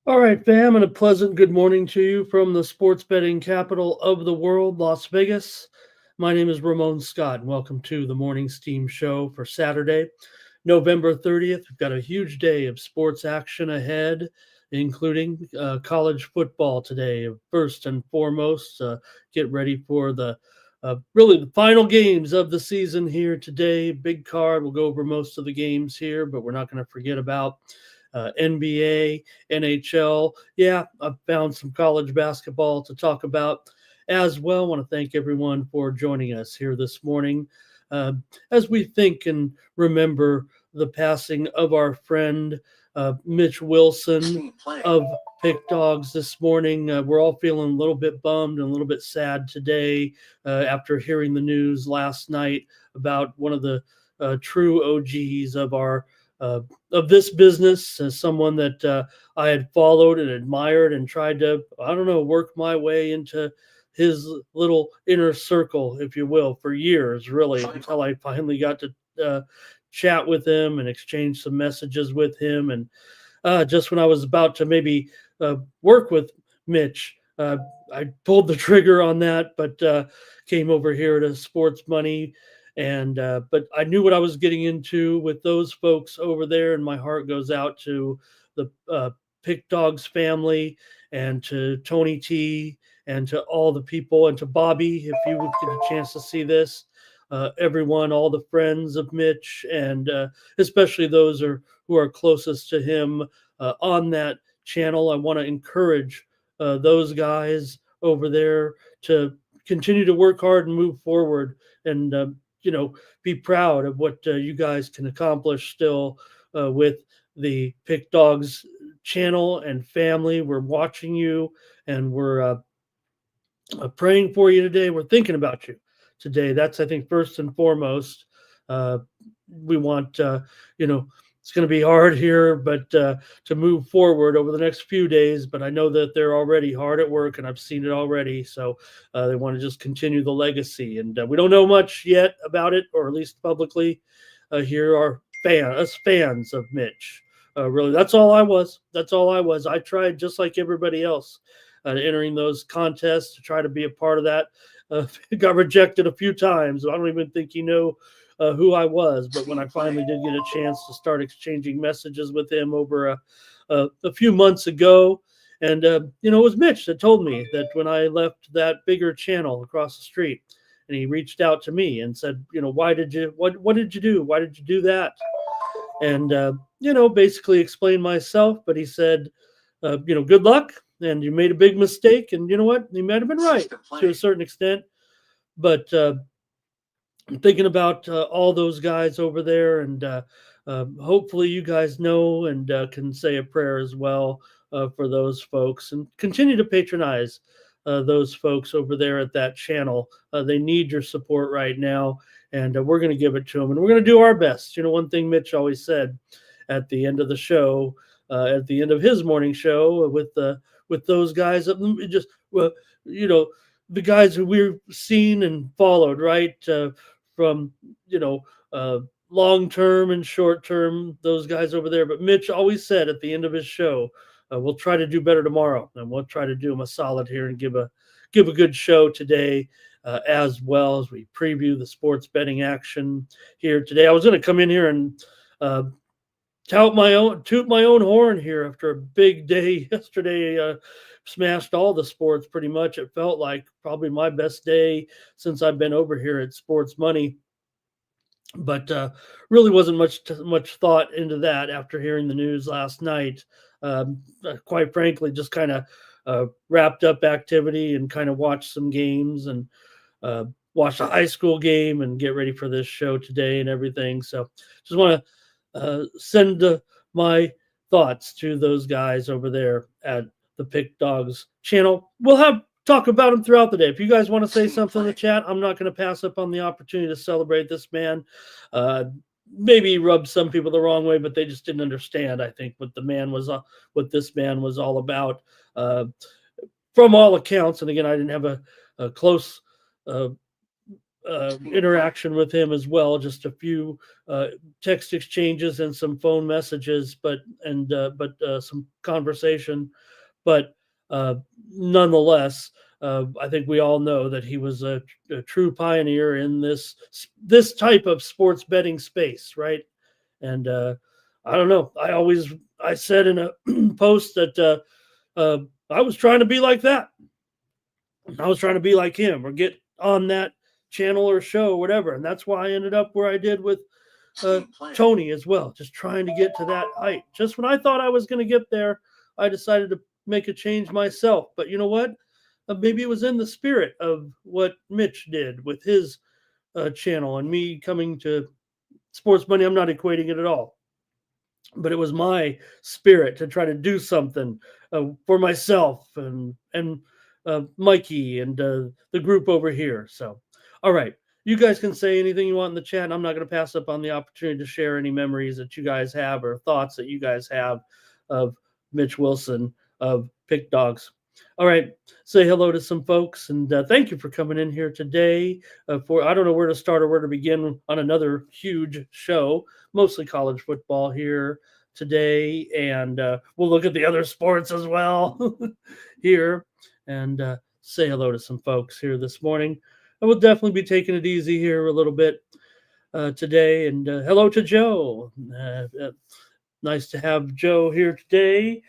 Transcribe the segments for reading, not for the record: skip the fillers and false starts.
All right, fam, and a pleasant good morning to you from the sports betting capital of the world, Las Vegas. My name is Ramon Scott, and welcome to the Morning Steam Show for Saturday, November 30th. We've got a huge day of sports action ahead, including college football today. First and foremost, get ready for really the final games of the season here today. Big card. We'll go over most of the games here, but we're not going to forget about NBA, NHL. Yeah, I've found some college basketball to talk about as well. I want to thank everyone for joining us here this morning uh, as we think and remember the passing of our friend Mitch Wilson of Pick Dogs this morning. We're all feeling a little bit bummed and a little bit sad today after hearing the news last night about one of the true OGs of this business, as someone that I had followed and admired and tried to, I don't know, work my way into his little inner circle, if you will, for years, really, until I finally got to chat with him and exchange some messages with him. And just when I was about to maybe work with Mitch, I pulled the trigger on that, but came over here to Sports Money. And but I knew what I was getting into with those folks over there, and my heart goes out to the Pick Dogs family and to Tony T and to all the people and to Bobby. If you would get a chance to see this, everyone, all the friends of Mitch, and especially those who are closest to him on that channel, I want to encourage those guys over there to continue to work hard and move forward, and be proud of what you guys can accomplish still with the Pick Dogs channel and family. We're watching you, and we're praying for you today. We're thinking about you today. That's, I think, first and foremost. Uh, we want, it's going to be hard here, but to move forward over the next few days. But I know that they're already hard at work, and I've seen it already. So they want to just continue the legacy. And we don't know much yet about it, or at least publicly. Here are us fans of Mitch. Really, that's all I was. That's all I was. I tried just like everybody else entering those contests to try to be a part of that. Got rejected a few times. I don't even think who I was. But when I finally did get a chance to start exchanging messages with him over a few months ago, and it was Mitch that told me that when I left that bigger channel across the street, and he reached out to me and said, what did you do? Why did you do that? And basically explained myself. But he said, good luck, and you made a big mistake, and you know what? You might have been right to a certain extent. But I'm thinking about all those guys over there, and hopefully you guys know and can say a prayer as well for those folks, and continue to patronize those folks over there at that channel. They need your support right now, and we're going to give it to them, and we're going to do our best. One thing Mitch always said at the end of the show, at the end of his morning show with those guys, just the guys who we've seen and followed, right, from long term and short term, those guys over there. But Mitch always said at the end of his show, we'll try to do better tomorrow, and we'll try to do them a solid here and give a good show today, as well as we preview the sports betting action here today. I was going to come in here and toot my own horn here after a big day yesterday. Smashed all the sports pretty much. It felt like probably my best day since I've been over here at Sports Money. But really wasn't much thought into that after hearing the news last night. Quite frankly, just kind of wrapped up activity and kind of watched some games and watch a high school game and get ready for this show today and everything. So just want to send my thoughts to those guys over there at the Pick Dogs channel. We'll talk about them throughout the day. If you guys want to say something in the chat, I'm not going to pass up on the opportunity to celebrate this man. Maybe rubbed some people the wrong way, but they just didn't understand, I think, what this man was all about. From all accounts, and again, I didn't have a close interaction with him as well, just a few text exchanges and some phone messages, but some conversation. But nonetheless, I think we all know that he was a true pioneer in this type of sports betting space, right? And I don't know. I said in a post that I was trying to be like that. I was trying to be like him or get on that channel or show or whatever, and that's why I ended up where I did with Tony as well, just trying to get to that height. Just when I thought I was going to get there, I decided to make a change myself. But you know what? Maybe it was in the spirit of what Mitch did with his channel and me coming to Sports Money. I'm not equating it at all, but it was my spirit to try to do something for myself and Mikey and the group over here. So, all right. You guys can say anything you want in the chat. I'm not going to pass up on the opportunity to share any memories that you guys have or thoughts that you guys have of Mitch Wilson of Pick Dogs. All right, say hello to some folks, and thank you for coming in here today. I don't know where to start or where to begin on another huge show, mostly college football here today, and we'll look at the other sports as well here, and say hello to some folks here this morning. I will definitely be taking it easy here a little bit today, and hello to Joe. Nice to have Joe here today.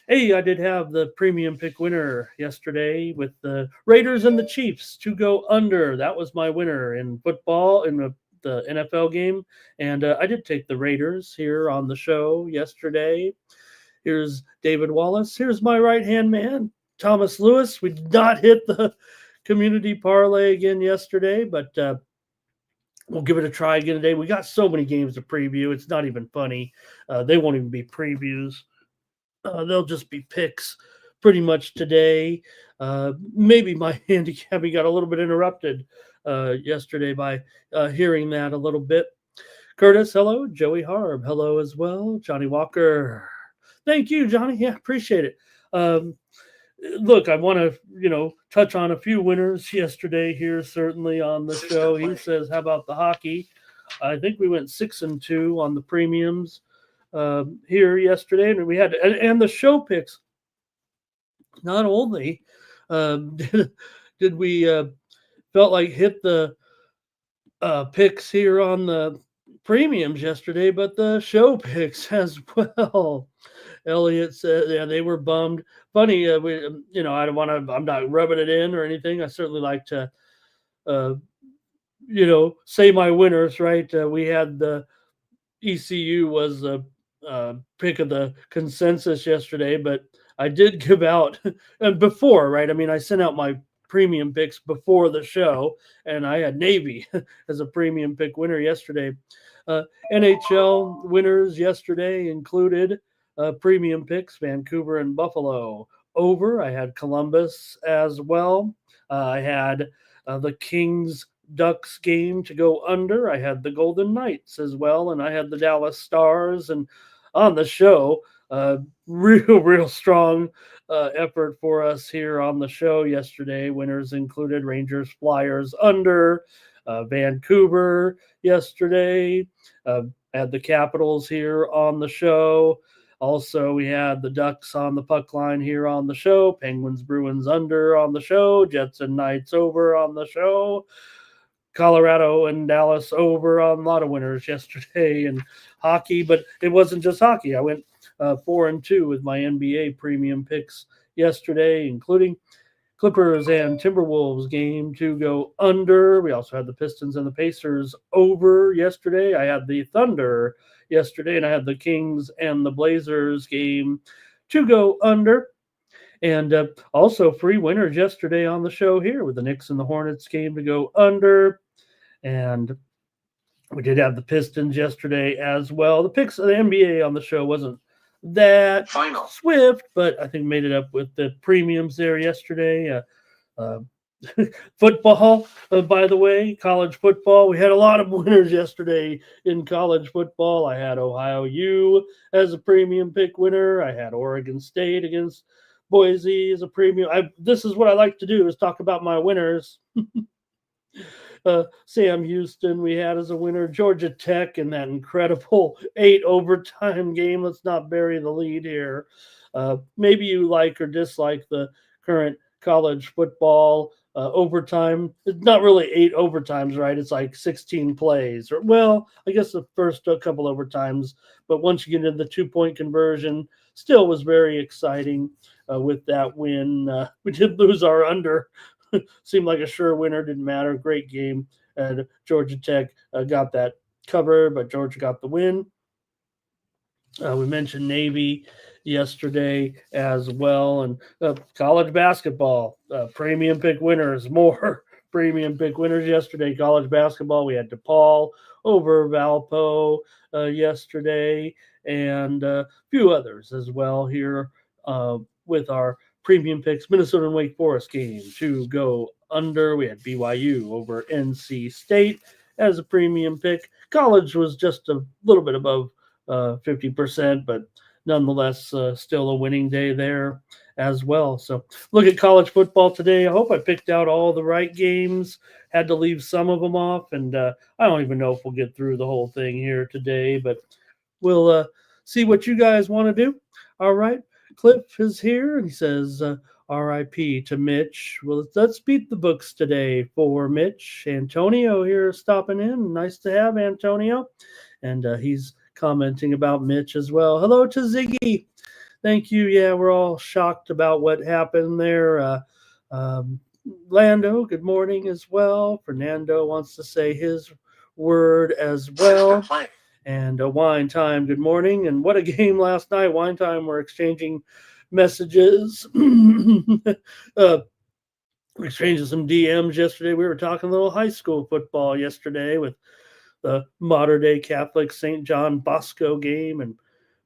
Hey, I did have the premium pick winner yesterday with the Raiders and the Chiefs to go under. That was my winner in football in the NFL game. And I did take the Raiders here on the show yesterday. Here's David Wallace. Here's my right-hand man, Thomas Lewis. We did not hit the community parlay again yesterday, but we'll give it a try again today. We got so many games to preview. It's not even funny. They won't even be previews. They'll just be picks pretty much today. Maybe my handicapping got a little bit interrupted yesterday by hearing that a little bit. Curtis, hello. Joey Harb, hello as well. Johnny Walker. Thank you, Johnny. Yeah, appreciate it. Look, I want to, touch on a few winners yesterday here, certainly on the show. He says, how about the hockey? I think we went 6-2 on the premiums here yesterday, and we had and the show picks. Not only did we felt like hit the picks here on the premiums yesterday, but the show picks as well. Elliot said, yeah, they were bummed. Funny, I don't want to. I'm not rubbing it in or anything. I certainly like to, say my winners. Right? We had the ECU was a pick of the consensus yesterday, but I did give out and before, right? I mean, I sent out my premium picks before the show, and I had Navy as a premium pick winner yesterday. NHL winners yesterday included premium picks, Vancouver and Buffalo. over. I had Columbus as well. I had the Kings Ducks game to go under. I had the Golden Knights as well, and I had the Dallas Stars. And on the show, real strong effort for us here on the show yesterday. Winners included Rangers Flyers under, Vancouver yesterday. Had the Capitals here on the show. Also, we had the Ducks on the puck line here on the show, Penguins Bruins under on the show, Jets and Knights over on the show, Colorado and Dallas over on a lot of winners yesterday in hockey. But it wasn't just hockey. I went 4-2 with my NBA premium picks yesterday, including Clippers and Timberwolves game to go under. We also had the Pistons and the Pacers over yesterday. I had the Thunder yesterday, and I had the Kings and the Blazers game to go under. And also free winners yesterday on the show here with the Knicks and the Hornets game to go under. And we did have the Pistons yesterday as well. The picks of the NBA on the show wasn't that swift, but I think made it up with the premiums there yesterday. Football, by the way, college football. We had a lot of winners yesterday in college football. I had Ohio U as a premium pick winner. I had Oregon State against Boise as a premium. This is what I like to do, is talk about my winners. Sam Houston we had as a winner. Georgia Tech in that incredible 8 overtime game. Let's not bury the lead here. Maybe you like or dislike the current college football overtime. It's not really 8 overtimes, right? It's like 16 plays. Or, well, I guess the first couple overtimes. But once you get into the 2-point conversion, still was very exciting with that win. We did lose our under. Seemed like a sure winner. Didn't matter. Great game. And Georgia Tech got that cover, but Georgia got the win. We mentioned Navy yesterday as well. And college basketball, premium pick winners, more premium pick winners yesterday. College basketball, we had DePaul over Valpo yesterday, and a few others as well here with our premium picks. Minnesota and Wake Forest game to go under. We had BYU over NC State as a premium pick. College was just a little bit above 50%, but nonetheless, still a winning day there as well. So look at college football today. I hope I picked out all the right games. Had to leave some of them off, and I don't even know if we'll get through the whole thing here today, but we'll see what you guys want to do. All right. Cliff is here, and he says, RIP to Mitch. Well, let's beat the books today for Mitch. Antonio here stopping in. Nice to have Antonio. And he's commenting about Mitch as well. Hello to Ziggy. Thank you. Yeah, we're all shocked about what happened there. Lando, good morning as well. Fernando wants to say his word as well. And Wine Time, good morning. And what a game last night. Wine Time, we're exchanging messages. Exchanging some DMs yesterday. We were talking a little high school football yesterday with the Modern Day Catholic St. John Bosco game and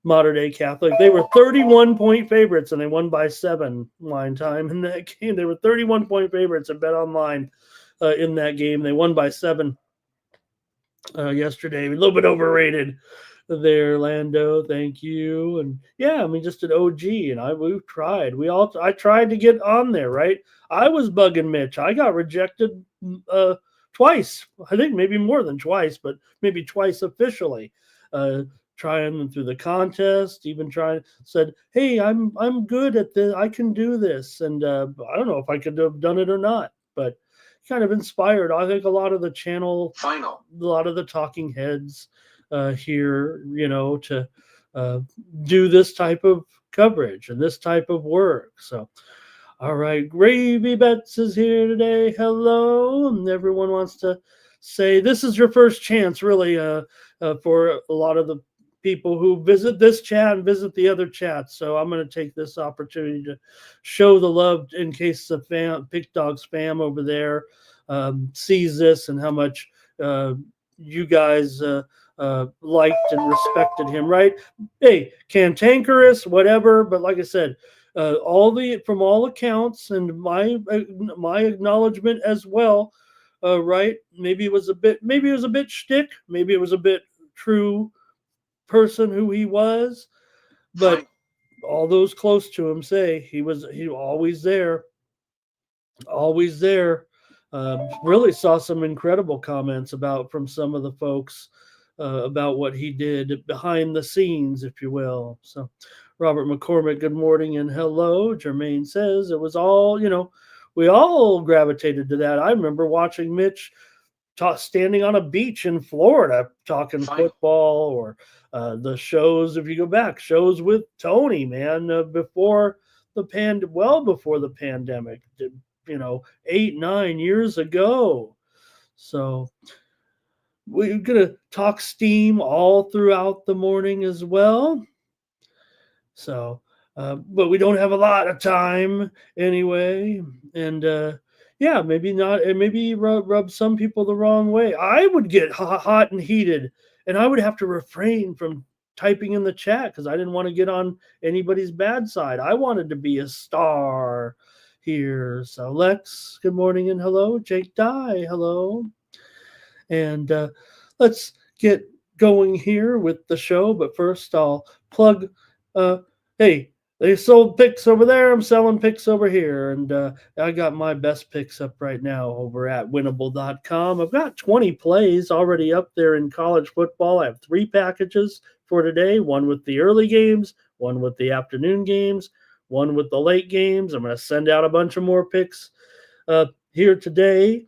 Modern Day Catholic. They were 31-point favorites, and they won by 7. Wine Time in that game. They were 31-point favorites at Bet Online in that game. They won by 7. Yesterday, a little bit overrated there, Lando. Thank you. And yeah, I mean, just an OG, and we tried. I tried to get on there, right? I was bugging Mitch. I got rejected twice. I think maybe more than twice, but maybe twice officially. Trying through the contest, even said, "Hey, I'm good at this. I can do this." And I don't know if I could have done it or not, but kind of inspired. I think a lot of the channel, a lot of the talking heads here, to do this type of coverage and this type of work. So, all right, Gravy Bets is here today. Hello, and everyone wants to say this is your first chance, really, for a lot of the people who visit this chat and visit the other chats. So I'm going to take this opportunity to show the love in case the Pick Dog spam over there sees this and how much you guys liked and respected him, right? Hey, cantankerous, whatever. But like I said, from all accounts, and my acknowledgement as well. Right? Maybe it was a bit shtick. Maybe it was a bit true person who he was, but all those close to him say he always there, always there. Really saw some incredible comments about from some of the folks about what he did behind the scenes, if you will. So, Robert McCormick, good morning and hello. Jermaine says it was all, we all gravitated to that. I remember watching Mitch standing on a beach in Florida talking football, or the shows. If you go back, shows with Tony, man, well before the pandemic, 8-9 years ago. So we're gonna talk steam all throughout the morning as well. So, but we don't have a lot of time anyway, and yeah, maybe not. And maybe rub some people the wrong way. I would get hot and heated, and I would have to refrain from typing in the chat because I didn't want to get on anybody's bad side. I wanted to be a star here. So, Lex, good morning and hello. Jake Dye, hello. And let's get going here with the show. But first, I'll plug. Hey, they sold picks over there. I'm selling picks over here. And I got my best picks up right now over at winnable.com. I've got 20 plays already up there in college football. I have 3 packages for today, one with the early games, one with the afternoon games, one with the late games. I'm going to send out a bunch of more picks here today,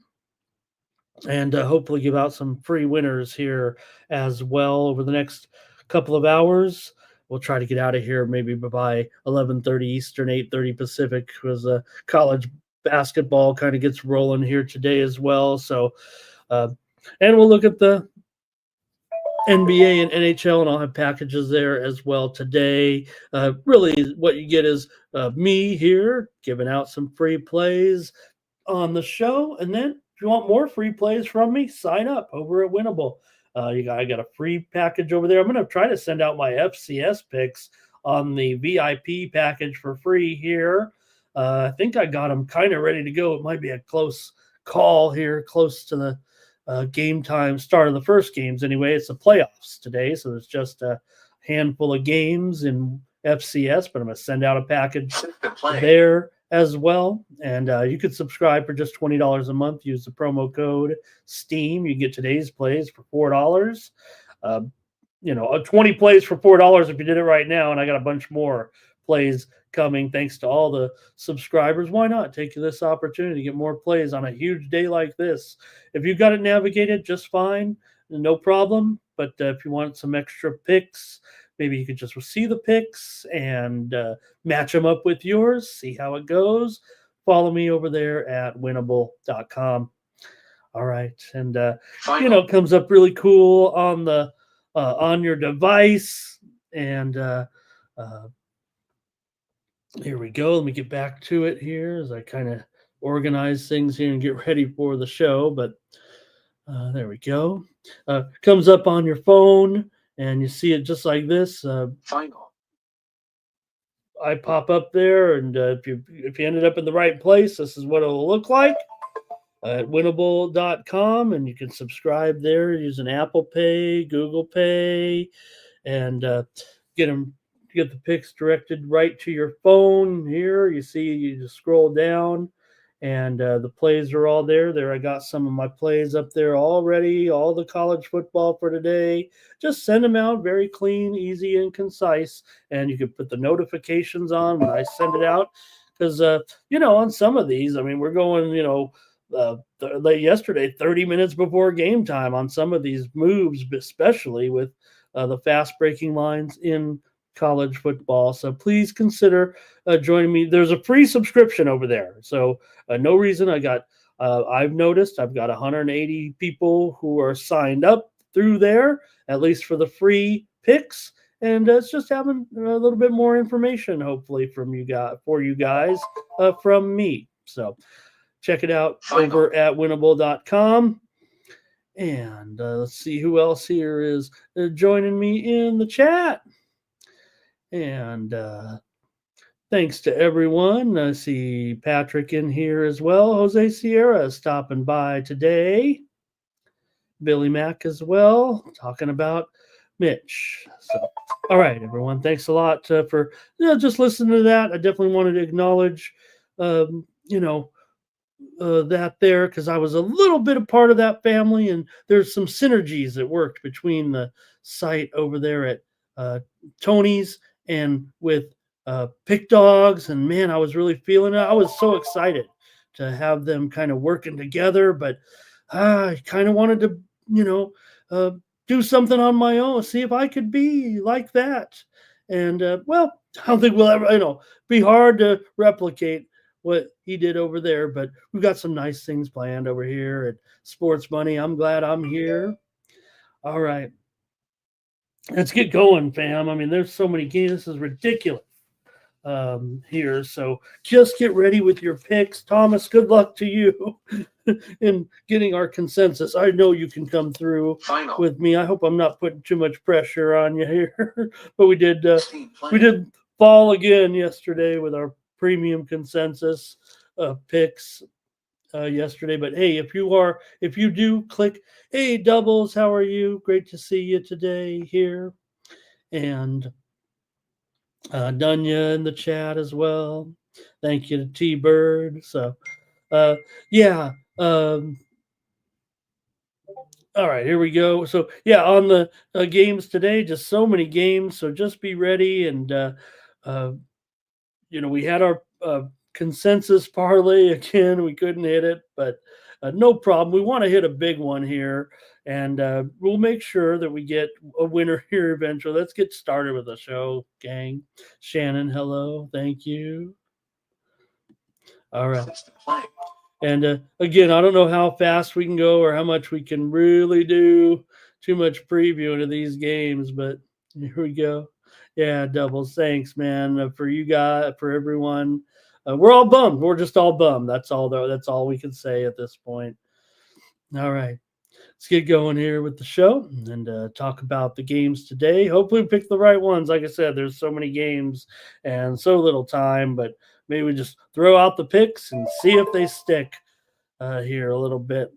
and hopefully give out some free winners here as well over the next couple of hours. We'll try to get out of here maybe by 11:30 Eastern, 8:30 Pacific, because college basketball kind of gets rolling here today as well. So, and we'll look at the NBA and NHL, and I'll have packages there as well today. Really, what you get is me here giving out some free plays on the show, and then if you want more free plays from me, sign up over at Winnable. I got a free package over there. I'm going to try to send out my FCS picks on the VIP package for free here. I think I got them kind of ready to go. It might be a close call here, close to the game time, start of the first games. Anyway, it's the playoffs today, so there's just a handful of games in FCS, but I'm going to send out a package there as well. And you could subscribe for just $20 a month. Use the promo code STEAM. You get today's plays for $4. 20 plays for $4 if you did it right now. And I got a bunch more plays coming thanks to all the subscribers. Why not take this opportunity to get more plays on a huge day like this? If you've got it navigated just fine, no problem. But if you want some extra picks, maybe you could just see the picks and match them up with yours, see how it goes. Follow me over there at winnable.com. All right. And, it comes up really cool on your device. And here we go. Let me get back to it here as I kind of organize things here and get ready for the show. But there we go. Comes up on your phone, and you see it just like this. I pop up there, and if you ended up in the right place, this is what it'll look like at winnable.com, and you can subscribe there using Apple Pay, Google Pay, and get the picks directed right to your phone. Here you see, you just scroll down, and the plays are all there. I got some of my plays up there already, all the college football for today. Just send them out, very clean, easy, and concise. And you can put the notifications on when I send it out. Because, on some of these, I mean, we're going, late yesterday, 30 minutes before game time on some of these moves, especially with the fast-breaking lines in college football. So please consider joining me. There's a free subscription over there. So no reason. I've noticed I've got 180 people who are signed up through there, at least for the free picks. And it's just having a little bit more information, hopefully, for you guys from me. So check it out over at winnable.com. And let's see who else here is joining me in the chat. And Thanks to everyone. I see Patrick in here as well. Jose Sierra is stopping by today. Billy Mack as well, talking about Mitch. So, all right, everyone. Thanks a lot for just listening to that. I definitely wanted to acknowledge, um, you know, that there because I was a little bit a part of that family, and there's some synergies that worked between the site over there at uh, Tony's and with Pick Dogs. And man, I was really feeling it. I was so excited to have them kind of working together, but I kind of wanted to, you know, uh, do something on my own, see if I could be like that. And well, I don't think we'll ever, be hard to replicate what he did over there. But we've got some nice things planned over here at Sports Money. I'm glad I'm here. All right, let's get going, fam. I mean, there's so many games. This is ridiculous here. So just get ready with your picks. Thomas, good luck to you in getting our consensus. I know you can come through with me. I hope I'm not putting too much pressure on you here, but we did fall again yesterday with our premium consensus picks yesterday. But hey, if you do click, hey doubles, how are you? Great to see you today here. And Dunya in the chat as well. Thank you to T Bird. So uh yeah. All right, here we go. So yeah, on the games today, just so many games. So just be ready. And uh we had our consensus parlay again. We couldn't hit it, but no problem. We want to hit a big one here, and we'll make sure that we get a winner here eventually. Let's get started with the show, gang. Shannon, hello. Thank you. All right. And again, I don't know how fast we can go or how much we can really do. Too much previewing of these games, but here we go. Yeah, doubles. Thanks, man, for you guys, for everyone. We're all bummed. We're just all bummed. That's all, though. That's all we can say at this point. All right, let's get going here with the show and talk about the games today. Hopefully, we pick the right ones. Like I said, there's so many games and so little time, but maybe we just throw out the picks and see if they stick here a little bit.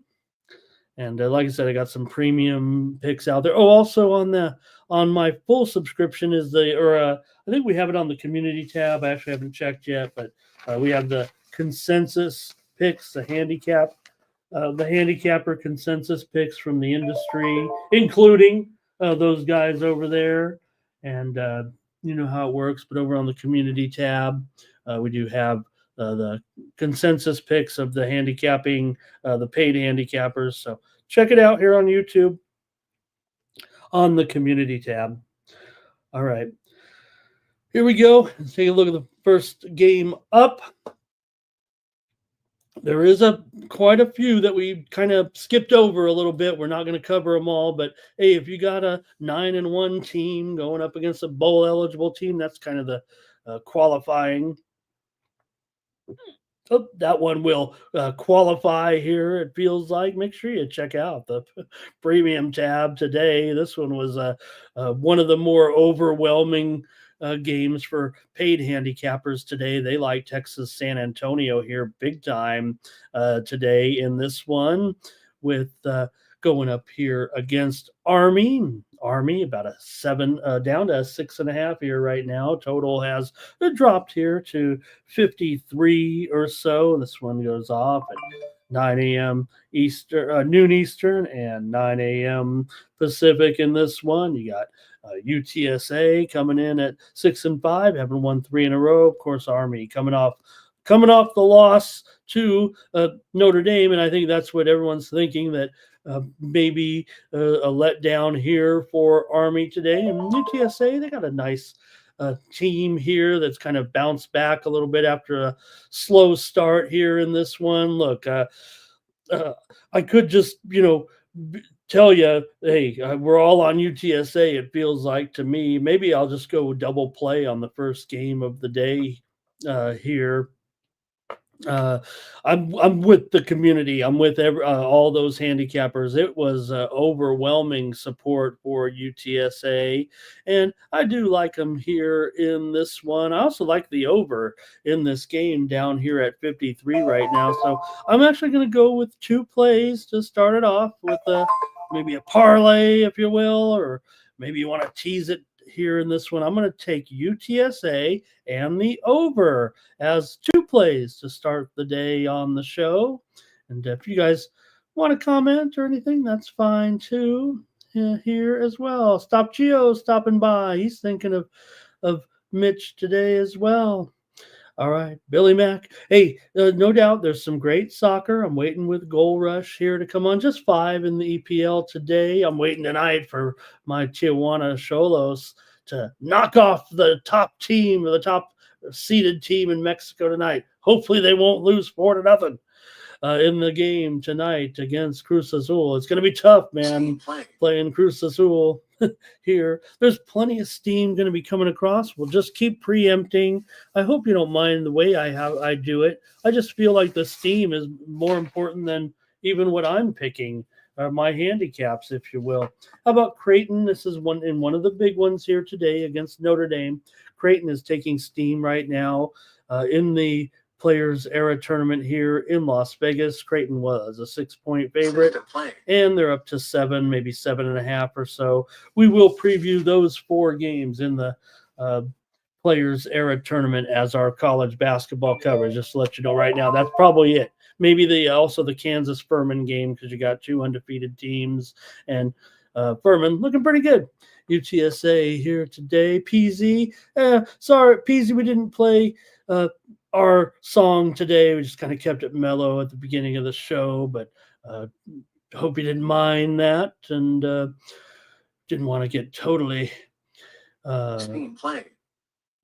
And like I said, I got some premium picks out there. Oh, also on my full subscription is I think we have it on the community tab. I actually haven't checked yet, but we have the consensus picks, the handicapper consensus picks from the industry, including those guys over there. And you know how it works. But over on the community tab, we do have the consensus picks of the handicapping, the paid handicappers. So check it out here on YouTube on the community tab. All right. Here we go. Let's take a look at the first game up. There is quite a few that we kind of skipped over a little bit. We're not going to cover them all, but hey, if you got a 9-1 team going up against a bowl eligible team, that's kind of the qualifying. Oh, that one will qualify here. It feels like. Make sure you check out the premium tab today. This one was one of the more overwhelming games for paid handicappers today. They like Texas San Antonio here big time today in this one with going up here against Army. Army about a 7 down to a 6.5 here right now. Total has dropped here to 53 or so. This one goes off at 9 a.m. Eastern, noon Eastern, and 9 a.m. Pacific. In this one, you got UTSA coming in at 6-5, having won 3 in a row. Of course, Army coming off the loss to Notre Dame, and I think that's what everyone's thinking, that maybe a letdown here for Army today. And UTSA, they got a nice team here that's kind of bounced back a little bit after a slow start here in this one. Look, I could just, tell you, hey, we're all on UTSA, it feels like to me. Maybe I'll just go double play on the first game of the day here. Uh, I'm with the community. I'm with all those handicappers. It was overwhelming support for UTSA, and I do like them here in this one. I also like the over in this game down here at 53 right now. So I'm actually going to go with two plays to start it off with maybe a parlay, if you will, or maybe you want to tease it here in this one. I'm going to take UTSA and the over as two plays to start the day on the show. And if you guys want to comment or anything, that's fine too. Here as well. Stop Gio stopping by. He's thinking of Mitch today as well. All right, Billy Mack. Hey, no doubt there's some great soccer. I'm waiting with Goal Rush here to come on. Just 5 in the EPL today. I'm waiting tonight for my Tijuana Cholos to knock off the top team or the top seeded team in Mexico tonight. Hopefully they won't lose 4-0 in the game tonight against Cruz Azul. It's going to be tough, man, playing Cruz Azul here. There's plenty of steam going to be coming across. We'll just keep preempting. I hope you don't mind the way I do it. I just feel like the steam is more important than even what I'm picking. My handicaps, if you will. How about Creighton? This is one of the big ones here today against Notre Dame. Creighton is taking steam right now in the Players Era tournament here in Las Vegas. Creighton was a 6-point favorite, and they're up to 7, maybe 7.5 or so. We will preview those 4 games in the Players Era tournament as our college basketball coverage. Just to let you know right now, that's probably it. Maybe also the Kansas Furman game because you got 2 undefeated teams and Furman looking pretty good. UTSA here today. PZ, sorry, PZ, we didn't play our song today. We just kind of kept it mellow at the beginning of the show, but hope you didn't mind that and didn't want to get totally Screenplay.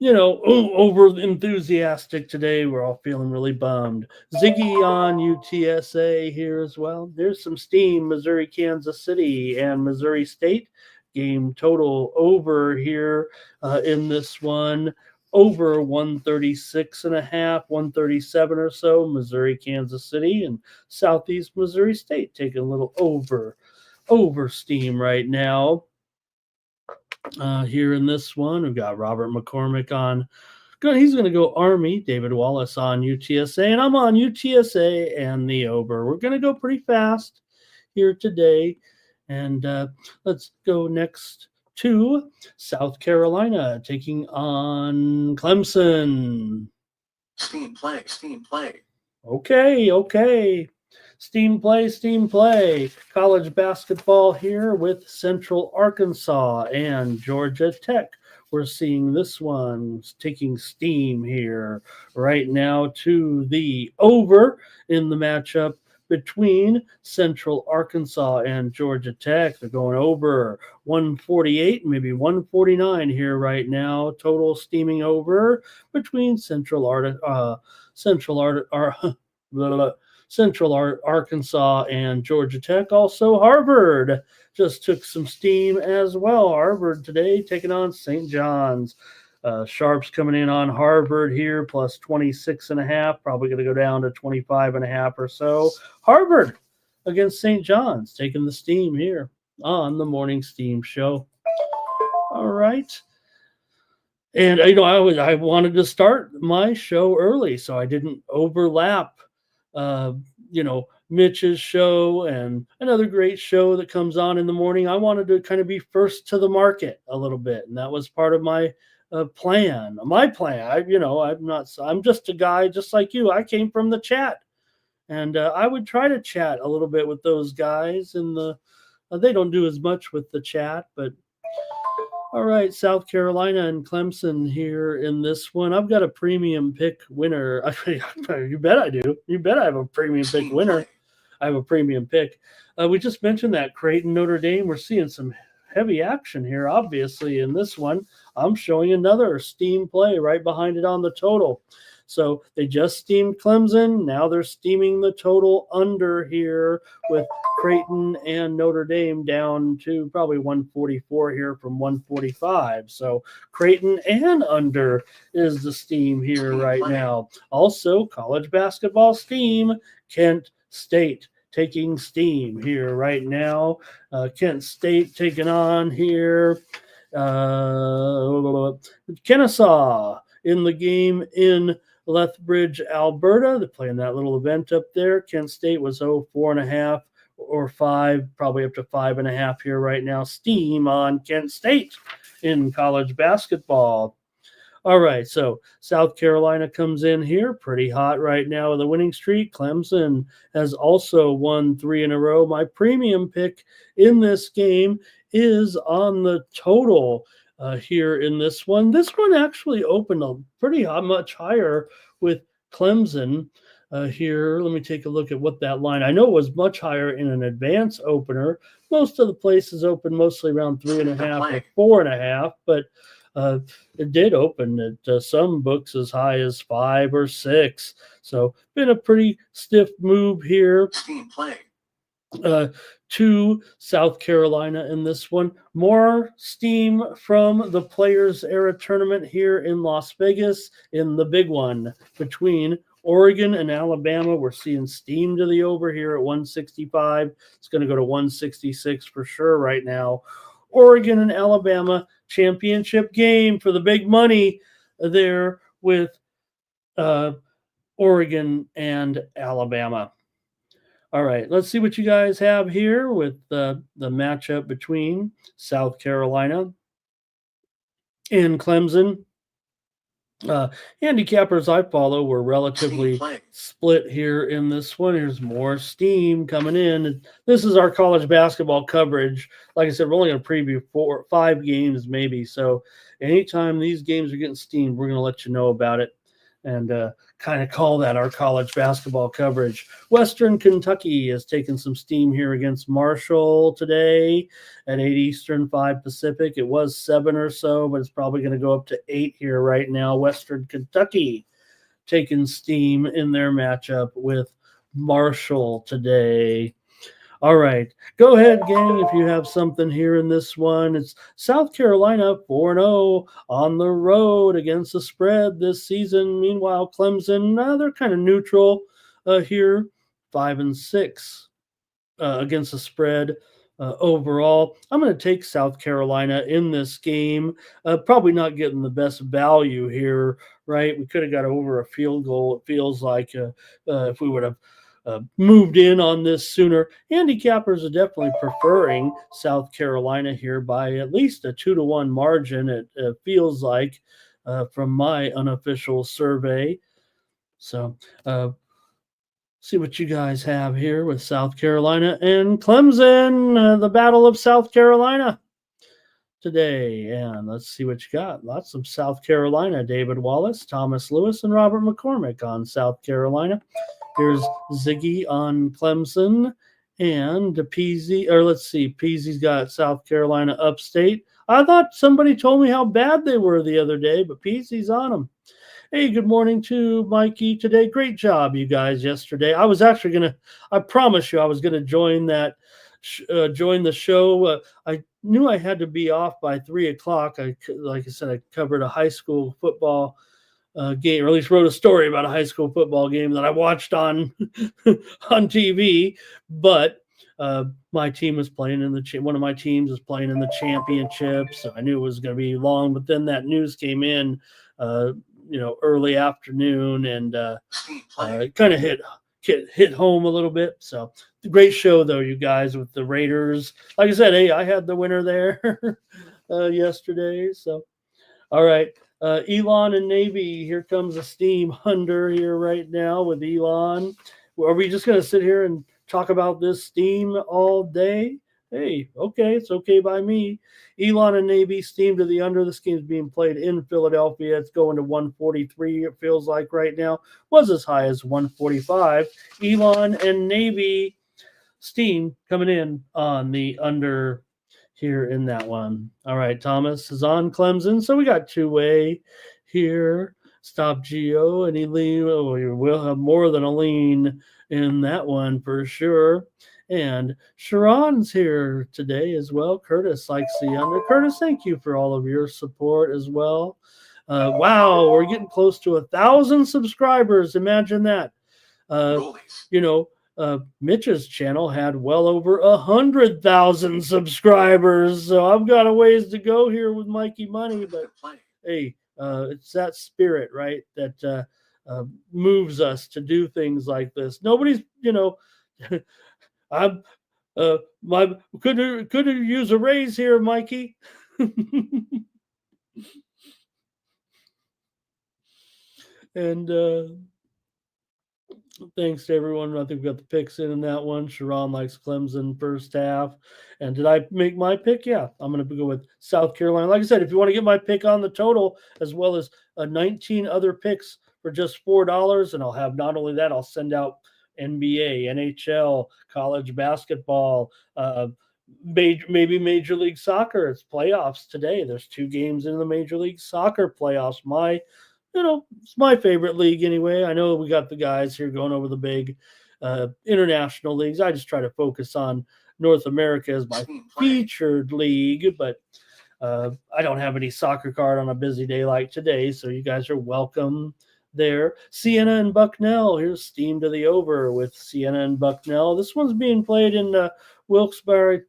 Over enthusiastic today. We're all feeling really bummed. Ziggy on UTSA here as well. There's some steam. Missouri, Kansas City, and Missouri State. Game total over here in this one. Over 136.5, 137 or so. Missouri, Kansas City, and Southeast Missouri State taking a little over steam right now. Here in this one, we've got Robert McCormick on. Good, he's going to go Army. David Wallace on UTSA, and I'm on UTSA and the over. We're going to go pretty fast here today, and let's go next to South Carolina taking on Clemson. Steam play. Okay. Steam play. College basketball here with Central Arkansas and Georgia Tech. We're seeing this one taking steam here right now to the over in the matchup between Central Arkansas and Georgia Tech. They're going over 148, maybe 149 here right now. Total steaming over between Central Arkansas and Georgia Tech. Also, Harvard just took some steam as well. Harvard today taking on St. John's. Sharps coming in on Harvard here, plus 26.5, probably going to go down to 25.5 or so. Harvard against St. John's, taking the steam here on the Morning Steam Show. All right. And, I wanted to start my show early, so I didn't overlap Mitch's show and another great show that comes on in the morning. I wanted to kind of be first to the market a little bit, and that was part of my plan. My plan, I'm just a guy just like you. I came from the chat, and I would try to chat a little bit with those guys, and they don't do as much with the chat, but all right, South Carolina and Clemson here in this one. I've got a premium pick winner. You bet I do. You bet I have a premium pick winner. I have a premium pick. We just mentioned that Creighton Notre Dame. We're seeing some heavy action here, obviously, in this one. I'm showing another steam play right behind it on the total. So they just steamed Clemson. Now they're steaming the total under here with Creighton and Notre Dame down to probably 144 here from 145. So Creighton and under is the steam here right now. Also, college basketball steam, Kent State taking steam here right now. Kent State taking on here. Kennesaw in the game in Lethbridge, Alberta. They're playing that little event up there. Kent State was 4.5 or 5, probably up to 5.5 here right now. Steam on Kent State in college basketball. All right, so South Carolina comes in here pretty hot right now with a winning streak. Clemson has also won 3 in a row. My premium pick in this game is on the total here in this one. This one actually opened a pretty much higher with Clemson here. Let me take a look at what that line. I know it was much higher in an advance opener. Most of the places open mostly around 3.5 or 4.5, but it did open at some books as high as 5 or 6. So been a pretty stiff move here. Steam play. To South Carolina in this one. More steam from the Players Era Tournament here in Las Vegas in the big one between Oregon and Alabama. We're seeing steam to the over here at 165. It's going to go to 166 for sure right now. Oregon and Alabama championship game for the big money there with Oregon and Alabama. All right, let's see what you guys have here with the matchup between South Carolina and Clemson. Handicappers I follow were relatively split here in this one. Here's more steam coming in. This is our college basketball coverage. Like I said, we're only going to preview 4 or 5 games maybe. So anytime these games are getting steamed, we're going to let you know about it and kind of call that our college basketball coverage. Western Kentucky has taken some steam here against Marshall today at 8 Eastern, 5 Pacific. It was 7 or so, but it's probably going to go up to 8 here right now. Western Kentucky taking steam in their matchup with Marshall today. All right, go ahead, gang, if you have something here in this one. It's South Carolina 4-0 on the road against the spread this season. Meanwhile, Clemson, they're kind of neutral here, 5-6 against the spread overall. I'm going to take South Carolina in this game. Probably not getting the best value here, right? We could have got over a field goal, it feels like, if we would have moved in on this sooner. Handicappers are definitely preferring South Carolina here by at least a 2-1 margin. It feels like from my unofficial survey. So see what you guys have here with South Carolina and Clemson, the Battle of South Carolina today. And let's see what you got. Lots of South Carolina. David Wallace, Thomas Lewis, and Robert McCormick on South Carolina. Here's Ziggy on Clemson and Peasy, or let's see, Peasy's got South Carolina upstate. I thought somebody told me how bad they were the other day, but Peasy's on them. Hey, good morning to Mikey today. Great job, you guys, yesterday. I was actually going to, I promise you, I was going to join that, join the show. I knew I had to be off by 3 o'clock. Like I said, I covered a high school football game, or at least wrote a story about a high school football game that I watched on on TV. But my team was playing in the one of my teams is playing in the championship, so I knew it was going to be long. But then that news came in, early afternoon, and it kind of hit home a little bit. So great show though, you guys, with the Raiders. Like I said, hey, I had the winner there yesterday. So all right. Elon and Navy, here comes a steam under here right now with Elon. Are we just going to sit here and talk about this steam all day? Hey, okay, it's okay by me. Elon and Navy steam to the under. This game's being played in Philadelphia. It's going to 143, it feels like right now. Was as high as 145. Elon and Navy steam coming in on the under here in that one. All right, Thomas is on Clemson. So we got two-way here. Stop Geo and Eileen. Oh, we'll have more than a lean in that one for sure. And Sharon's here today as well. Curtis likes the under. Curtis, thank you for all of your support as well. Wow, we're getting close to 1,000 subscribers. Imagine that. Mitch's channel had well over 100,000 subscribers. So I've got a ways to go here with Mikey Money, but hey, it's that spirit, right, that moves us to do things like this. Nobody's, I'm could use a raise here, Mikey. And thanks to everyone. I think we got the picks in that one. Sharon likes Clemson first half. And did I make my pick? Yeah, I'm going to go with South Carolina. Like I said, if you want to get my pick on the total, as well as 19 other picks for just $4, and I'll have not only that, I'll send out NBA, NHL, college basketball, maybe Major League Soccer. It's playoffs today. There's 2 games in the Major League Soccer playoffs. It's my favorite league anyway. I know we got the guys here going over the big international leagues. I just try to focus on North America as my featured league, but I don't have any soccer card on a busy day like today, so you guys are welcome there. Siena and Bucknell. Here's Steam to the over with Siena and Bucknell. This one's being played in Wilkes-Barre,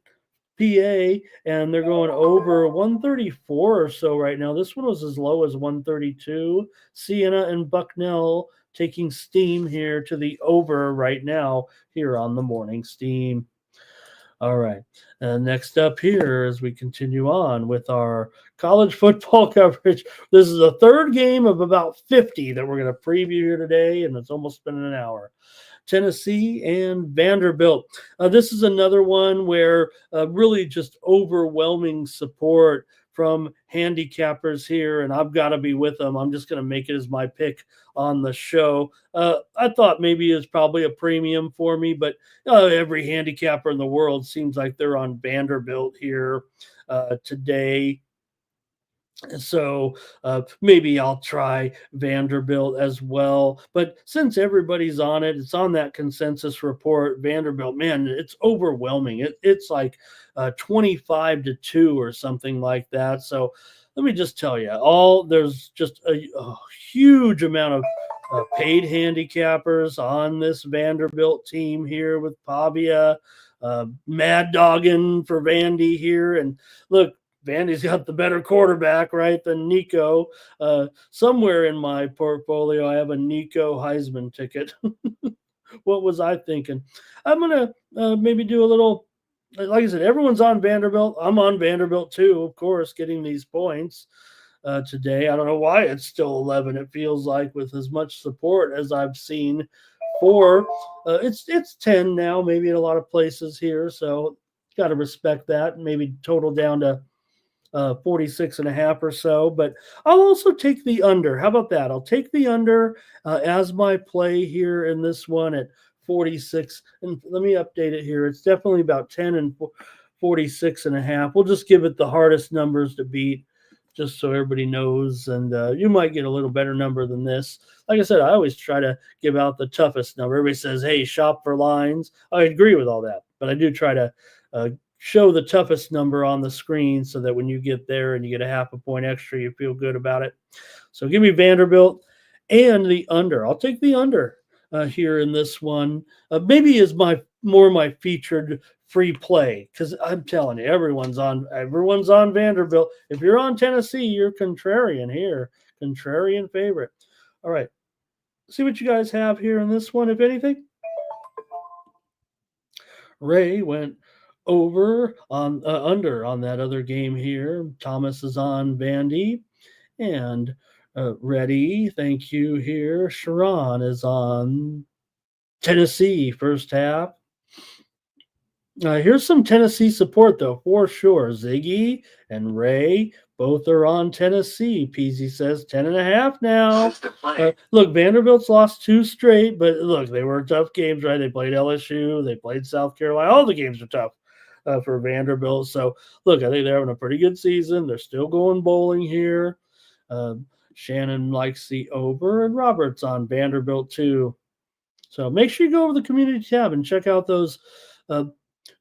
PA, and they're going over 134 or so right now. This one was as low as 132. Siena and Bucknell taking steam here to the over right now here on the Morning Steam. All right. Next up here, as we continue on with our college football coverage, this is the third game of about 50 that we're going to preview here today, and it's almost been an hour. Tennessee and Vanderbilt. This is another one where really just overwhelming support from handicappers here, and I've got to be with them. I'm just going to make it as my pick on the show. I thought maybe it's probably a premium for me, but every handicapper in the world seems like they're on Vanderbilt here today. So maybe I'll try Vanderbilt as well. But since everybody's on it, it's on that consensus report. Vanderbilt, man, it's overwhelming. It's like 25-2 or something like that. So let me just tell you, there's just a huge amount of paid handicappers on this Vanderbilt team here with Pavia, Mad Dogging for Vandy here. And look, Vandy's got the better quarterback, right, than Nico. Somewhere in my portfolio, I have a Nico Heisman ticket. What was I thinking? I'm going to maybe do a little, like I said, everyone's on Vanderbilt. I'm on Vanderbilt too, of course, getting these points today. I don't know why it's still 11. It feels like with as much support as I've seen for, it's 10 now, maybe in a lot of places here. So got to respect that. Maybe total down to 46.5 or so, but I'll also take the under. How about that? I'll take the under as my play here in this one at 46. And let me update it here. It's definitely about 10 and 46.5. We'll just give it the hardest numbers to beat, just so everybody knows. And you might get a little better number than this. Like I said, I always try to give out the toughest number. Everybody says, hey, shop for lines. I agree with all that, but I do try to show the toughest number on the screen so that when you get there and you get a half a point extra, you feel good about it. So give me Vanderbilt and the under. I'll take the under here in this one. Maybe is my featured free play, because I'm telling you, everyone's on Vanderbilt. If you're on Tennessee, you're contrarian here. Contrarian favorite. All right. See what you guys have here in this one, if anything. Ray went over on under on that other game here. Thomas is on Vandy, and Ready, thank you here. Sharon is on Tennessee first half. Here's some Tennessee support though, for sure. Ziggy and Ray both are on Tennessee. Peasy says 10.5 now. Look, Vanderbilt's lost 2 straight, but look, they were tough games, right? They played LSU, they played South Carolina. All the games are tough. for Vanderbilt. So, look, I think they're having a pretty good season. They're still going bowling here. Shannon likes the over, and Robert's on Vanderbilt too. So make sure you go over the community tab and check out those.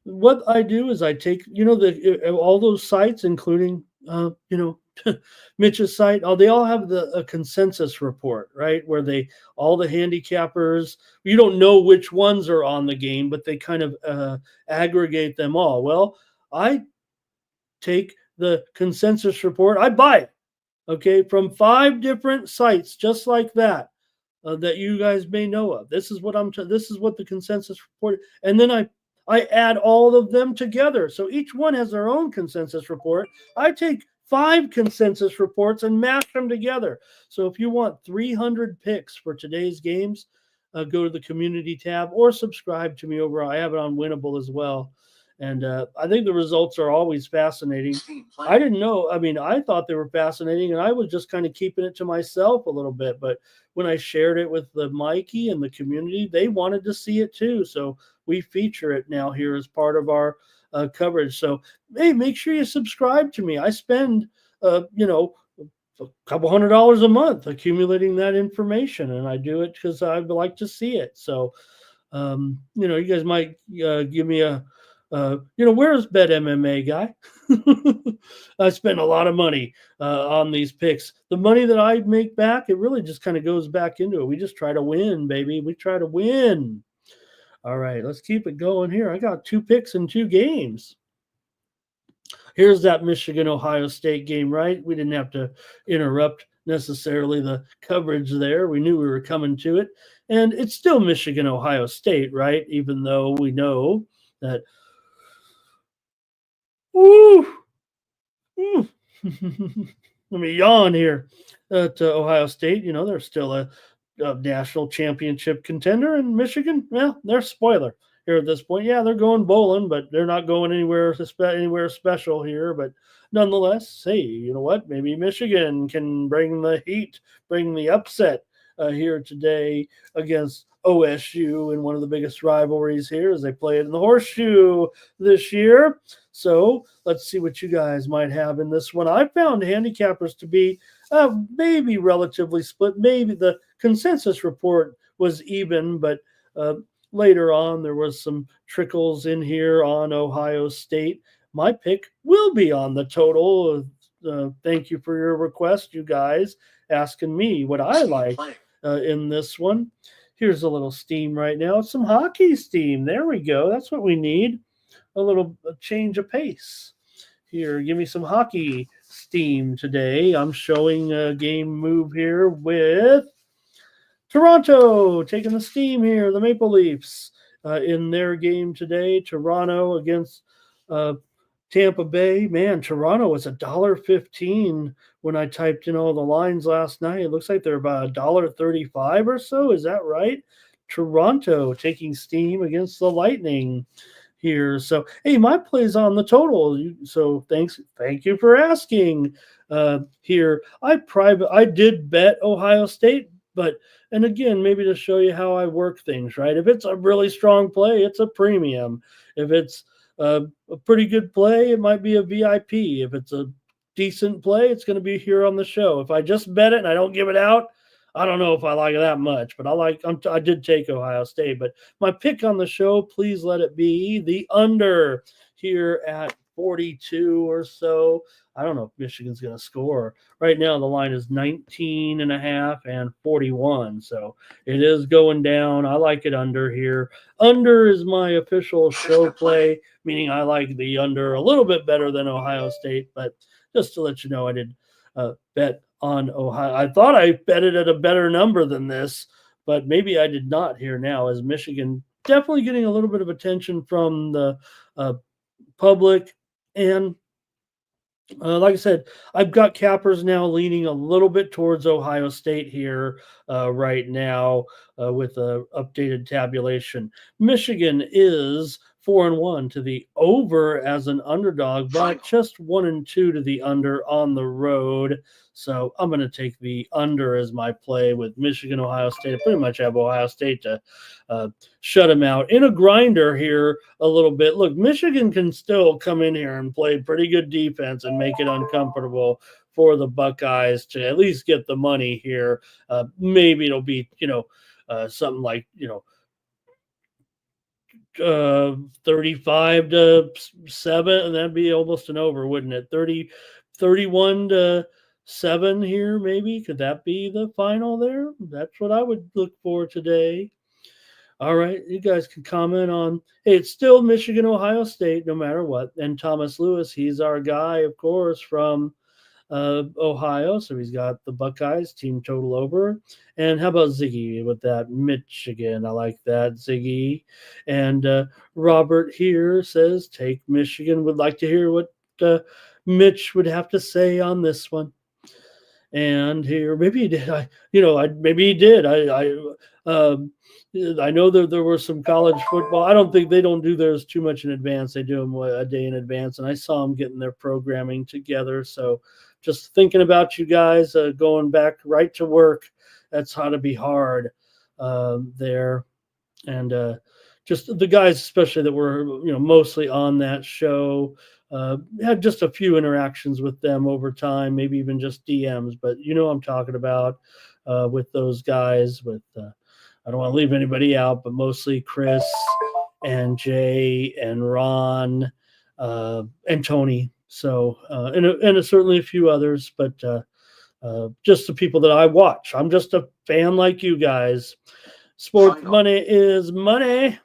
What I do is I take, all those sites, including, Mitch's site. They all have a consensus report, right? Where all the handicappers, you don't know which ones are on the game, but they kind of aggregate them all. Well, I take the consensus report, I buy it, okay, from 5 different sites, just like that. That you guys may know of. This is what this is what the consensus report, and then I add all of them together. So each one has their own consensus report. I take 5 consensus reports and mash them together. So if you want 300 picks for today's games, go to the community tab or subscribe to me over. I have it on Winnable as well. And I think the results are always fascinating. I didn't know. I mean, I thought they were fascinating, and I was just kind of keeping it to myself a little bit. But when I shared it with the Mikey and the community, they wanted to see it too. So we feature it now here as part of our coverage. So, hey, make sure you subscribe to me. I spend, a couple $100 a month accumulating that information, and I do it because I like to see it. So, you guys might give me a where's Bet MMA guy? I spend a lot of money on these picks. The money that I make back, it really just kind of goes back into it. We just try to win, baby. We try to win. All right, let's keep it going here. I got 2 picks in 2 games. Here's that Michigan-Ohio State game, right? We didn't have to interrupt necessarily the coverage there. We knew we were coming to it. And it's still Michigan-Ohio State, right? Even though we know that let me yawn here at Ohio State. They're still a national championship contender, and Michigan, well, they're spoiler here at this point. Yeah, they're going bowling, but they're not going anywhere special here. But nonetheless, hey, you know what? Maybe Michigan can bring the heat, bring the upset here today against OSU in one of the biggest rivalries here as they play it in the Horseshoe this year. So let's see what you guys might have in this one. I found handicappers to be maybe relatively split. Maybe the consensus report was even, but later on there was some trickles in here on Ohio State. My pick will be on the total. Thank you for your request, you guys, asking me what I like in this one. Here's a little steam right now. Some hockey steam. There we go. That's what we need. A little change of pace. Here, give me some hockey steam today. I'm showing a game move here with Toronto taking the steam here. The Maple Leafs in their game today. Toronto against Tampa Bay. Man, Toronto was $1.15 when I typed in all the lines last night. It looks like they're about $1.35 or so. Is that right? Toronto taking steam against the Lightning here. So, hey, my play's on the total. So thank you for asking here. I did bet Ohio State, and again, maybe to show you how I work things, right? If it's a really strong play, it's a premium. If it's a pretty good play, it might be a VIP. If it's a decent play, it's going to be here on the show. If I just bet it and I don't give it out, I don't know if I like it that much, but I did take Ohio State. But my pick on the show, please let it be the under here at 42 or so. I don't know if Michigan's going to score. Right now, the line is 19.5 and 41. So it is going down. I like it under here. Under is my official show play, meaning I like the under a little bit better than Ohio State. But just to let you know, I did bet on Ohio. I thought I bet it at a better number than this, but maybe I did not here now, as Michigan definitely getting a little bit of attention from the public. And like I said, I've got cappers now leaning a little bit towards Ohio State here right now with a updated tabulation. Michigan is 4-1 to the over as an underdog, but Final. just 1-2 to the under on the road. So I'm going to take the under as my play with Michigan, Ohio State. I pretty much have Ohio State to shut them out in a grinder here a little bit. Look, Michigan can still come in here and play pretty good defense and make it uncomfortable for the Buckeyes to at least get the money here. Maybe it'll be, something like, 35-7, and that'd be almost an over, wouldn't it? 31-7 here, maybe. Could that be the final there? That's what I would look for today. All right, you guys can comment on, hey, it's still Michigan, Ohio State, no matter what. And Thomas Lewis, he's our guy, of course, from Ohio. So he's got the Buckeyes team total over. And how about Ziggy with that Michigan? I like that, Ziggy. And Robert here says, take Michigan. Would like to hear what Mitch would have to say on this one. And here, maybe he did. Maybe he did. I know that there were some college football. I don't think they don't do theirs too much in advance. They do them a day in advance, and I saw them getting their programming together. So, just thinking about you guys going back right to work. That's how to be hard there, and just the guys, especially that were mostly on that show. Had just a few interactions with them over time, maybe even just DMs, but I'm talking about with those guys. With I don't want to leave anybody out, but mostly Chris and Jay and Ron and Tony. So and certainly a few others, but just the people that I watch. I'm just a fan like you guys. Sports money is money.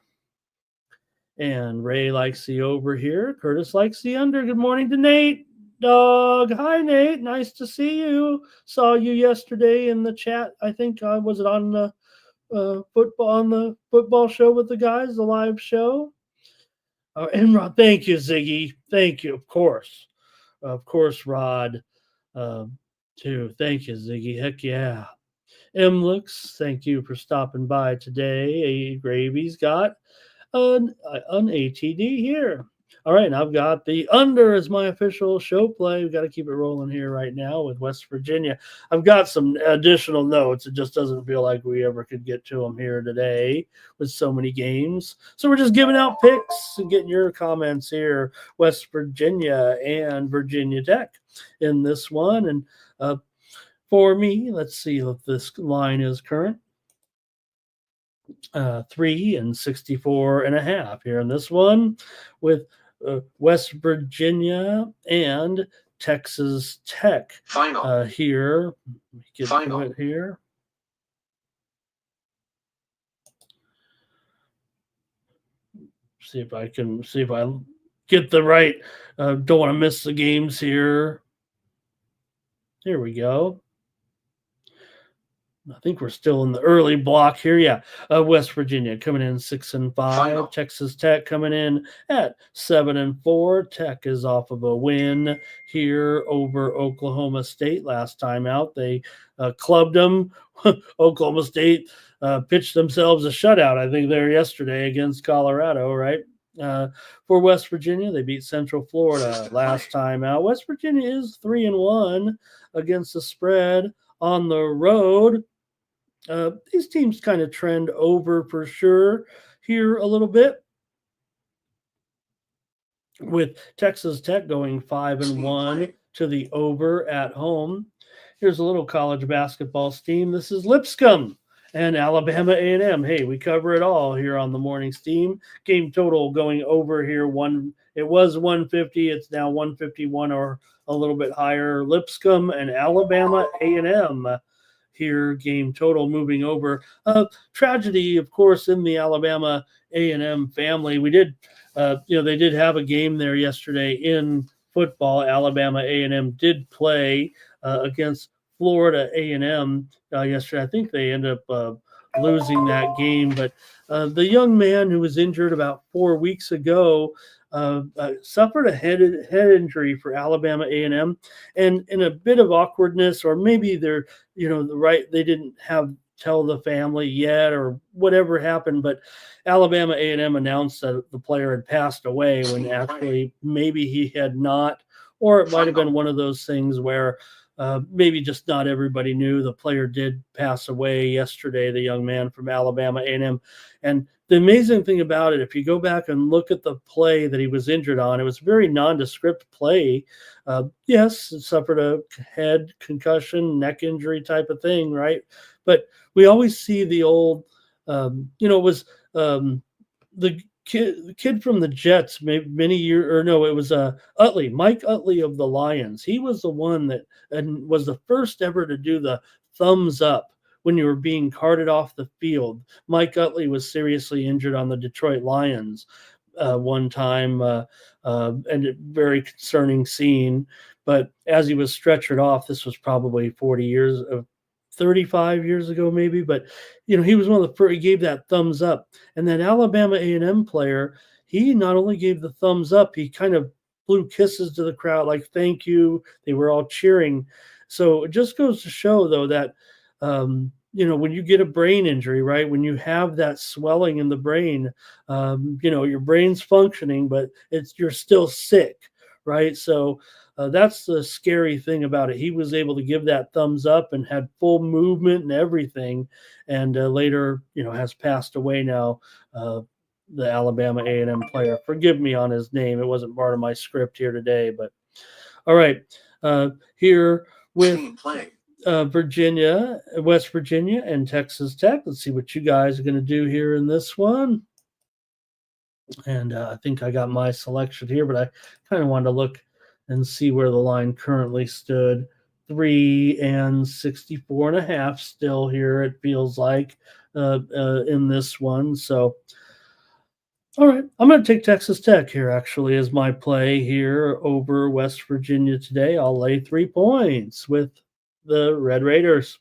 And Ray likes the over here. Curtis likes the under. Good morning to Nate. Dog. Hi, Nate. Nice to see you. Saw you yesterday in the chat. I think was it on the football show with the guys, the live show. And Rod, thank you, Ziggy. Thank you, of course, Rod. Too. Thank you, Ziggy. Heck yeah. Looks. Thank you for stopping by today. Gravy's got an ATD here. All right, and I've got the under as my official show play. We've got to keep it rolling here right now with West Virginia. I've got some additional notes. It just doesn't feel like we ever could get to them here today with so many games. So we're just giving out picks and getting your comments here. West Virginia and Virginia Tech in this one. And for me, let's see if this line is current. 3.64.5 here in this one with West Virginia and Texas Tech final here. Get to it here. See if I get the right. Don't want to miss the games here. Here we go. I think we're still in the early block here. Yeah. West Virginia coming in 6-5. Final. Texas Tech coming in at 7-4. Tech is off of a win here over Oklahoma State last time out. They clubbed them. Oklahoma State pitched themselves a shutout, I think, there yesterday against Colorado, right? For West Virginia, they beat Central Florida last time out. West Virginia is 3-1 against the spread on the road. These teams kind of trend over for sure here a little bit, with Texas Tech going 5-1 to the over at home. Here's a little college basketball steam. This is Lipscomb and Alabama A&M. Hey, we cover it all here on the morning steam. Game total going over here. It was 150. It's now 151 or a little bit higher. Lipscomb and Alabama A&M. Here, game total moving over. Tragedy, of course, in the Alabama A&M family. We did, they did have a game there yesterday in football. Alabama A&M did play against Florida A&M yesterday. I think they ended up losing that game. But the young man who was injured about 4 weeks ago suffered a head injury for Alabama A&M, and in a bit of awkwardness, or maybe they're they didn't have tell the family yet or whatever happened, but Alabama A&M announced that the player had passed away when actually maybe he had not, or it might have been one of those things where maybe just not everybody knew. The player did pass away yesterday, the young man from Alabama A&M. And the amazing thing about it, if you go back and look at the play that he was injured on, it was a very nondescript play. Yes, suffered a head concussion, neck injury type of thing, right? But we always see the old, it was the kid from the Jets, many years, or no, it was Utley, Mike Utley of the Lions. He was the one that and was the first ever to do the thumbs up when you were being carted off the field. Mike Utley was seriously injured on the Detroit Lions one time, and a very concerning scene. But as he was stretchered off, this was probably 35 years ago, maybe. But he was one of the first. He gave that thumbs up, and that Alabama A&M player, he not only gave the thumbs up, he kind of blew kisses to the crowd, like "thank you." They were all cheering. So it just goes to show, though, that when you get a brain injury, right, when you have that swelling in the brain, your brain's functioning, but you're still sick, right? So that's the scary thing about it. He was able to give that thumbs up and had full movement and everything, and later, has passed away now. The Alabama A&M player. Forgive me on his name; it wasn't part of my script here today. But all right, here with Virginia, West Virginia, and Texas Tech. Let's see what you guys are going to do here in this one. And I think I got my selection here, but I kind of wanted to look and see where the line currently stood. 3-64.5 still here, it feels like, in this one. So, all right, I'm going to take Texas Tech here, actually, as my play here over West Virginia today. I'll lay 3 points with the Red Raiders.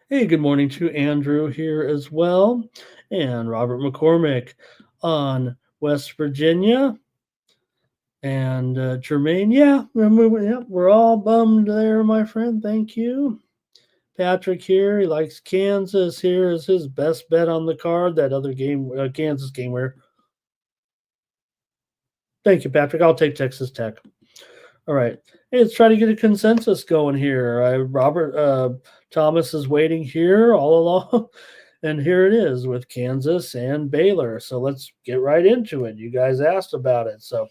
Hey, good morning to Andrew here as well, and Robert McCormick on West Virginia. And Jermaine, yeah, we're all bummed there, my friend. Thank you. Patrick here, he likes Kansas here as his best bet on the card. That other game, Kansas game where. Thank you, Patrick. I'll take Texas Tech. All right. Hey, let's try to get a consensus going here. Robert Thomas is waiting here all along. And here it is with Kansas and Baylor. So let's get right into it. You guys asked about it. So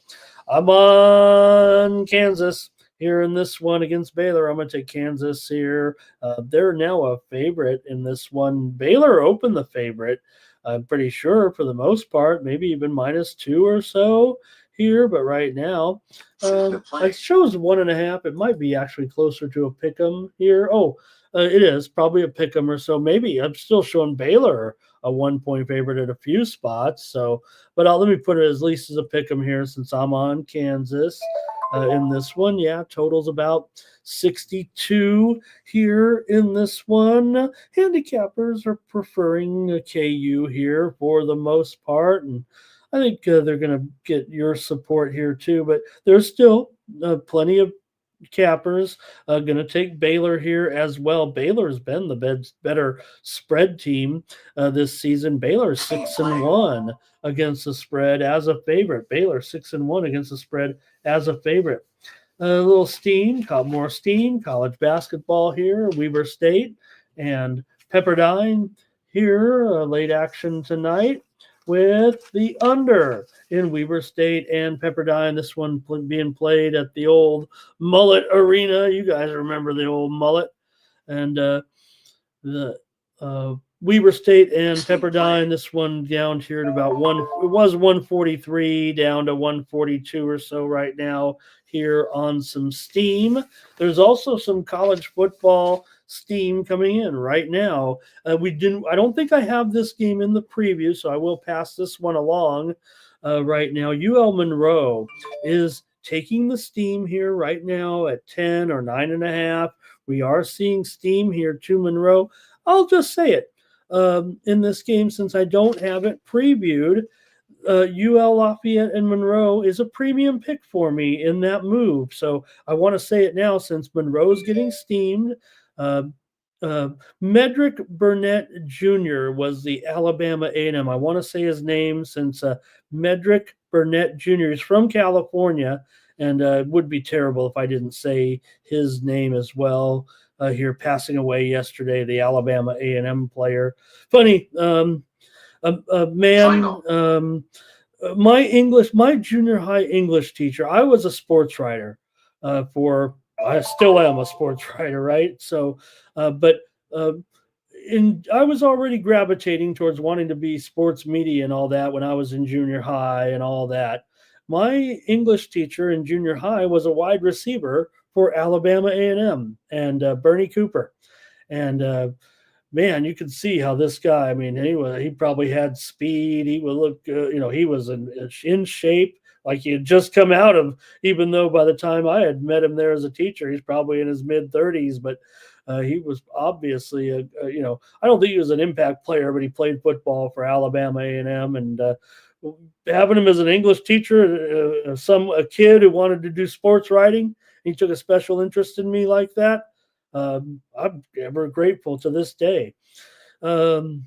I'm on Kansas here in this one against Baylor. I'm going to take Kansas here. They're now a favorite in this one. Baylor opened the favorite, I'm pretty sure, for the most part, maybe even -2 or so here. But right now, it shows 1.5. It might be actually closer to a pick 'em here. It is probably a pick 'em or so. Maybe I'm still showing Baylor a 1-point favorite at a few spots. So, but let me put it at least as a pick 'em here since I'm on Kansas in this one. Yeah, total's about 62 here in this one. Handicappers are preferring a KU here for the most part, and I think they're going to get your support here too. But there's still plenty of cappers going to take Baylor here as well. Baylor's been the better spread team this season. Baylor 6-1 against the spread as a favorite. Baylor 6-1 against the spread as a favorite. A little more steam, college basketball here, Weber State and Pepperdine here, late action tonight with the under in Weber State and Pepperdine. This one being played at the old Mullet Arena. You guys remember the old Mullet. And the Weber State and Pepperdine, this one down here at about it was 143 down to 142 or so right now here on some steam. There's also some college football steam coming in right now. I don't think I have this game in the preview, so I will pass this one along right now. UL Monroe is taking the steam here right now at 10 or 9.5. We are seeing steam here to Monroe. I'll just say it. In this game, since I don't have it previewed, UL Lafayette and Monroe is a premium pick for me in that move. So I want to say it now since Monroe's getting steamed. Uh, Medrick Burnett Jr. was the Alabama A&M. I want to say his name since Medrick Burnett Jr. is from California, and it would be terrible if I didn't say his name as well. Here, passing away yesterday, the Alabama A&M player. Funny, a man. My junior high English teacher. I was a sports writer for. I still am a sports writer, right? So, but uh, I was already gravitating towards wanting to be sports media and all that when I was in junior high and all that. My English teacher in junior high was a wide receiver for Alabama A&M and Bernie Cooper, and man, you could see how this guy. I mean, he probably had speed. He would look, he was in shape, like he had just come out of. Even though by the time I had met him there as a teacher, he's probably in his mid-30s, but he was obviously I don't think he was an impact player, but he played football for Alabama A&M, and having him as an English teacher, a kid who wanted to do sports writing, he took a special interest in me like that. I'm ever grateful to this day. All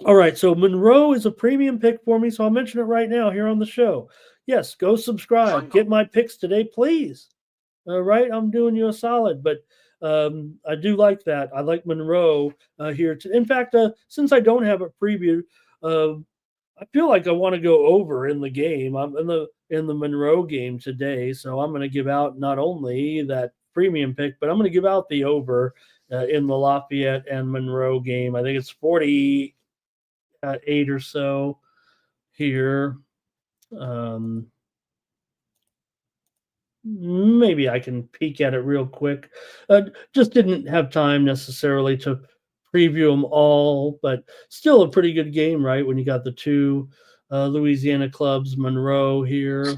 right, so Monroe is a premium pick for me, so I'll mention it right now here on the show. Yes, go subscribe. Get my picks today, please. All right, I'm doing you a solid, but I do like that. I like Monroe here. In fact, since I don't have a preview, I feel like I want to go over in the game. I'm in the Monroe game today, so I'm going to give out not only that premium pick, but I'm going to give out the over in the Lafayette and Monroe game. I think it's 48 or so here. Maybe I can peek at it real quick. Just didn't have time necessarily to preview them all, but still a pretty good game, right? When you got the two Louisiana clubs, Monroe here.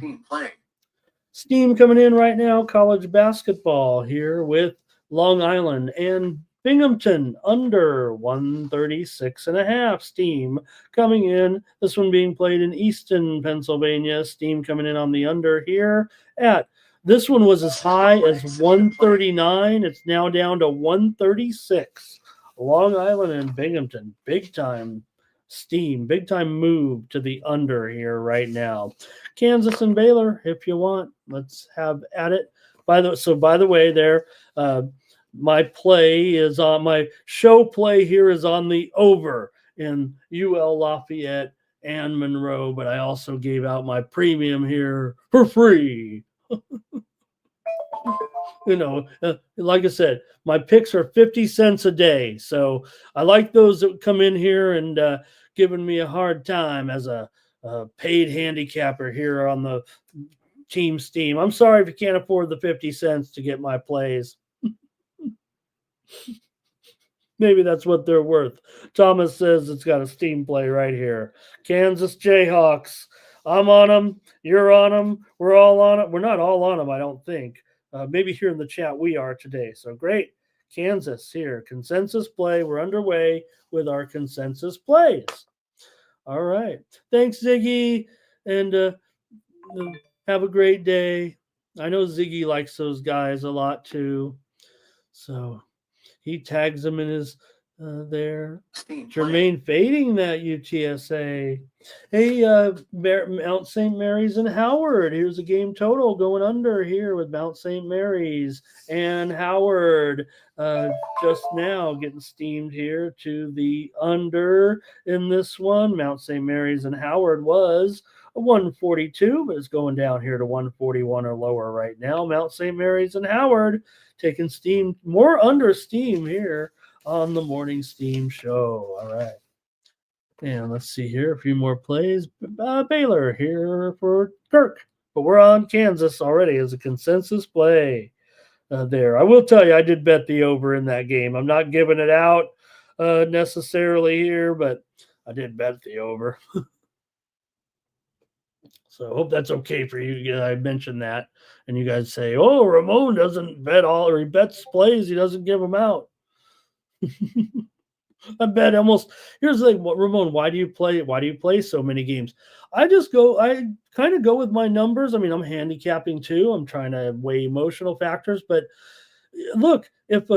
Steam coming in right now, college basketball here with Long Island and Binghamton under 136.5. Steam coming in. This one being played in Easton, Pennsylvania. Steam coming in on the under here at. This one was as high as 139. It's now down to 136. Long Island and Binghamton, big time Steam, big time move to the under here right now. Kansas and Baylor, if you want, let's have at it. By the way, there, my play is on my show play here is on the over in UL Lafayette and Monroe, but I also gave out my premium here for free. Like I said, my picks are 50 cents a day. So I like those that come in here and giving me a hard time as a paid handicapper here on the Team Steam. I'm sorry if you can't afford the 50 cents to get my plays. Maybe that's what they're worth. Thomas says it's got a Steam play right here. Kansas Jayhawks. I'm on them. You're on them. We're all on it. We're not all on them, I don't think. Maybe here in the chat we are today. So great. Kansas here. Consensus play. We're underway with our consensus plays. All right. Thanks, Ziggy. And have a great day. I know Ziggy likes those guys a lot too. So he tags them in his there. Jermaine fading that UTSA. Hey, Mount St. Mary's and Howard. Here's a game total going under here with Mount St. Mary's and Howard just now getting steamed here to the under in this one. Mount St. Mary's and Howard was a 142, but it's going down here to 141 or lower right now. Mount St. Mary's and Howard taking steam, more under steam here on the Morning Steam Show. All right. And let's see here. A few more plays. Baylor here for Kirk. But we're on Kansas already as a consensus play there. I will tell you, I did bet the over in that game. I'm not giving it out necessarily here, but I did bet the over. So I hope that's okay for you. I mentioned that. And you guys say, oh, Ramon doesn't bet all, or he bets plays. He doesn't give them out. I bet almost. Here's the thing, Ramon. Why do you play so many games? I kind of go with my numbers. I mean, I'm handicapping too. I'm trying to weigh emotional factors. But look, if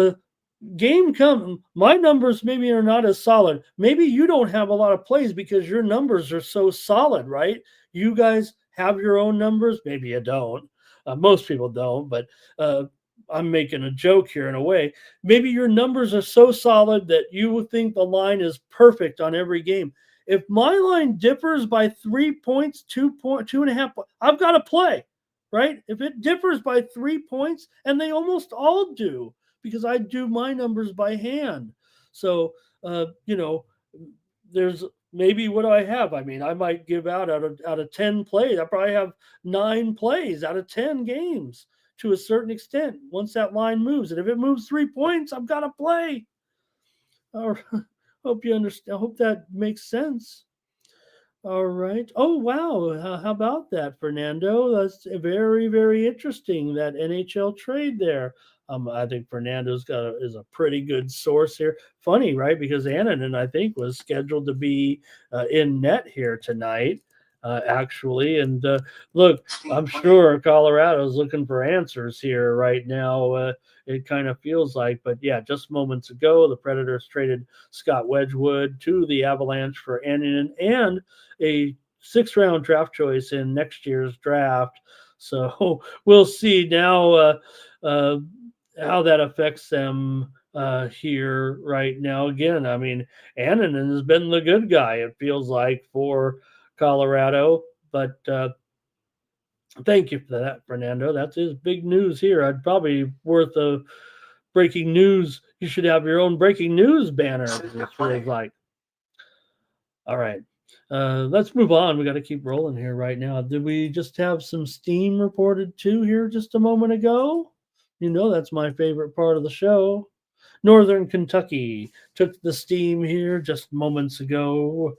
game come, my numbers maybe are not as solid. Maybe you don't have a lot of plays because your numbers are so solid, right? You guys have your own numbers. Maybe you don't. Most people don't, but uh, I'm making a joke here in a way. Maybe your numbers are so solid that you would think the line is perfect on every game. If my line differs by 3 points, 2.5 points, I've got to play, right? If it differs by 3 points, and they almost all do, because I do my numbers by hand. So, you know, there's maybe what do I have? I mean, I might give out of 10 plays. I probably have 9 plays out of 10 games to a certain extent once that line moves. And if it moves 3 points, I've got to play. Or hope you understand. I hope that makes sense. All right. Oh, wow. How about that, Fernando? That's very, very interesting. That NHL trade there. I think Fernando's is a pretty good source here. Funny, right? Because Annan, I think, was scheduled to be in net here tonight, actually. And look, I'm sure Colorado's looking for answers here right now. It kind of feels like, but yeah, just moments ago, the Predators traded Scott Wedgwood to the Avalanche for Annan and a 6th-round draft choice in next year's draft. So we'll see now uh, how that affects them here right now. Again, I mean, Annan has been the good guy, it feels like, for Colorado. But thank you for that, Fernando. That's his big news here. I'd probably worth a breaking news. You should have your own breaking news banner, it feels like. All right. Let's move on. We got to keep rolling here right now. Did we just have some steam reported too here just a moment ago? You know, that's my favorite part of the show. Northern Kentucky took the steam here just moments ago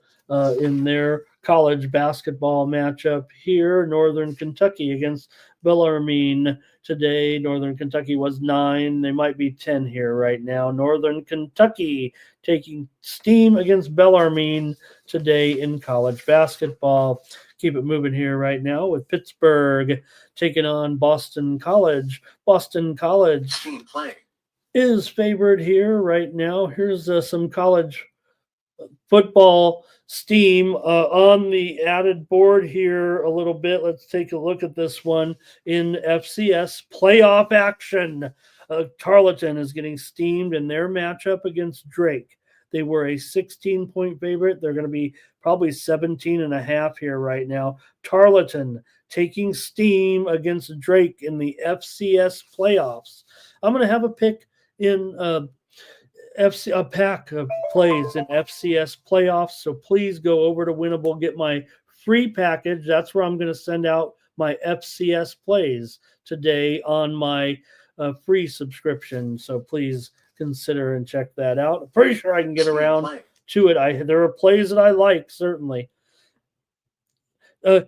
in their college basketball matchup here. Northern Kentucky against Bellarmine today. Northern Kentucky was 9. They might be 10 here right now. Northern Kentucky taking steam against Bellarmine today in college basketball. Keep it moving here right now with Pittsburgh taking on Boston College. Boston College is favored here right now. Here's some college football steam on the added board here a little bit. Let's take a look at this one in FCS playoff action. Tarleton is getting steamed in their matchup against Drake. They were a 16-point favorite. They're going to be probably 17 and a half here right now. Tarleton taking steam against Drake in the FCS playoffs. I'm going to have a pick in a pack of plays in FCS playoffs. So please go over to Winnable, get my free package. That's where I'm going to send out my FCS plays today on my free subscription. So please consider and check that out. I'm pretty sure I can get around to it. There are plays that I like, certainly.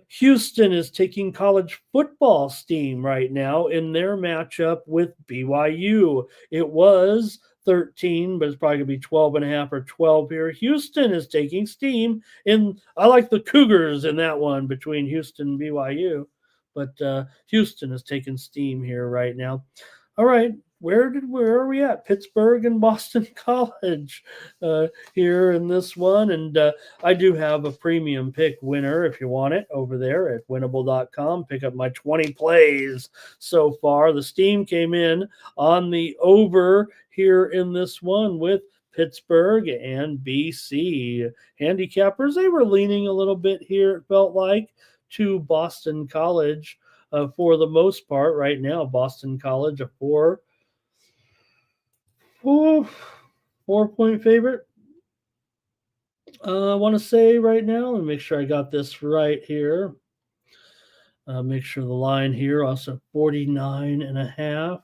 Houston is taking college football steam right now in their matchup with BYU. It was 13, but it's probably going to be 12 and a half or 12 here. Houston is taking steam. I like the Cougars in that one between Houston and BYU, but Houston is taking steam here right now. All right. Where are we at? Pittsburgh and Boston College here in this one. And I do have a premium pick winner if you want it over there at winnable.com. Pick up my 20 plays so far. The steam came in on the over here in this one with Pittsburgh and BC. Handicappers, they were leaning a little bit here, it felt like, to Boston College for the most part right now. Boston College, a 4-point favorite. I want to say right now, let me make sure I got this right here. Make sure the line here also 49 and a half.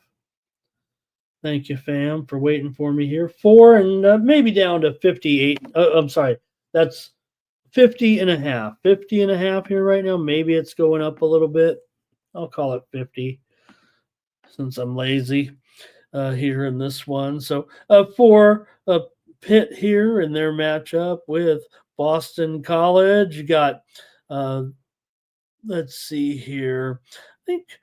Thank you, fam, for waiting for me here. 4 and maybe down to 58. I'm sorry. That's 50 and a half. 50 and a half here right now. Maybe it's going up a little bit. I'll call it 50 since I'm lazy here in this one. So for Pitt here in their matchup with Boston College, you got, let's see here. I think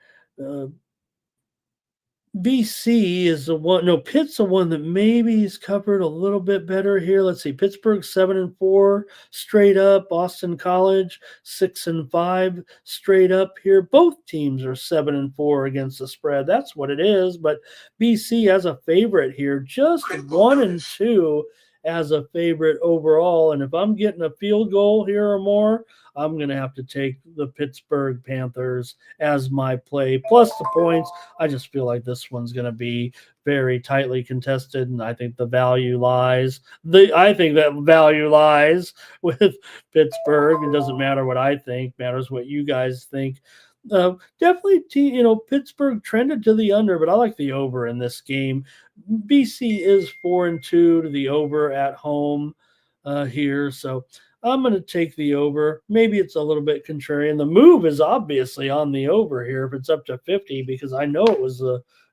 BC is the one. No, Pitt's the one that maybe he's covered a little bit better here. Let's see. Pittsburgh 7-4 straight up. Boston College 6-5 straight up here. Both teams are 7-4 against the spread. That's what it is. But BC as a favorite here, just 1-2 as a favorite overall. And if I'm getting a field goal here or more, I'm going to have to take the Pittsburgh Panthers as my play, plus the points. I just feel like this one's going to be very tightly contested, and I think the value lies. I think that value lies with Pittsburgh. It doesn't matter what I think; matters what you guys think. Definitely, Pittsburgh trended to the under, but I like the over in this game. BC is 4-2 to the over at home here, so I'm going to take the over. Maybe it's a little bit contrarian. The move is obviously on the over here if it's up to 50, because I know it was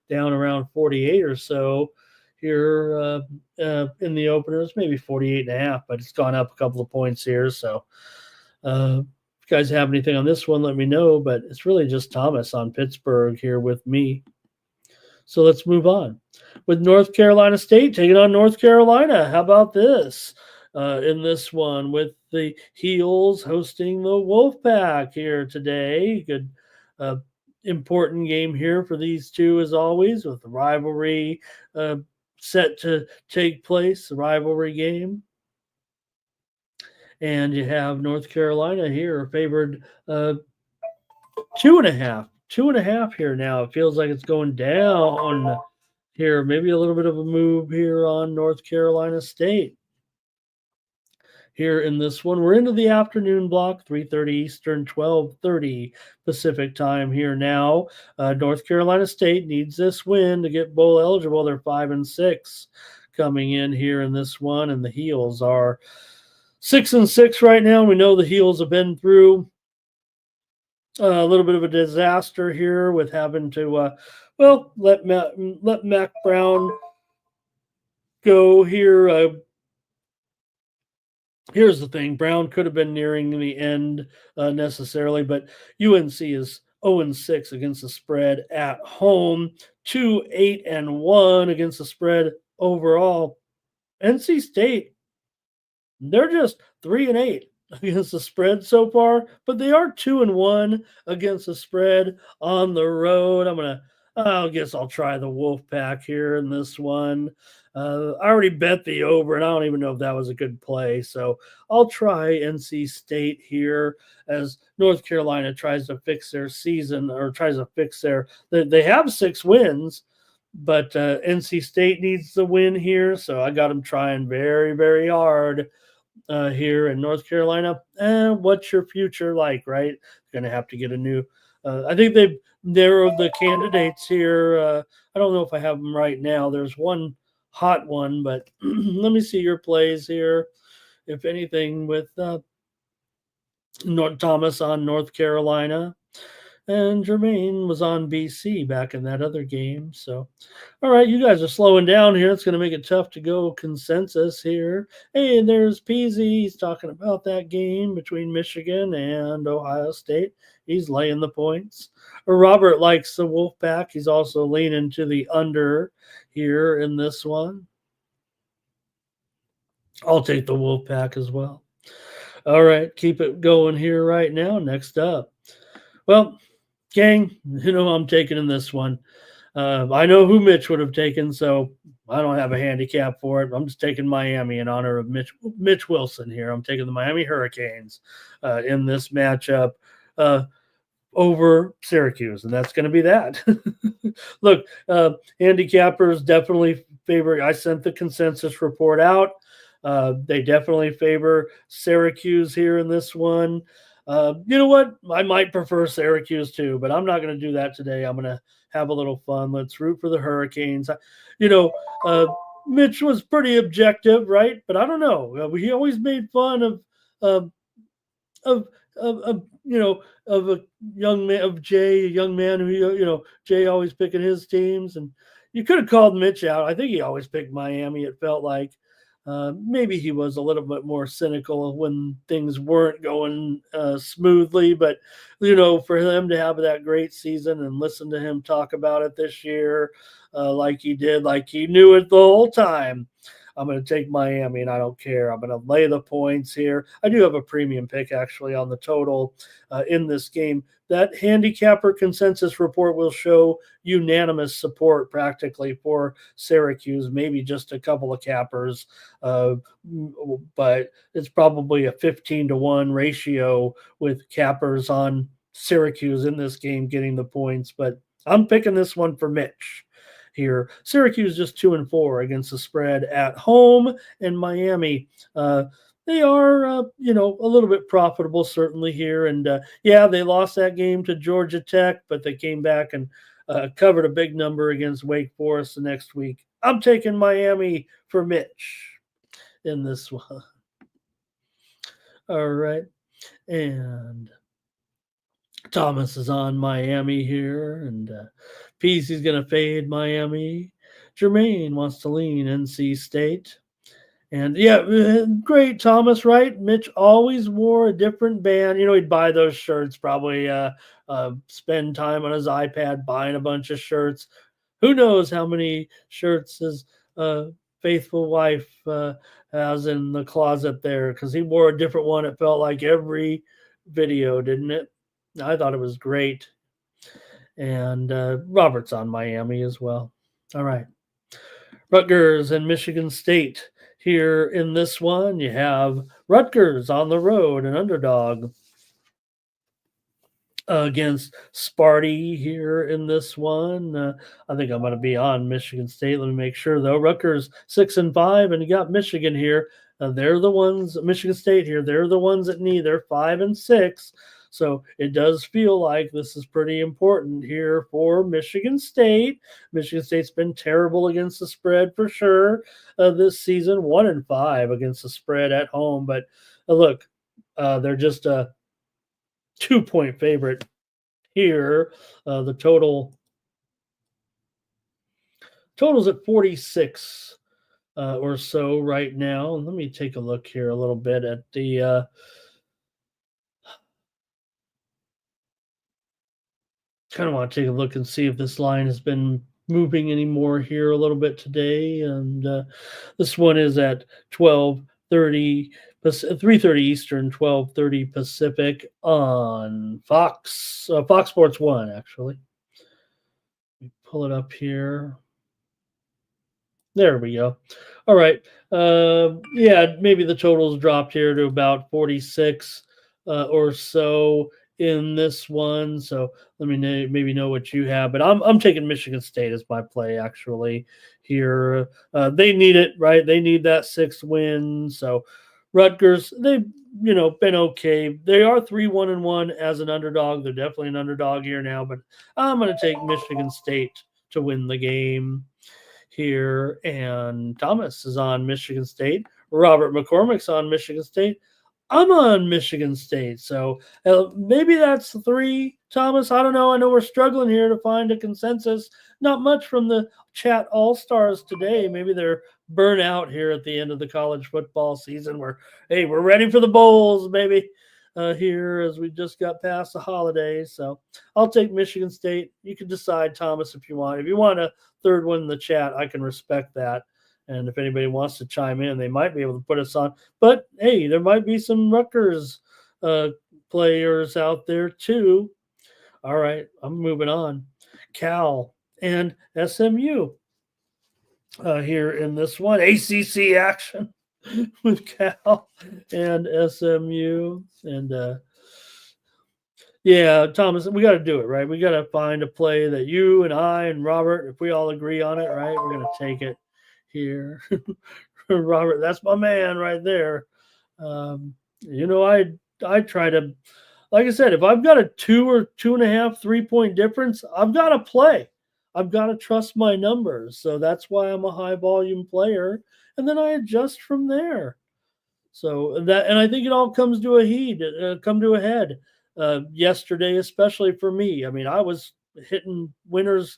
down around 48 or so here in the openers, maybe 48.5, but it's gone up a couple of points here. So if you guys have anything on this one, let me know. But it's really just Thomas on Pittsburgh here with me. So let's move on with North Carolina State taking on North Carolina. How about this? In this one with the Heels hosting the Wolfpack here today. Good, important game here for these two as always, with the rivalry set to take place, the rivalry game. And you have North Carolina here favored 2.5. 2.5 here now. It feels like it's going down here. Maybe a little bit of a move here on North Carolina State. Here in this one, we're into the afternoon block, 3:30 Eastern, 12:30 Pacific time here now. North Carolina State needs this win to get bowl eligible. They're 5-6 coming in here in this one, and the Heels are 6-6 right now. We know the Heels have been through a little bit of a disaster here with having to, let Mac Brown go here. Here's the thing. Brown could have been nearing the end necessarily, but UNC is 0-6 against the spread at home, 2-8-1 against the spread overall. NC State, they're just 3-8 against the spread so far, but they are 2-1 against the spread on the road. I guess I'll try the Wolfpack here in this one. I already bet the over, and I don't even know if that was a good play. So I'll try NC State here as North Carolina tries to fix their season, or tries to fix they have 6 wins, but NC State needs the win here. So I got them trying very, very hard here in North Carolina. What's your future like, right? Going to have to get a new I think they've narrowed the candidates here. I don't know if I have them right now. There's one hot one, but let me see your plays here. If anything, with Thomas on North Carolina, and Jermaine was on BC back in that other game. So, all right, you guys are slowing down here. It's going to make it tough to go consensus here. Hey, and there's Peasy. He's talking about that game between Michigan and Ohio State. He's laying the points. Robert likes the Wolfpack. He's also leaning to the under here in this one. I'll take the Wolfpack as well. All right, keep it going here right now. Next up. Well, gang, I'm taking in this one. I know who Mitch would have taken, so I don't have a handicap for it. I'm just taking Miami in honor of Mitch Wilson here. I'm taking the Miami Hurricanes in this matchup over Syracuse, and that's going to be that. Look, handicappers definitely favor. I sent the consensus report out. They definitely favor Syracuse here in this one. You know what? I might prefer Syracuse too, but I'm not going to do that today. I'm going to have a little fun. Let's root for the Hurricanes. Mitch was pretty objective, right? But I don't know. He always made fun of a young man, of Jay, a young man who, Jay always picking his teams. And you could have called Mitch out. I think he always picked Miami, it felt like. Maybe he was a little bit more cynical when things weren't going smoothly, but for them to have that great season and listen to him talk about it this year, like he did, like he knew it the whole time. I'm going to take Miami, and I don't care. I'm going to lay the points here. I do have a premium pick actually on the total in this game. That handicapper consensus report will show unanimous support practically for Syracuse, maybe just a couple of cappers, uh, but it's probably a 15-1 ratio with cappers on Syracuse in this game getting the points. But I'm picking this one for Mitch here. Syracuse just 2-4 against the spread at home, and Miami, they are, a little bit profitable certainly here. And yeah, they lost that game to Georgia Tech, but they came back and covered a big number against Wake Forest the next week. I'm taking Miami for Mitch in this one. All right. And Thomas is on Miami here, and Peasy's going to fade Miami. Jermaine wants to lean NC State. And yeah, great, Thomas, right? Mitch always wore a different band. He'd buy those shirts, probably spend time on his iPad buying a bunch of shirts. Who knows how many shirts his faithful wife has in the closet there, because he wore a different one, it felt like, every video, didn't it? I thought it was great. And Robert's on Miami as well. All right. Rutgers and Michigan State. Here in this one, you have Rutgers on the road, an underdog against Sparty here in this one. I think I'm going to be on Michigan State. Let me make sure though. Rutgers 6-5, and you got Michigan here. They're the ones. Michigan State here. They're the ones that need. They're 5-6. So it does feel like this is pretty important here for Michigan State. Michigan State's been terrible against the spread for sure this season. 1-5 against the spread at home, but look, they're just a 2-point favorite here. The total's at 46 or so right now. Let me take a look here a little bit at the kind of want to take a look and see if this line has been moving anymore here a little bit today. And this one is at 12:30, 3:30 Eastern, 12:30 Pacific on Fox Sports 1, actually. Let me pull it up here. There we go. All right. Yeah, maybe the totals dropped here to about 46 or so in this one. So let me maybe know what you have. But I'm taking Michigan State as my play actually here. They need it, right? They need that 6th win. So Rutgers, they've been okay. They are 3-1-1 as an underdog. They're definitely an underdog here now. But I'm going to take Michigan State to win the game here. And Thomas is on Michigan State. Robert McCormick's on Michigan State. I'm on Michigan State. So maybe that's 3, Thomas. I don't know. I know we're struggling here to find a consensus. Not much from the chat all-stars today. Maybe they're burnt out here at the end of the college football season where, hey, we're ready for the bowls, maybe, here as we just got past the holidays. So I'll take Michigan State. You can decide, Thomas, if you want. If you want a third one in the chat, I can respect that. And if anybody wants to chime in, they might be able to put us on. But, hey, there might be some Rutgers players out there too. All right, I'm moving on. Cal and SMU here in this one. ACC action with Cal and SMU. And, yeah, Thomas, we got to do it, right? We got to find a play that you and I and Robert, if we all agree on it, right, we're going to take it here. Robert, that's my man right there. I try to, like I said, if I've got a 2 or 2.5 3-point difference, I've got to play. I've got to trust my numbers. So that's why I'm a high volume player. And then I adjust from there. So that, and I think it all comes to a head yesterday, especially for me. I mean, I was hitting winners.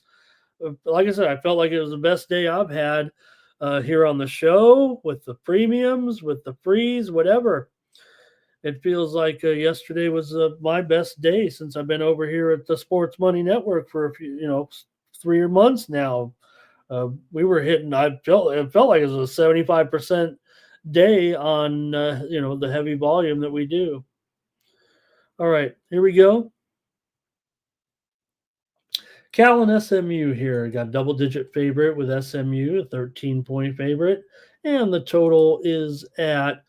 Like I said, I felt like it was the best day I've had here on the show with the premiums, with the frees, whatever. It feels like yesterday was my best day since I've been over here at the Sports Money Network for a few, 3 months now. We were hitting. It felt like it was a 75% day on the heavy volume that we do. All right, here we go. Cal and SMU here got double-digit favorite with SMU, a 13-point favorite, and the total is at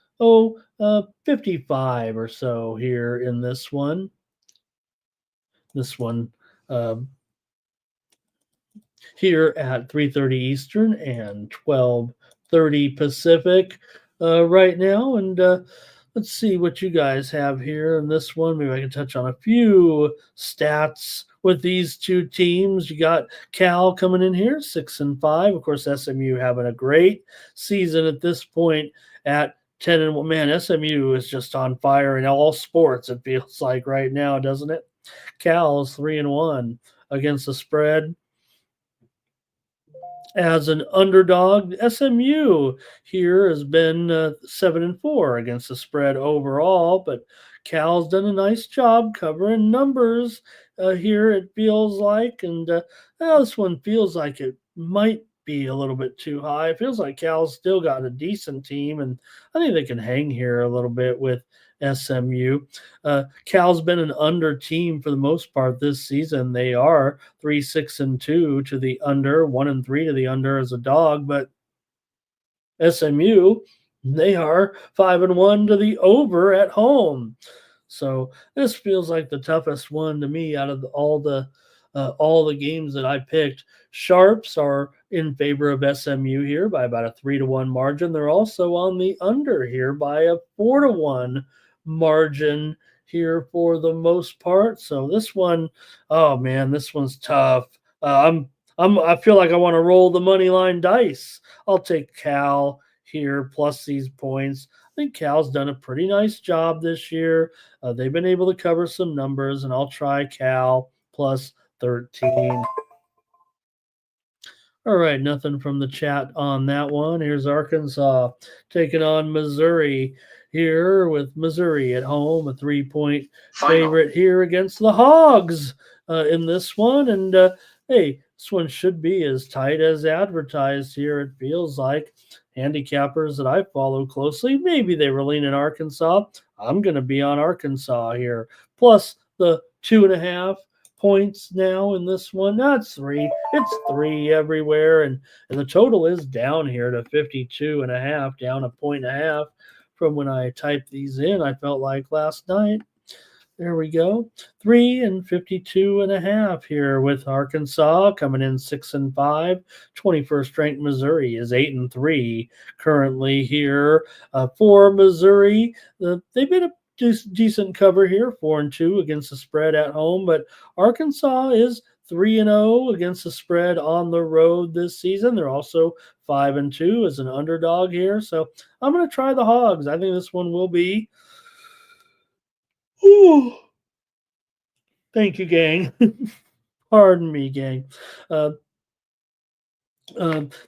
55 or so here in this one. This one here at 3:30 Eastern and 12:30 Pacific right now. And let's see what you guys have here in this one. Maybe I can touch on a few stats with these two teams. You got Cal coming in here 6-5. Of course, SMU having a great season at this point at 10-1. Man, SMU is just on fire in all sports. It feels like right now, doesn't it? Cal is 3-1 against the spread. As an underdog, SMU here has been 7-4 against the spread overall, but Cal's done a nice job covering numbers here, it feels like. And this one feels like it might be a little bit too high. It feels like Cal's still got a decent team, and I think they can hang here a little bit with SMU. Cal's been an under team for the most part this season. They are 3-6-2 to the under, 1-3 to the under as a dog, but SMU, they are 5-1 to the over at home. So this feels like the toughest one to me out of all the games that I picked. Sharps are in favor of SMU here by about a 3-1 margin. They're also on the under here by a 4-1 margin here for the most part. So this one, oh man, this one's tough. I feel like I want to roll the money line dice. I'll take Cal here plus these points. I think Cal's done a pretty nice job this year. They've been able to cover some numbers, and I'll try Cal plus 13. All right, nothing from the chat on that one. Here's Arkansas taking on Missouri here with Missouri at home, a 3-point favorite here against the Hogs in this one. And hey, this one should be as tight as advertised here, it feels like. Handicappers that I follow closely, maybe they were leaning Arkansas. I'm going to be on Arkansas here. Plus the 2.5 points now in this one. That's 3. It's 3 everywhere. And the total is down here to 52.5, down a 1.5 from when I typed these in, I felt like last night. There we go. 3 and 52.5 here with Arkansas coming in 6-5. 21st ranked Missouri is 8-3 currently here for Missouri. They've been a decent cover here, 4-2 against the spread at home, but Arkansas is 3-0 against the spread on the road this season. They're also 5-2 as an underdog here. So I'm going to try the Hogs. I think this one will be. Ooh. Thank you, gang. Pardon me, gang.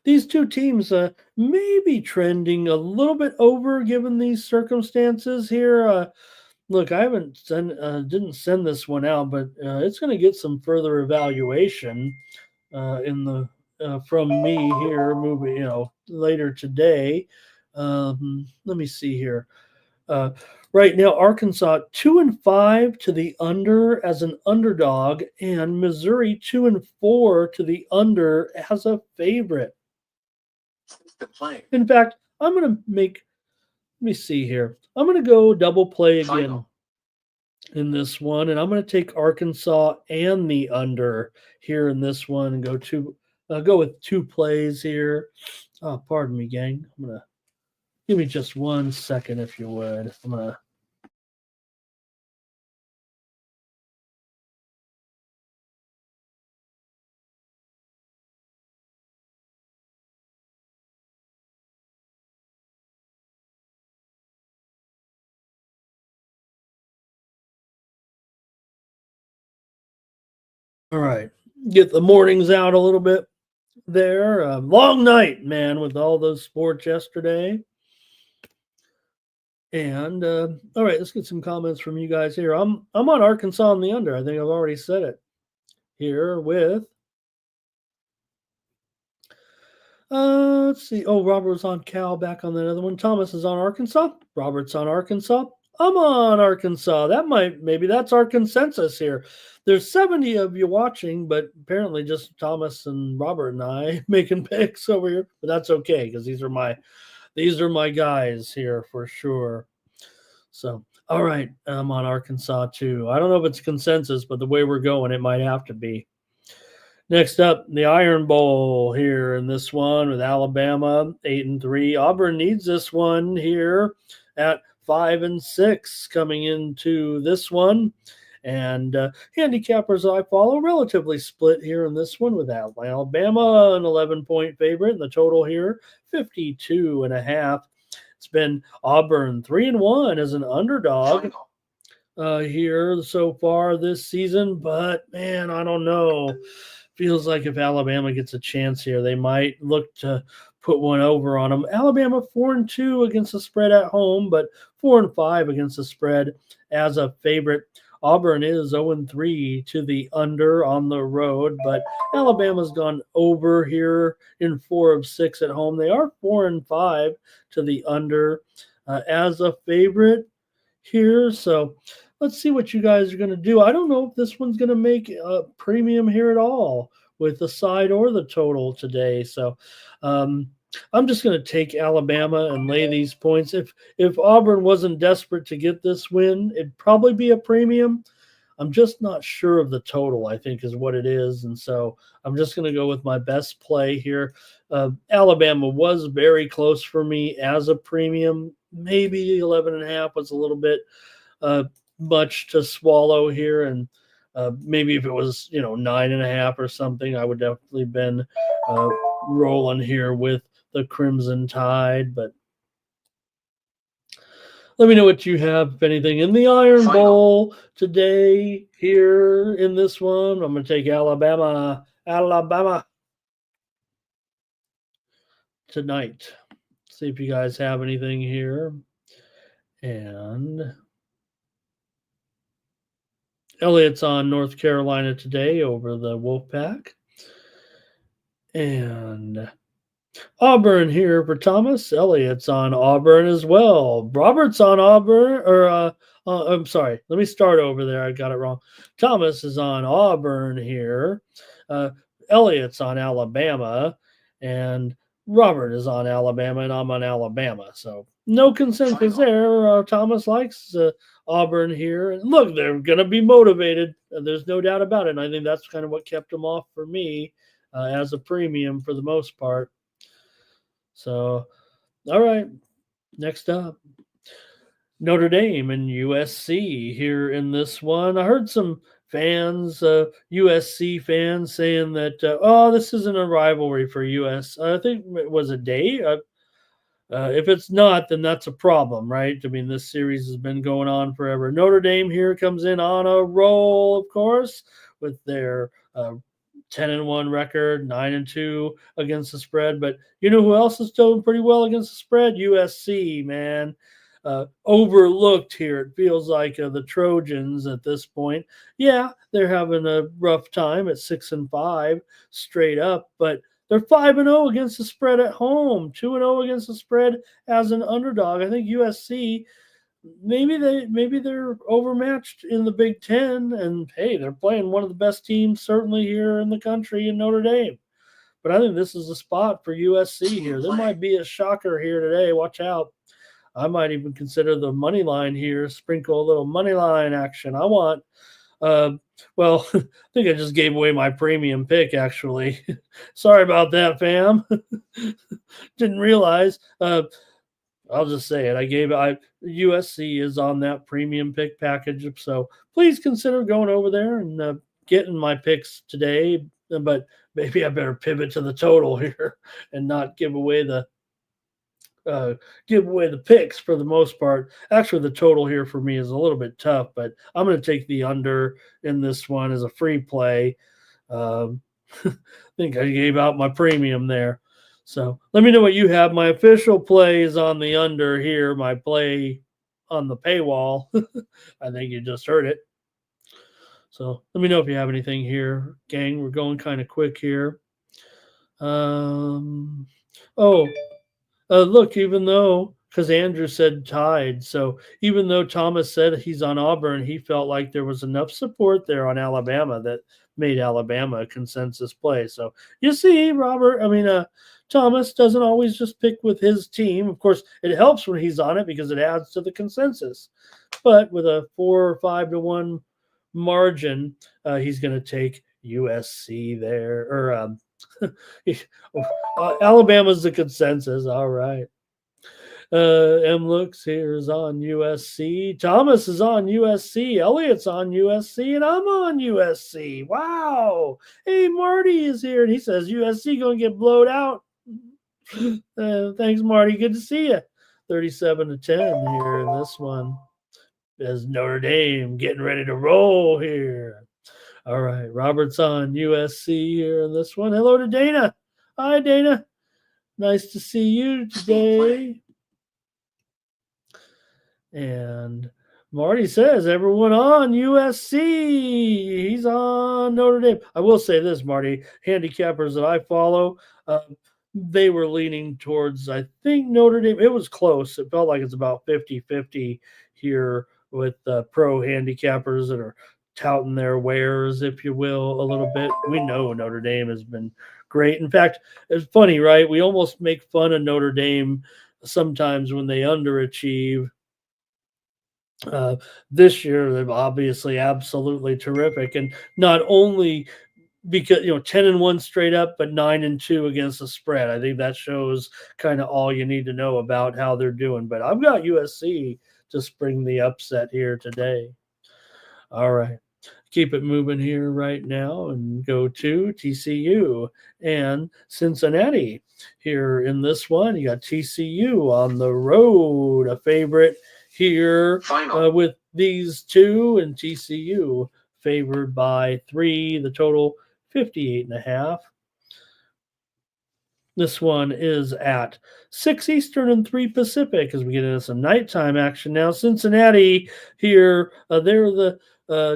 These two teams may be trending a little bit over given these circumstances here. Look, I didn't send this one out, but it's going to get some further evaluation from me here, moving later today. Let me see here. Right now, Arkansas 2-5 to the under as an underdog, and Missouri 2-4 to the under as a favorite. In fact, I'm going to make. Let me see here. I'm going to go double play again in this one, and I'm going to take Arkansas and the under here in this one, and go with 2 plays here. Oh, pardon me, gang. I'm gonna. Give me just 1 second, if you would. I'm going to. All right. Get the mornings out a little bit. there. Long night, man, with all those sports yesterday. And all right, let's get some comments from you guys here. I'm on Arkansas on the under. I think I've already said it here with. Let's see. Oh, Robert's on Cal, back on that other one. Thomas is on Arkansas. Robert's on Arkansas. I'm on Arkansas. Maybe that's our consensus here. There's 70 of you watching, but apparently just Thomas and Robert and I making picks over here. But that's okay because these are my guys here for sure. So, all right, I'm on Arkansas too. I don't know if it's consensus, but the way we're going, it might have to be. Next up, the Iron Bowl here in this one with Alabama 8-3. Auburn needs this one here at 5-6 coming into this one. And handicappers I follow relatively split here in this one with Alabama an 11-point favorite, and the total here 52.5. It's been Auburn 3-1 as an underdog here so far this season, but man, I don't know. Feels like if Alabama gets a chance here, they might look to put one over on them. Alabama 4-2 against the spread at home, but 4-5 against the spread as a favorite. Auburn is 0-3 to the under on the road, but Alabama's gone over here in 4 of 6 at home. They are 4-5 to the under as a favorite here. So let's see what you guys are going to do. I don't know if this one's going to make a premium here at all with the side or the total today. So I'm just going to take Alabama and lay these points. If Auburn wasn't desperate to get this win, it'd probably be a premium. I'm just not sure of the total, I think, is what it is. And so I'm just going to go with my best play here. Alabama was very close for me as a premium. Maybe 11.5 was a little bit much to swallow here. And maybe if it was, 9.5 or something, I would definitely been rolling here with the Crimson Tide. But let me know what you have, if anything, in the Iron Bowl today here in this one. I'm going to take Alabama tonight. See if you guys have anything here. And Elliott's on North Carolina today over the Wolfpack. And Auburn here for Thomas. Elliott's on Auburn as well. Robert's on Auburn, I'm sorry. Let me start over there. I got it wrong. Thomas is on Auburn here. Elliott's on Alabama, and Robert is on Alabama, and I'm on Alabama. So no consensus there. Thomas likes Auburn here. And look, they're going to be motivated. There's no doubt about it. And I think that's kind of what kept them off for me as a premium for the most part. So, all right, next up, Notre Dame and USC here in this one. I heard some fans, USC fans, saying that, this isn't a rivalry for US. I think it was a day. If it's not, then that's a problem, right? I mean, this series has been going on forever. Notre Dame here comes in on a roll, of course, with their 10-1 record, 9-2 against the spread. But you know who else is doing pretty well against the spread? USC, man. Overlooked here. It feels like the Trojans at this point. Yeah, they're having a rough time at 6-5 straight up, but they're 5-0 against the spread at home, 2-0 against the spread as an underdog. I think USC, maybe they're overmatched in the Big Ten, and hey, they're playing one of the best teams certainly here in the country in Notre Dame. But I think this is a spot for USC here. There might be a shocker here today. Watch out. I might even consider the money line here, sprinkle a little money line action. I want I think I just gave away my premium pick, actually. Sorry about that, fam. Didn't realize. I'll just say it. USC is on that premium pick package, so please consider going over there and getting my picks today. But maybe I better pivot to the total here and not give away the picks for the most part. Actually, the total here for me is a little bit tough, but I'm going to take the under in this one as a free play. I think I gave out my premium there. So let me know what you have. My official play is on the under here. My play on the paywall. I think you just heard it. So let me know if you have anything here, gang. We're going kind of quick here. Um, oh, look, even though, because Andrew said tied, so even though Thomas said he's on Auburn, he felt like there was enough support there on Alabama that made Alabama a consensus play. So you see, Thomas doesn't always just pick with his team. Of course, it helps when he's on it because it adds to the consensus. But with a 4 or 5 to 1 margin, he's going to take USC there, or Alabama's the consensus. All right. M looks here's on USC. Thomas is on USC. Elliot's on USC, and I'm on USC. Wow. Hey, Marty is here, and he says USC going to get blowed out. Thanks, Marty. Good to see you. 37 to 10 here in this one. As Notre Dame getting ready to roll here. All right, Robert's on USC here in this one. Hello to Dana. Hi, Dana. Nice to see you today. And Marty says everyone on USC. He's on Notre Dame. I will say this, Marty. Handicappers that I follow, they were leaning towards, I think, Notre Dame. It was close. It felt like it's about 50-50 here with pro handicappers that are touting their wares, if you will, a little bit. We know Notre Dame has been great. In fact, it's funny, right? We almost make fun of Notre Dame sometimes when they underachieve. This year, they're obviously absolutely terrific. And not only because 10-1 straight up, but 9-2 against the spread. I think that shows kind of all you need to know about how they're doing. But I've got USC to spring the upset here today. All right. Keep it moving here right now and go to TCU and Cincinnati. Here in this one, you got TCU on the road, a favorite here with these two, and TCU favored by 3. The total 58.5. This one is at 6 Eastern and 3 Pacific as we get into some nighttime action now. Cincinnati here, they're the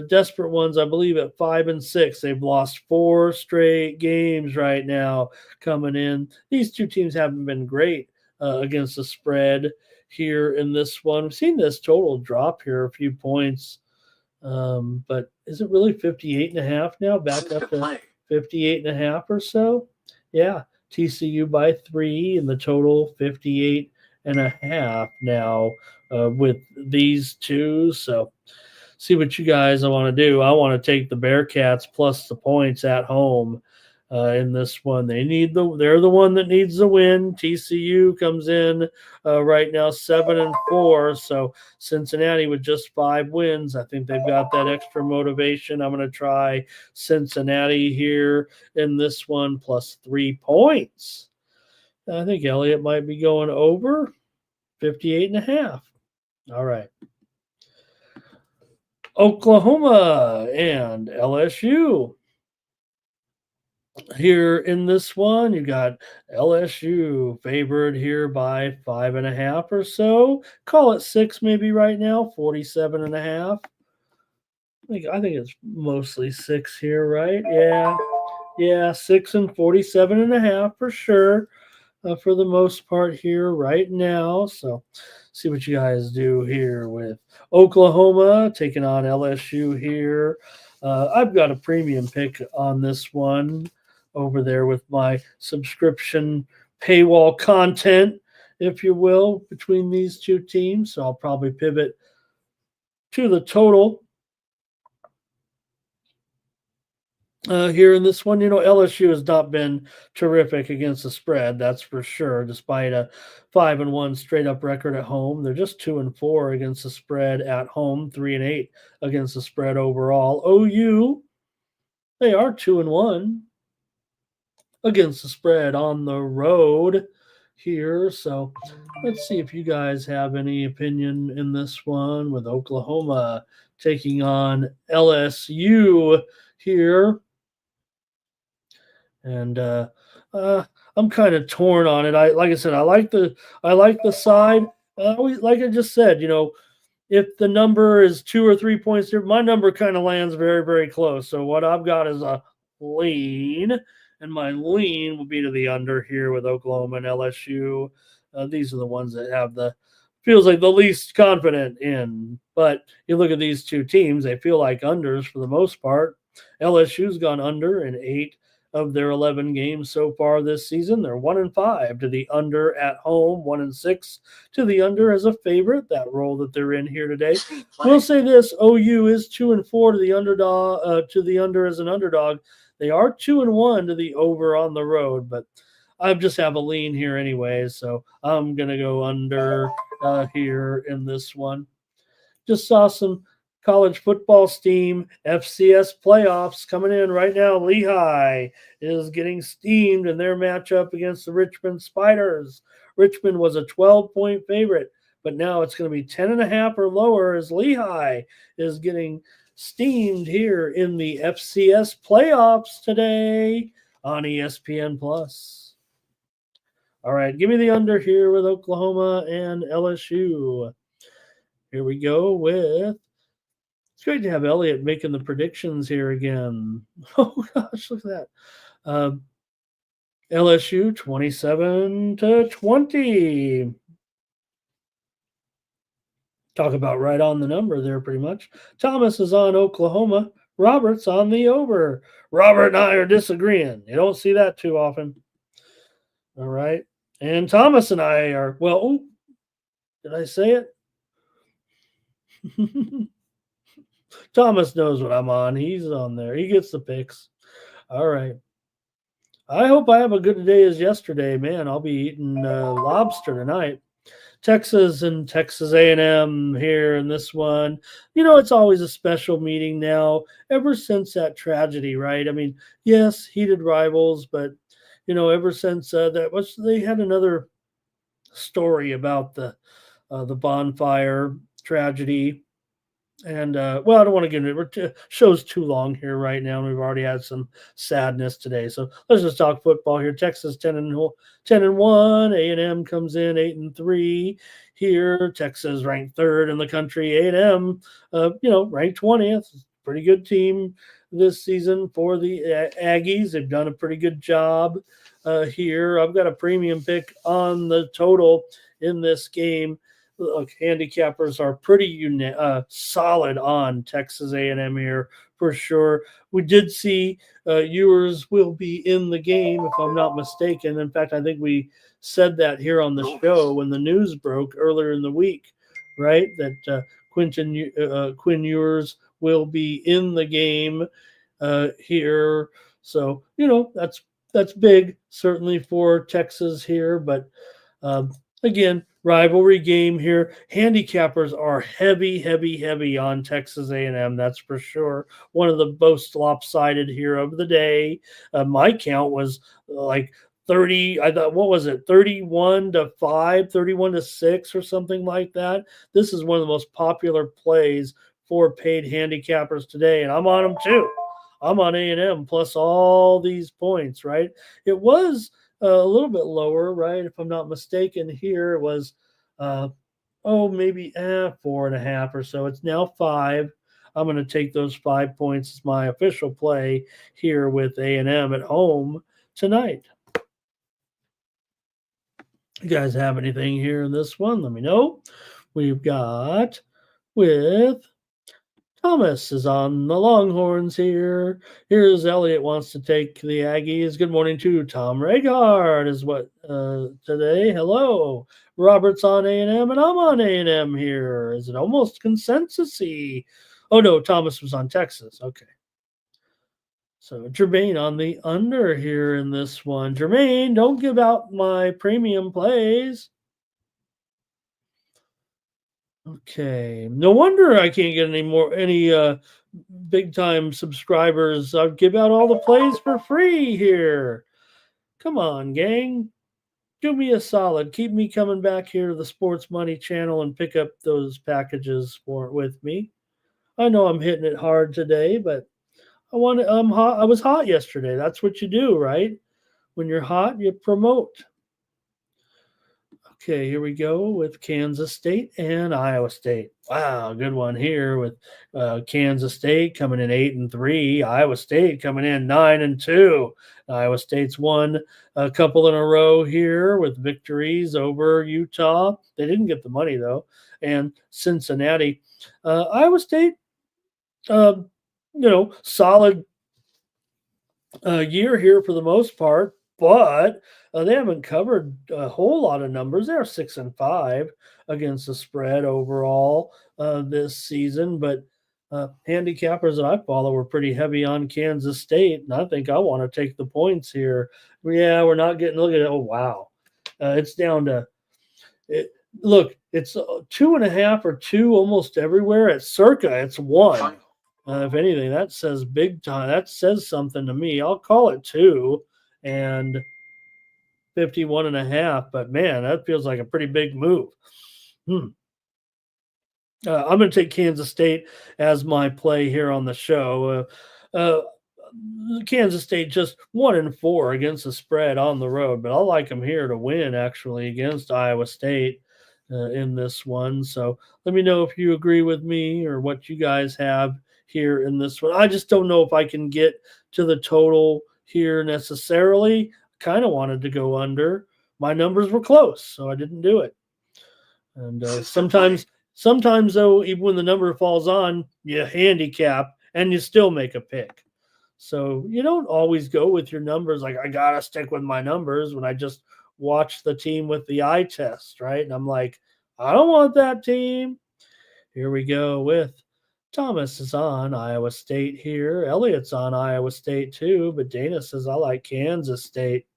desperate ones, I believe, at 5 and 6. They've lost 4 straight games right now coming in. These two teams haven't been great against the spread here in this one. We've seen this total drop here a few points, but is it really 58.5 now? Back up to 58.5 or so? Yeah. TCU by 3 and the total 58.5 now with these two. So see what you guys want to do. I want to take the Bearcats plus the points at home in this one. They're the one that needs the win. TCU comes in right now 7-4. So Cincinnati with just 5 wins. I think they've got that extra motivation. I'm going to try Cincinnati here in this one plus 3 points. I think Elliott might be going over 58.5. All right. Oklahoma and LSU. Here in this one, you got LSU favored here by 5.5 or so. Call it 6 maybe right now, 47.5. I think it's mostly 6 here, right? Yeah, 6 and 47.5 for sure. For the most part here right now. So see what you guys do here with Oklahoma taking on LSU here. I've got a premium pick on this one over there with my subscription paywall content, if you will, between these two teams. So I'll probably pivot to the total here in this one. LSU has not been terrific against the spread, that's for sure, despite a 5-1 straight up record at home. They're just 2-4 against the spread at home, 3-8 against the spread overall. OU, they are 2-1 against the spread on the road here. So let's see if you guys have any opinion in this one with Oklahoma taking on LSU here. And I'm kind of torn on it. Like I said, I like the side. Like I just said, if the number is 2 or 3 points different, my number kind of lands very, very close. So what I've got is a lean, and my lean will be to the under here with Oklahoma and LSU. These are the ones that have the feels like the least confident in. But you look at these two teams; they feel like unders for the most part. LSU's gone under in 8 of their 11 games so far this season. They're 1-5 to the under at home, 1-6 to the under as a favorite. That role that they're in here today. We'll say this: OU is 2-4 to the underdog, to the under as an underdog. They are 2-1 to the over on the road, but I just have a lean here anyway, so I'm gonna go under here in this one. Just saw some college football steam, FCS playoffs coming in right now. Lehigh is getting steamed in their matchup against the Richmond Spiders. Richmond was a 12-point favorite, but now it's going to be 10.5 or lower as Lehigh is getting steamed here in the FCS playoffs today on ESPN Plus. All right, give me the under here with Oklahoma and LSU. Here we go with. It's great to have Elliot making the predictions here again. Oh gosh, look at that. LSU 27-20. Talk about right on the number there, pretty much. Thomas is on Oklahoma. Robert's on the over. Robert and I are disagreeing. You don't see that too often. All right. And Thomas and I are, well, did I say it? Thomas knows what I'm on. He's on there. He gets the picks. All right. I hope I have a good day as yesterday, man. I'll be eating lobster tonight. Texas and Texas A&M here in this one. It's always a special meeting now. Ever since that tragedy, right? I mean, yes, heated rivals, but ever since they had another story about the bonfire tragedy. And I don't want to get into it. Show's too long here right now. And we've already had some sadness today. So let's just talk football here. Texas 10-1. A&M comes in 8-3 here. Texas ranked third in the country. A&M, ranked 20th. Pretty good team this season for the Aggies. They've done a pretty good job here. I've got a premium pick on the total in this game. Look, handicappers are pretty solid on Texas A&M here for sure. We did see Ewers will be in the game, if I'm not mistaken. In fact, I think we said that here on the show when the news broke earlier in the week, right? That Quinn Ewers will be in the game here. So, that's big, certainly for Texas here. But again, rivalry game here. Handicappers are heavy on Texas A&M. That's for sure. One of the most lopsided here of the day. My count was like 30. I thought, what was it? 31-5, 31-6, or something like that. This is one of the most popular plays for paid handicappers today, and I'm on them too. I'm on A&M plus all these points, right? It was a little bit lower, right? If I'm not mistaken, here it was, maybe 4.5 or so. It's now 5. I'm going to take those 5 points as my official play here with A&M at home tonight. You guys have anything here in this one? Let me know. We've got with Thomas is on the Longhorns here. Here's Elliot wants to take the Aggies. Good morning to Tom Regard is what today. Hello. Robert's on A&M and I'm on A&M here. Is it almost consensus-y? Oh, no, Thomas was on Texas. Okay. So Jermaine on the under here in this one. Jermaine, don't give out my premium plays. Okay. No wonder I can't get any big time subscribers. I'll give out all the plays for free here. Come on, gang. Do me a solid. Keep me coming back here to the Sports Money channel and pick up those packages with me. I know I'm hitting it hard today, but I'm hot. I was hot yesterday. That's what you do, right? When you're hot, you promote. Okay, here we go with Kansas State and Iowa State. Wow, good one here with Kansas State coming in 8-3. Iowa State coming in 9-2. Iowa State's won a couple in a row here with victories over Utah. They didn't get the money though, and Cincinnati. Iowa State, uh, solid year here for the most part, but they haven't covered a whole lot of numbers. They're 6-5 against the spread overall this season, but handicappers that I follow were pretty heavy on Kansas State, and I think I want to take the points here. Yeah, we're not getting. Look at it. Oh wow, it's down to it. Look, it's 2.5 or 2 almost everywhere. At Circa, it's 1. If anything, that says big time. That says something to me. I'll call it 2 and 51.5. But man, that feels like a pretty big move. I'm going to take Kansas State as my play here on the show. Kansas State just 1-4 against the spread on the road, but I like them here to win actually against Iowa State in this one. So let me know if you agree with me or what you guys have here in this one. I just don't know if I can get to the total here necessarily. Kind of wanted to go under. My numbers were close, so I didn't do it. And sometimes though, even when the number falls on, you handicap and you still make a pick. So you don't always go with your numbers. Like I gotta stick with my numbers when I just watch the team with the eye test, right? And I'm like, I don't want that team. Here we go with Thomas is on Iowa State here. Elliott's on Iowa State too, but Dana says I like Kansas State.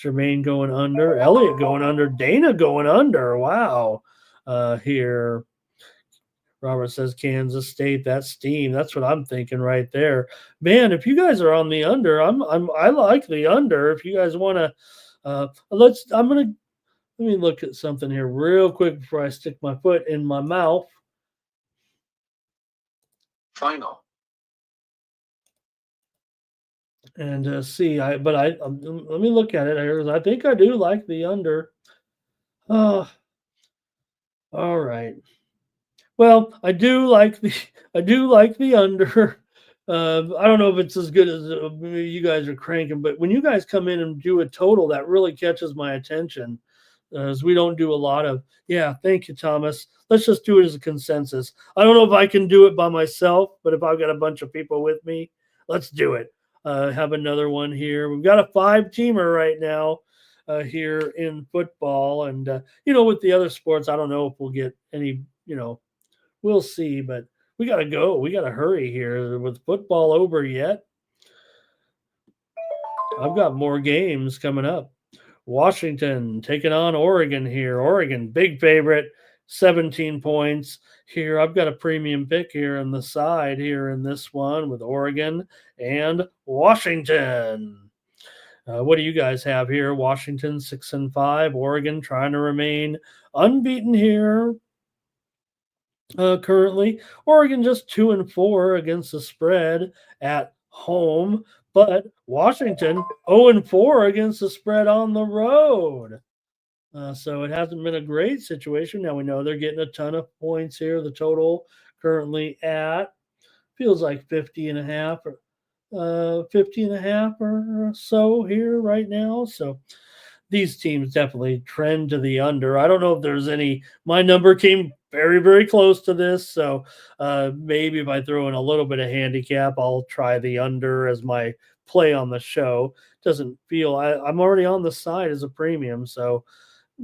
Jermaine going under, Elliott going under, Dana going under. Wow. Here. Robert says Kansas State. That's steam. That's what I'm thinking right there. Man, if you guys are on the under, I like the under. If you guys want to, let me look at something here real quick before I stick my foot in my mouth. Final. And see, let me look at it. I think I do like the under. All right. Well, I do like the under. I don't know if it's as good as you guys are cranking, but when you guys come in and do a total, that really catches my attention. As we don't do a lot of, yeah, thank you, Thomas. Let's just do it as a consensus. I don't know if I can do it by myself, but if I've got a bunch of people with me, let's do it. Have another one here. We've got a 5-teamer right now here in football. And, with the other sports, I don't know if we'll get any, we'll see, but we got to go. We got to hurry here with football over yet. I've got more games coming up. Washington taking on Oregon here. Oregon, big favorite, 17 points here. I've got a premium pick here on the side here in this one with Oregon and Washington. What do you guys have here? Washington 6-5. Oregon trying to remain unbeaten here. Currently, Oregon just 2-4 against the spread at home, but Washington 0-4 against the spread on the road. So it hasn't been a great situation. Now we know they're getting a ton of points here. The total currently at feels like 50.5 or so here right now. So these teams definitely trend to the under. I don't know if there's any. My number came very, very close to this. So maybe if I throw in a little bit of handicap, I'll try the under as my play on the show. Doesn't feel I'm already on the side as a premium. So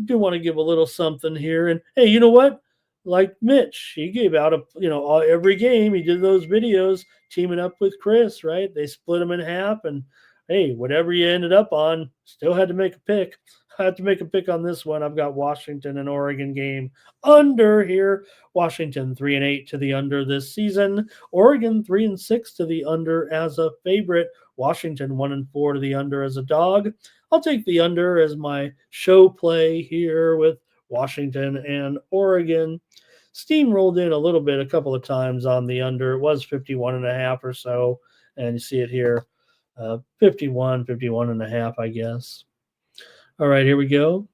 do want to give a little something here. And hey, you know what? Like Mitch, he gave out every game. He did those videos teaming up with Chris, right? They split them in half, and hey, whatever you ended up on, still had to make a pick. I had to make a pick on this one. I've got Washington and Oregon game under here. Washington 3-8 to the under this season. Oregon 3-6 to the under as a favorite. Washington 1-4 to the under as a dog. I'll take the under as my show play here with Washington and Oregon. steamrolled in a little bit a couple of times on the under. It was 51.5 or so, and you see it here, 51.5, I guess. All right, here we go.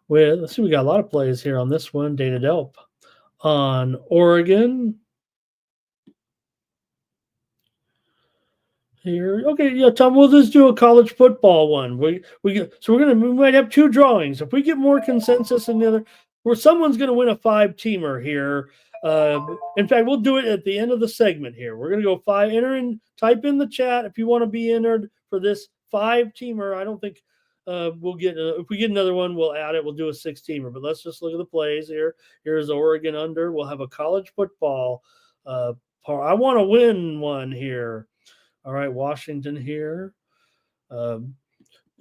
Let's see, we got a lot of plays here on this one. Dana Delp on Oregon. Here, okay, yeah, Tom. We'll just do a college football one. We might have two drawings. If we get more consensus in the other, where someone's gonna win a 5-teamer here. In fact, we'll do it at the end of the segment here. We're gonna go 5. Type in the chat if you want to be entered for this 5-teamer. I don't think we'll get if we get another one, we'll add it. We'll do a 6-teamer. But let's just look at the plays here. Here's Oregon under. We'll have a college football. I want to win one here. All right, Washington here.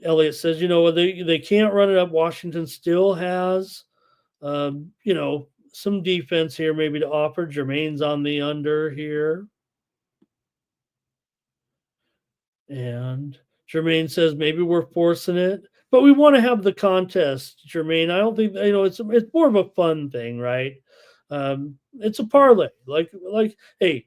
Elliott says, they can't run it up. Washington still has, some defense here maybe to offer. Jermaine's on the under here. And Jermaine says maybe we're forcing it, but we want to have the contest, Jermaine. I don't think, it's more of a fun thing, right? It's a parlay. Hey,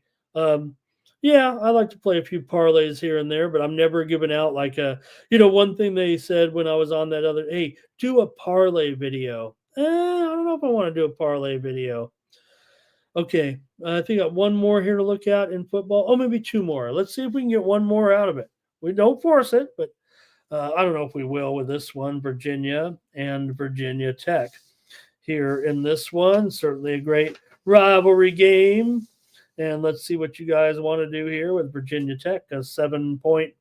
yeah, I like to play a few parlays here and there, but I'm never giving out one thing they said when I was on that other, hey, do a parlay video. I don't know if I want to do a parlay video. Okay, I think I got one more here to look at in football. Oh, maybe 2 more. Let's see if we can get one more out of it. We don't force it, but I don't know if we will with this one, Virginia and Virginia Tech. Here in this one, certainly a great rivalry game. And let's see what you guys want to do here with Virginia Tech, a 7-point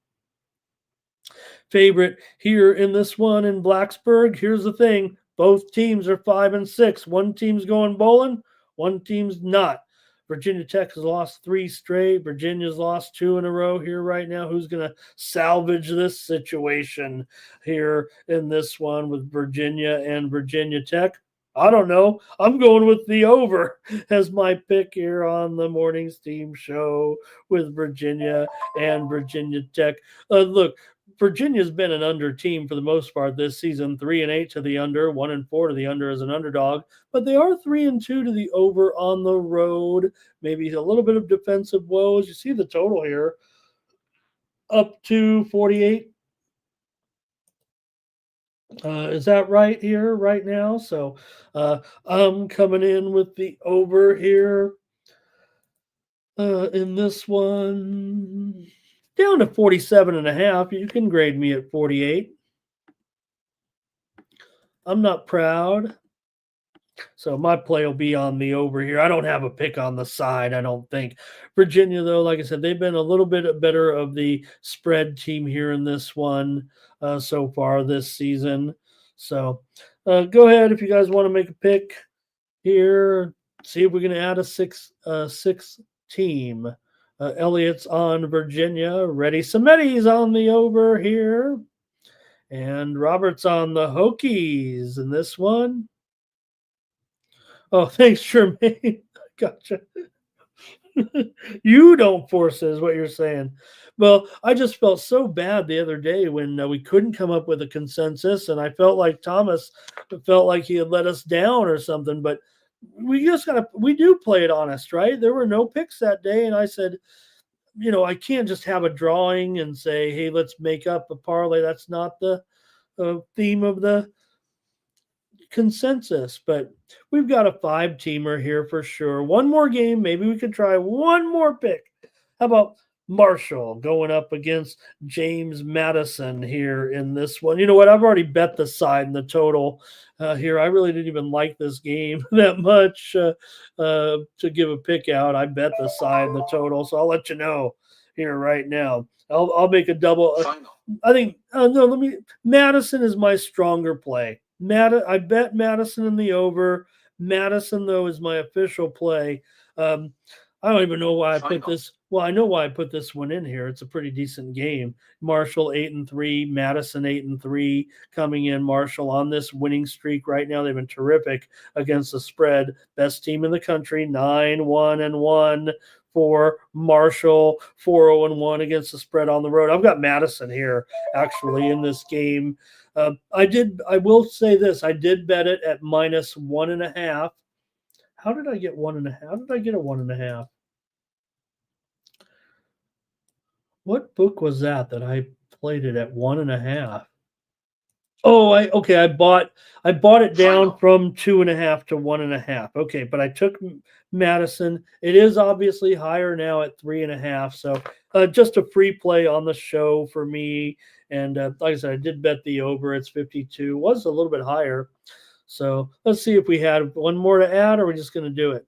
favorite here in this one in Blacksburg. Here's the thing. Both teams are 5-6. One team's going bowling. One team's not. Virginia Tech has lost 3 straight. Virginia's lost 2 in a row here right now. Who's going to salvage this situation here in this one with Virginia and Virginia Tech? I don't know. I'm going with the over as my pick here on the Morning Steam Show with Virginia and Virginia Tech. Look, Virginia's been an under team for the most part this season. 3-8 to the under, 1-4 to the under as an underdog, but they are 3-2 to the over on the road. Maybe a little bit of defensive woes. You see the total here, up to 48. Is that right here, right now? So I'm coming in with the over here in this one. Down to 47.5. You can grade me at 48. I'm not proud. So my play will be on the over here. I don't have a pick on the side, I don't think. Virginia, though, like I said, they've been a little bit better of the spread team here in this one so far this season. So go ahead if you guys want to make a pick here. See if we can add a sixth team. Elliott's on Virginia. Reddy Sametti's on the over here. And Robert's on the Hokies in this one. Oh, thanks, Jermaine. Gotcha. You don't force it, is what you're saying. Well, I just felt so bad the other day when we couldn't come up with a consensus, and I felt like Thomas felt like he had let us down or something. But we do play it honest, right? There were no picks that day, and I said, I can't just have a drawing and say, hey, let's make up a parlay. That's not the theme of the consensus, but we've got a 5-teamer here for sure. One more game, maybe we could try one more pick. How about Marshall going up against James Madison here in this one? You know what? I've already bet the side and the total here. I really didn't even like this game that much to give a pick out. I bet the side and the total, so I'll let you know here right now. I'll make a double. I think Madison is my stronger play. I bet Madison in the over. Madison, though, is my official play. I don't even know why I put this. Well, I know why I put this one in here. It's a pretty decent game. Marshall 8-3, Madison 8-3 coming in. Marshall on this winning streak right now. They've been terrific against the spread. Best team in the country, 9-1-1 4. Marshall 4-0-1 against the spread on the road. I've got Madison here actually in this game. I will say this. I did bet it at -1.5. How did I get 1.5? How did I get a 1.5? What book was that I played it at 1.5? Oh, I bought it down Final. from 2.5 to 1.5. Okay, but I took Madison. It is obviously higher now at 3.5. So just a free play on the show for me. And like I said, I did bet the over. It's 52. Was a little bit higher. So let's see if we had one more to add, or we're just going to do it.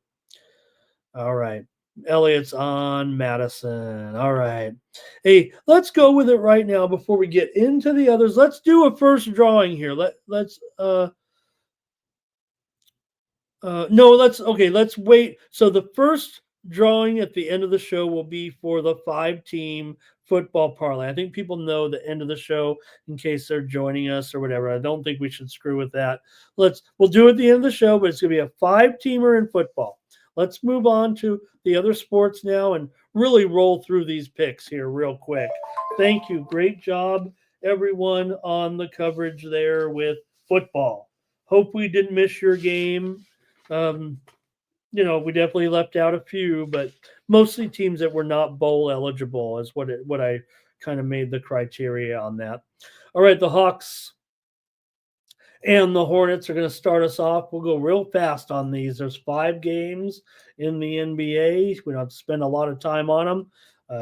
All right. Elliott's on Madison. All right. Hey, let's go with it right now before we get into the others. Let's do a first drawing here. Let's let's wait. So the first drawing at the end of the show will be for the 5-team football parlay. I think people know the end of the show in case they're joining us or whatever. I don't think we should screw with that. We'll do it at the end of the show, but it's going to be a 5-teamer in football. Let's move on to the other sports now and really roll through these picks here real quick. Thank you. Great job, everyone, on the coverage there with football. Hope we didn't miss your game. We definitely left out a few, but mostly teams that were not bowl eligible is what I kind of made the criteria on that. All right, the Hawks and the Hornets are going to start us off. We'll go real fast on these. There's 5 games in the NBA. We don't have to spend a lot of time on them.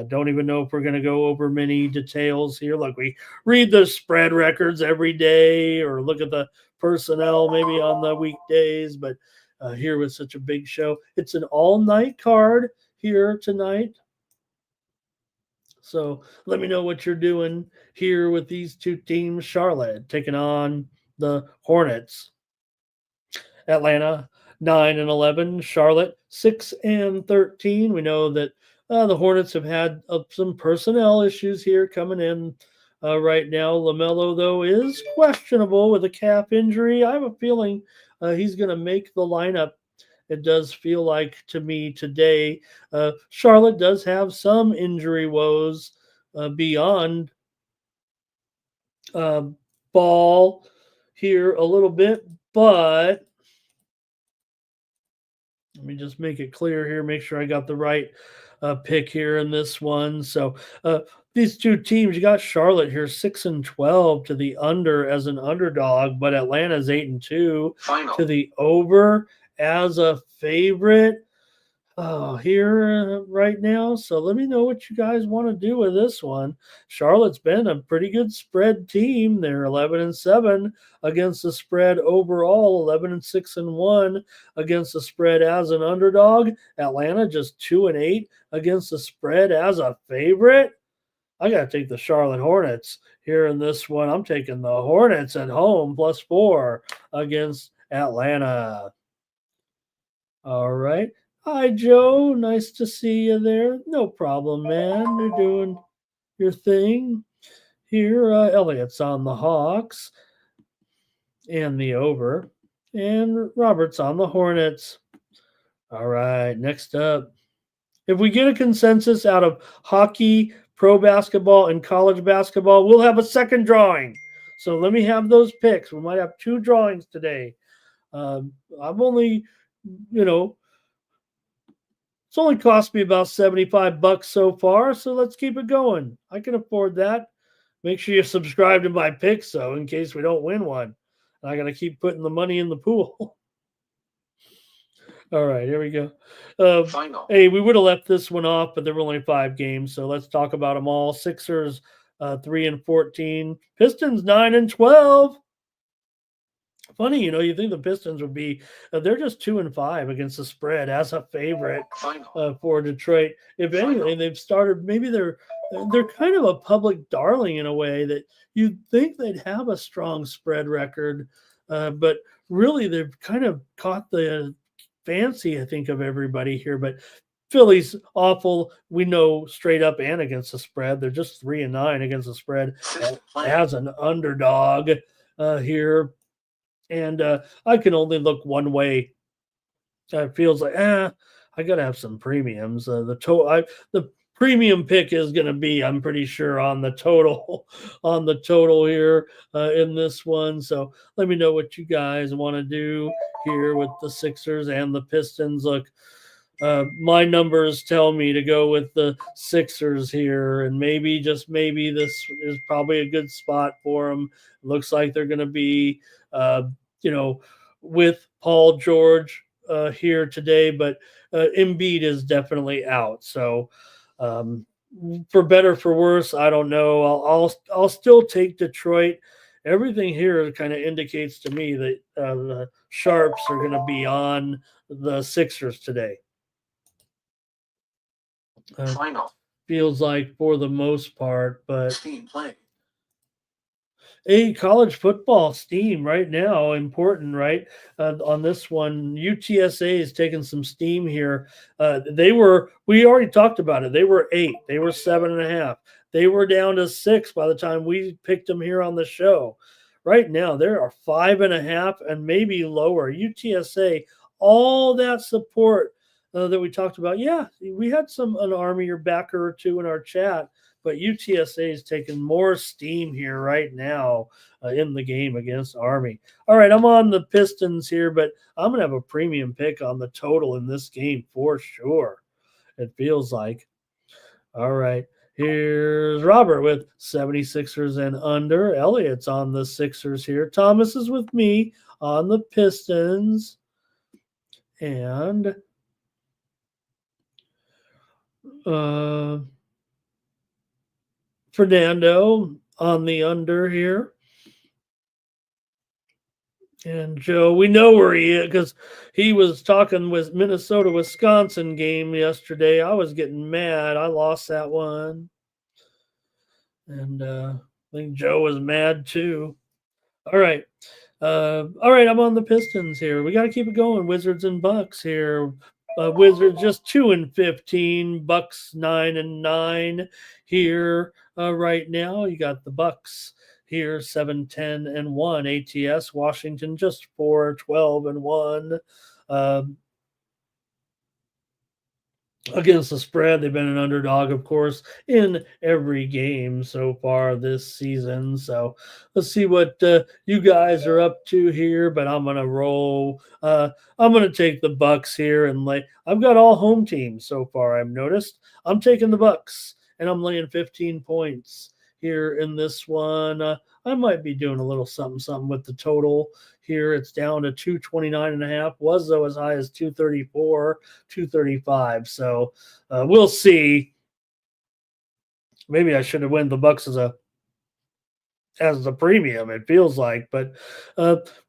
Don't even know if we're going to go over many details here. Like we read the spread records every day or look at the personnel maybe on the weekdays. But here with such a big show, it's an all-night card here tonight. So let me know what you're doing here with these two teams. Charlotte taking on the Hornets. Atlanta 9-11, Charlotte 6-13. We know that the Hornets have had some personnel issues here coming in right now. LaMelo, though, is questionable with a calf injury. I have a feeling he's going to make the lineup. It does feel like to me today. Charlotte does have some injury woes beyond Ball here a little bit, but let me just make it clear here, make sure I got the right pick here in this one. So these two teams, you got Charlotte here 6-12 to the under as an underdog, but Atlanta's 8-2 Final. to the over as a favorite here right now. So let me know what you guys want to do with this one. Charlotte's been a pretty good spread team. They're 11-7 against the spread overall, 11-6-1 against the spread as an underdog. Atlanta just 2-8 against the spread as a favorite. I got to take the Charlotte Hornets here in this one. I'm taking the Hornets at home +4 against Atlanta. All right. Hi, Joe. Nice to see you there. No problem, man. You're doing your thing here. Elliott's on the Hawks and the over, and Robert's on the Hornets. All right. Next up, if we get a consensus out of hockey, pro basketball, and college basketball, we'll have a second drawing. So let me have those picks. We might have 2 drawings today. I've only, it's only cost me about $75 so far, so let's keep it going. I can afford that. Make sure you subscribe to my picks, though, in case we don't win one. I got to keep putting the money in the pool. All right, here we go. Final. Hey, we would have left this one off, but there were only 5 games, so let's talk about them all. Sixers 3-14, Pistons 9-12. Funny, you think the Pistons would be, they're just 2-5 against the spread as a favorite for Detroit. If anything, they've started, maybe they're kind of a public darling in a way that you'd think they'd have a strong spread record, but really they've kind of caught the fancy, I think, of everybody here. But Philly's awful. We know straight up and against the spread. They're just 3-9 against the spread as an underdog here. And I can only look one way. It feels like, I got to have some premiums. The premium pick is going to be, I'm pretty sure, on the total, on the total here in this one. So let me know what you guys want to do here with the Sixers and the Pistons. Look, my numbers tell me to go with the Sixers here, and maybe, just maybe, this is probably a good spot for them. Looks like they're going to be, uh, you know, with Paul George here today, but Embiid is definitely out. So, um, for better for worse, I don't know. I'll still take Detroit. Everything here kind of indicates to me that the Sharps are going to be on the Sixers today. Final. Feels like for the most part, but Steam play. college football steam right now, important, right? On this one, UTSA is taking some steam here. We already talked about it. They were 8, they were 7.5, they were down to 6 by the time we picked them here on the show. Right now, there are 5.5 and maybe lower. UTSA, all that support that we talked about. Yeah, we had an Army or backer or two in our chat, but UTSA is taking more steam here right now in the game against Army. All right, I'm on the Pistons here, but I'm going to have a premium pick on the total in this game for sure. It feels like. All right, here's Robert with 76ers and under. Elliot's on the Sixers here. Thomas is with me on the Pistons. And Fernando on the under here. And Joe, we know where he is because he was talking with Minnesota-Wisconsin game yesterday. I was getting mad. I lost that one. And I think Joe was mad too. All right. I'm on the Pistons here. We got to keep it going. Wizards and Bucks here. Wizards just 2-15. Bucks 9-9 here right now. You got the Bucks here 7-10-1. ATS Washington just 4-12-1. Against the spread, they've been an underdog, of course, in every game so far this season. So let's see what you guys are up to here. But I'm gonna roll. I'm gonna take the Bucks here, and I've got all home teams so far. I've noticed I'm taking the Bucks, and I'm laying 15 points here in this one. I might be doing a little something with the total here. It's down to 229.5. Was though as high as 234, 235. So we'll see. Maybe I should have won the Bucks as a premium, it feels like. But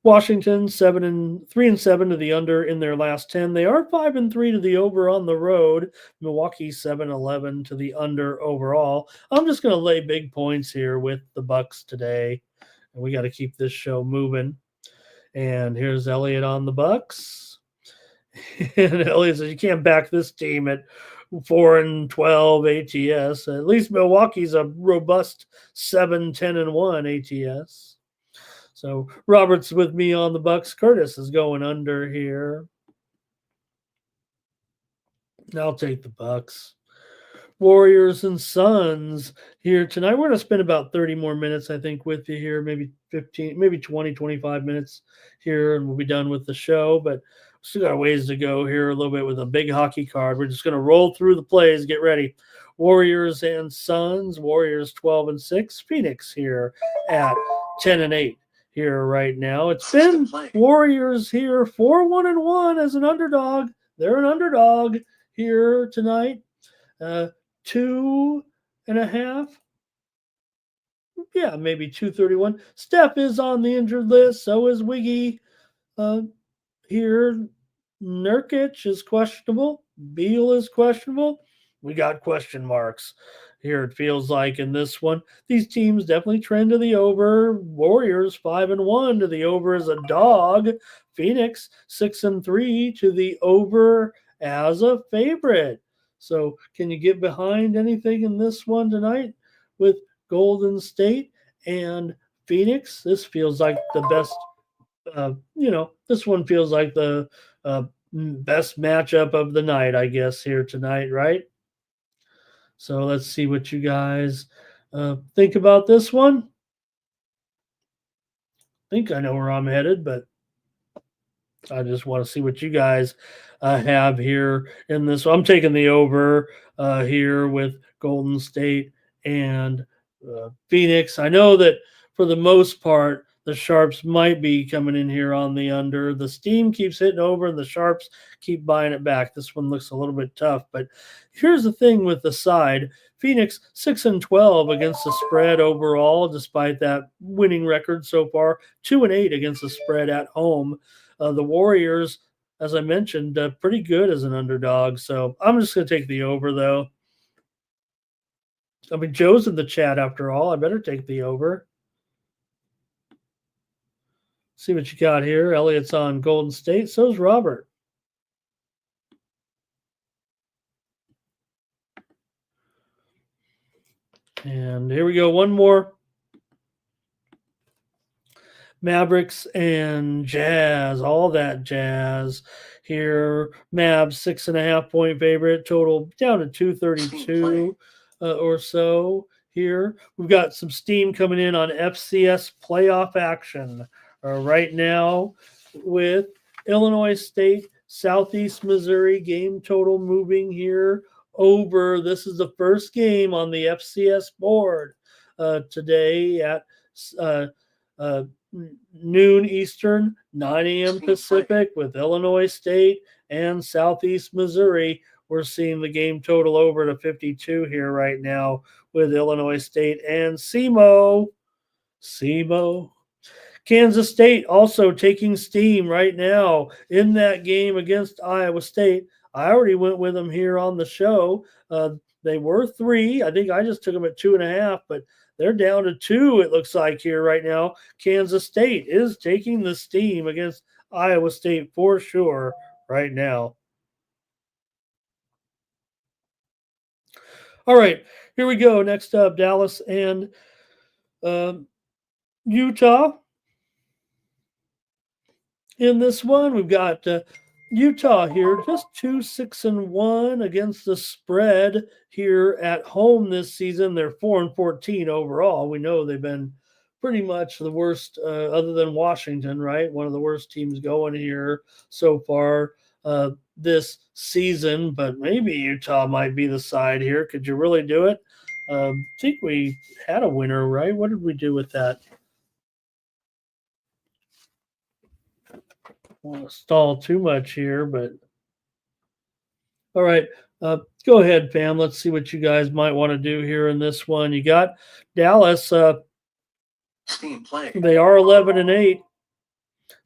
Washington 3-7 to the under in their last 10. They are 5-3 to the over on the road. Milwaukee 7-11 to the under overall. I'm just going to lay big points here with the Bucks today, and we got to keep this show moving. And here's Elliot on the Bucks. And Elliot says you can't back this team at 4-12 ATS. At least Milwaukee's a robust 7-10-1 ATS. So Robert's with me on the Bucks. Curtis is going under here. I'll take the Bucks. Warriors and Suns here tonight. We're going to spend about 30 more minutes, I think, with you here, maybe 15, maybe 20, 25 minutes here, and we'll be done with the show. But still got a ways to go here a little bit with a big hockey card. We're just going to roll through the plays. Get ready. Warriors and Suns. Warriors 12-6. Phoenix here at 10-8 here right now. It's been Warriors here 4-1-1 as an underdog. They're an underdog here tonight. 2.5. Yeah, maybe 231. Steph is on the injured list. So is Wiggy. Here, Nurkic is questionable. Beal is questionable. We got question marks here, it feels like, in this one. These teams definitely trend to the over. Warriors 5-1 to the over as a dog. Phoenix 6-3 to the over as a favorite. So can you get behind anything in this one tonight with Golden State and Phoenix? This feels like the best, this one feels like the best matchup of the night, I guess, here tonight, right? So let's see what you guys think about this one. I think I know where I'm headed, but I just want to see what you guys have here in this. So I'm taking the over here with Golden State and Phoenix. I know that for the most part, the Sharps might be coming in here on the under. The Steam keeps hitting over, and the Sharps keep buying it back. This one looks a little bit tough, but here's the thing with the side: Phoenix 6-12 against the spread overall, despite that winning record so far. 2-8 against the spread at home. The Warriors, as I mentioned, pretty good as an underdog. So I'm just going to take the over, though. I mean, Joe's in the chat after all. I better take the over. See what you got here. Elliot's on Golden State. So's Robert. And here we go. One more. Mavericks and Jazz, all that jazz here. Mavs 6.5 point favorite, total down to 232 or so here. We've got some steam coming in on FCS playoff action right now with Illinois State, Southeast Missouri game total moving here over. This is the first game on the FCS board today at noon Eastern, 9 a.m. Pacific with Illinois State and Southeast Missouri. We're seeing the game total over to 52 here right now with Illinois State and SEMO. Kansas State also taking steam right now in that game against Iowa State. I already went with them here on the show. They were 3. I think I just took them at 2.5, but they're down to 2, it looks like here right now. Kansas State is taking the steam against Iowa State for sure right now. All right, here we go. Next up, Dallas and Utah. In this one, we've got Utah here, just 2-6-1 against the spread here at home this season. They're 4-14 overall. We know they've been pretty much the worst, other than Washington, right? One of the worst teams going here so far this season. But maybe Utah might be the side here. Could you really do it? I think we had a winner, right? What did we do with that? I don't want to stall too much here, but all right. Go ahead, fam. Let's see what you guys might want to do here in this one. You got Dallas. Steam play. They are 11-8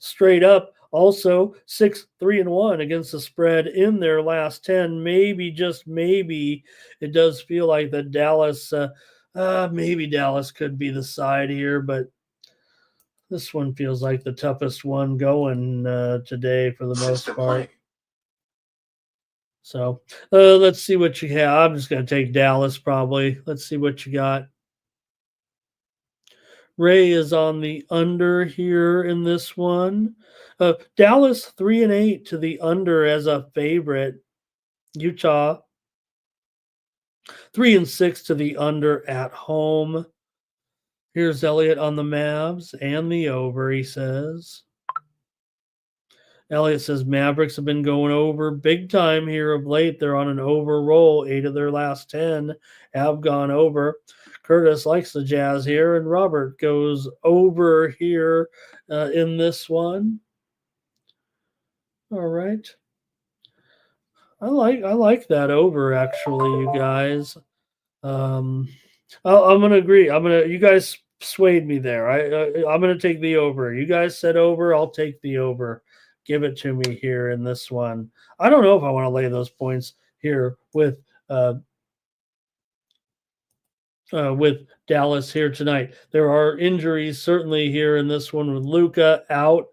straight up. Also 6-3-1 against the spread in their last 10. Maybe, just maybe, it does feel like that Dallas. Maybe Dallas could be the side here, but this one feels like the toughest one going today for the most part. So let's see what you have. I'm just going to take Dallas probably. Let's see what you got. Ray is on the under here in this one. Dallas 3-8 to the under as a favorite. Utah 3-6 to the under at home. Here's Elliot on the Mavs and the over, he says. Elliot says Mavericks have been going over big time here of late. They're on an over roll. 8 of their last 10 have gone over. Curtis likes the Jazz here, and Robert goes over here in this one. All right. I like that over, actually, you guys. I'm gonna agree. You guys swayed me there. I'm gonna take the over. You guys said over. I'll take the over. Give it to me here in this one. I don't know if I want to lay those points here with Dallas here tonight. There are injuries certainly here in this one with Luka out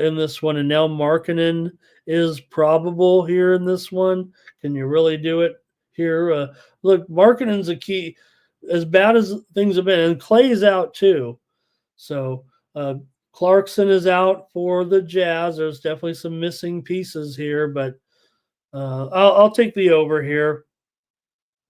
in this one, and now Markkanen is probable here in this one. Can you really do it here? Look, Markkanen's a key. As bad as things have been, and Clay's out too. So Clarkson is out for the Jazz. There's definitely some missing pieces here, but I'll take the over here.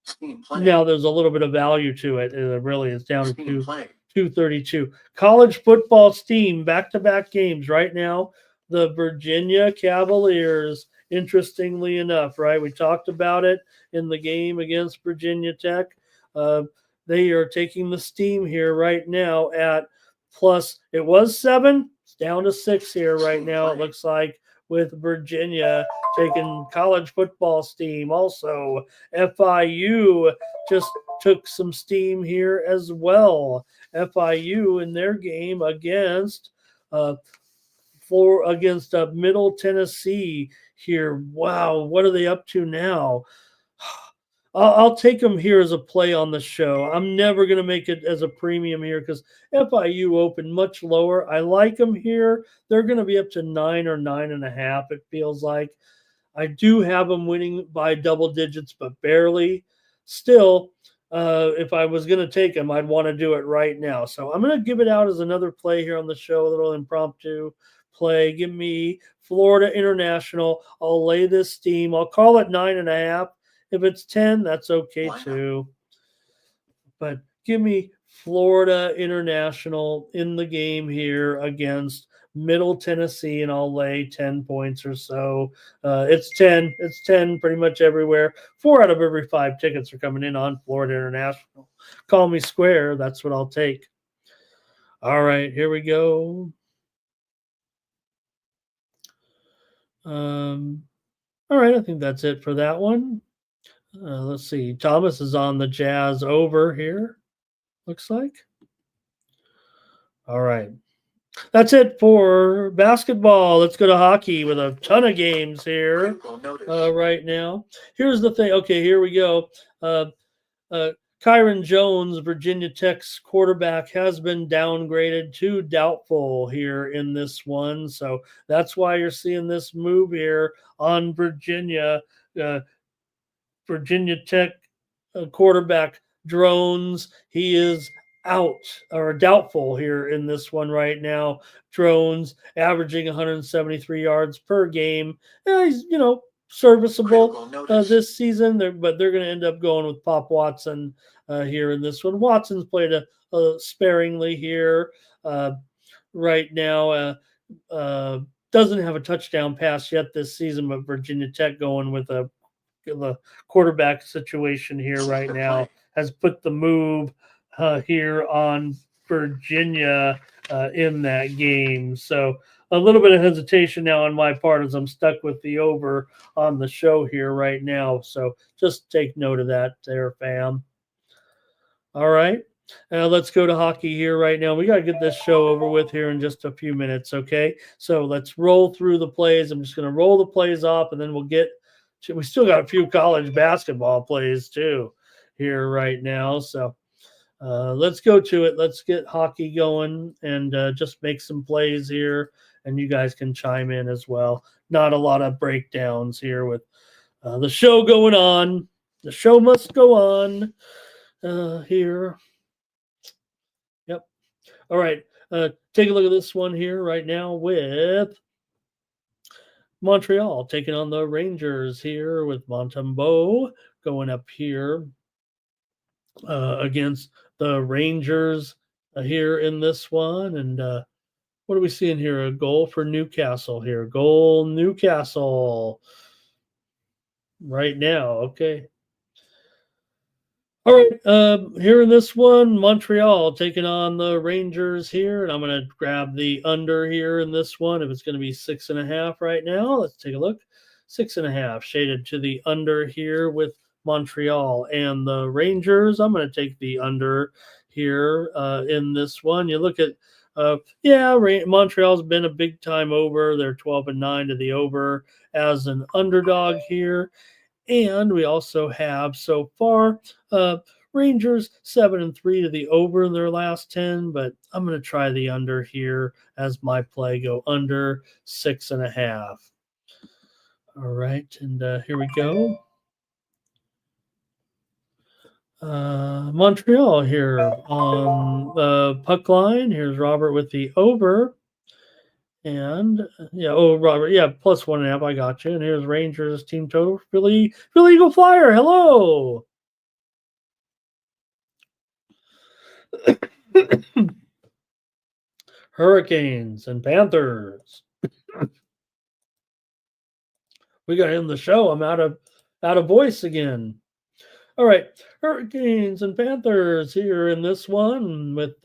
Steam play. Now there's a little bit of value to it. It really is down to Steam play. 232. College football steam, back-to-back games right now. The Virginia Cavaliers, interestingly enough, right? We talked about it in the game against Virginia Tech. They are taking the steam here right now at plus, it was 7. It's down to 6 here right now, it looks like, with Virginia taking college football steam. Also, FIU just took some steam here as well. FIU in their game against Middle Tennessee here. Wow, what are they up to now? I'll take them here as a play on the show. I'm never going to make it as a premium here because FIU opened much lower. I like them here. They're going to be up to 9 or 9.5, it feels like. I do have them winning by double digits, but barely. Still, if I was going to take them, I'd want to do it right now. So I'm going to give it out as another play here on the show, a little impromptu play. Give me Florida International. I'll lay this steam. I'll call it 9.5. If it's 10, that's okay too. But give me Florida International in the game here against Middle Tennessee, and I'll lay 10 points or so. It's 10. It's 10 pretty much everywhere. 4 out of every 5 tickets are coming in on Florida International. Call me square. That's what I'll take. All right, here we go. All right, I think that's it for that one. Let's see. Thomas is on the Jazz over here, looks like. All right. That's it for basketball. Let's go to hockey with a ton of games here right now. Here's the thing. Okay, here we go. Kyron Jones, Virginia Tech's quarterback, has been downgraded to doubtful here in this one. So that's why you're seeing this move here on Virginia. Virginia Tech quarterback Drones, he is out or doubtful here in this one right now. Drones averaging 173 yards per game. He's, serviceable this season, but they're going to end up going with Pop Watson here in this one. Watson's played sparingly here right now. Doesn't have a touchdown pass yet this season, but Virginia Tech going with the quarterback situation here right now has put the move here on Virginia in that game. So a little bit of hesitation now on my part as I'm stuck with the over on the show here right now. So just take note of that there, fam. All right. Let's go to hockey here right now. We got to get this show over with here in just a few minutes, okay? So let's roll through the plays. I'm just going to roll the plays off, and then we'll get – we still got a few college basketball plays too here right now. So let's go to it. Let's get hockey going and just make some plays here, and you guys can chime in as well. Not a lot of breakdowns here with the show going on. The show must go on here. Yep. All right. Take a look at this one here right now with Montreal taking on the Rangers here with Montembeault going up here against the Rangers here in this one. And what are we seeing here? A goal for Newcastle here. Goal Newcastle right now. Okay. All right, here in this one, Montreal taking on the Rangers here, and I'm going to grab the under here in this one. If it's going to be 6.5 right now, let's take a look. 6.5 shaded to the under here with Montreal and the Rangers. I'm going to take the under here in this one. You look at, Montreal's been a big time over. They're 12-9 to the over as an underdog here. And we also have so far Rangers 7-3 to the over in their last 10, but I'm going to try the under here as my play. Go under 6.5. All right, and here we go. Montreal here on the puck line. Here's Robert with the over. And Robert, plus 1.5. I got you. And here's Rangers team total. Philly Eagle Flyer. Hello. Hurricanes and Panthers. We got him the show. I'm out of voice again. All right, Hurricanes and Panthers here in this one with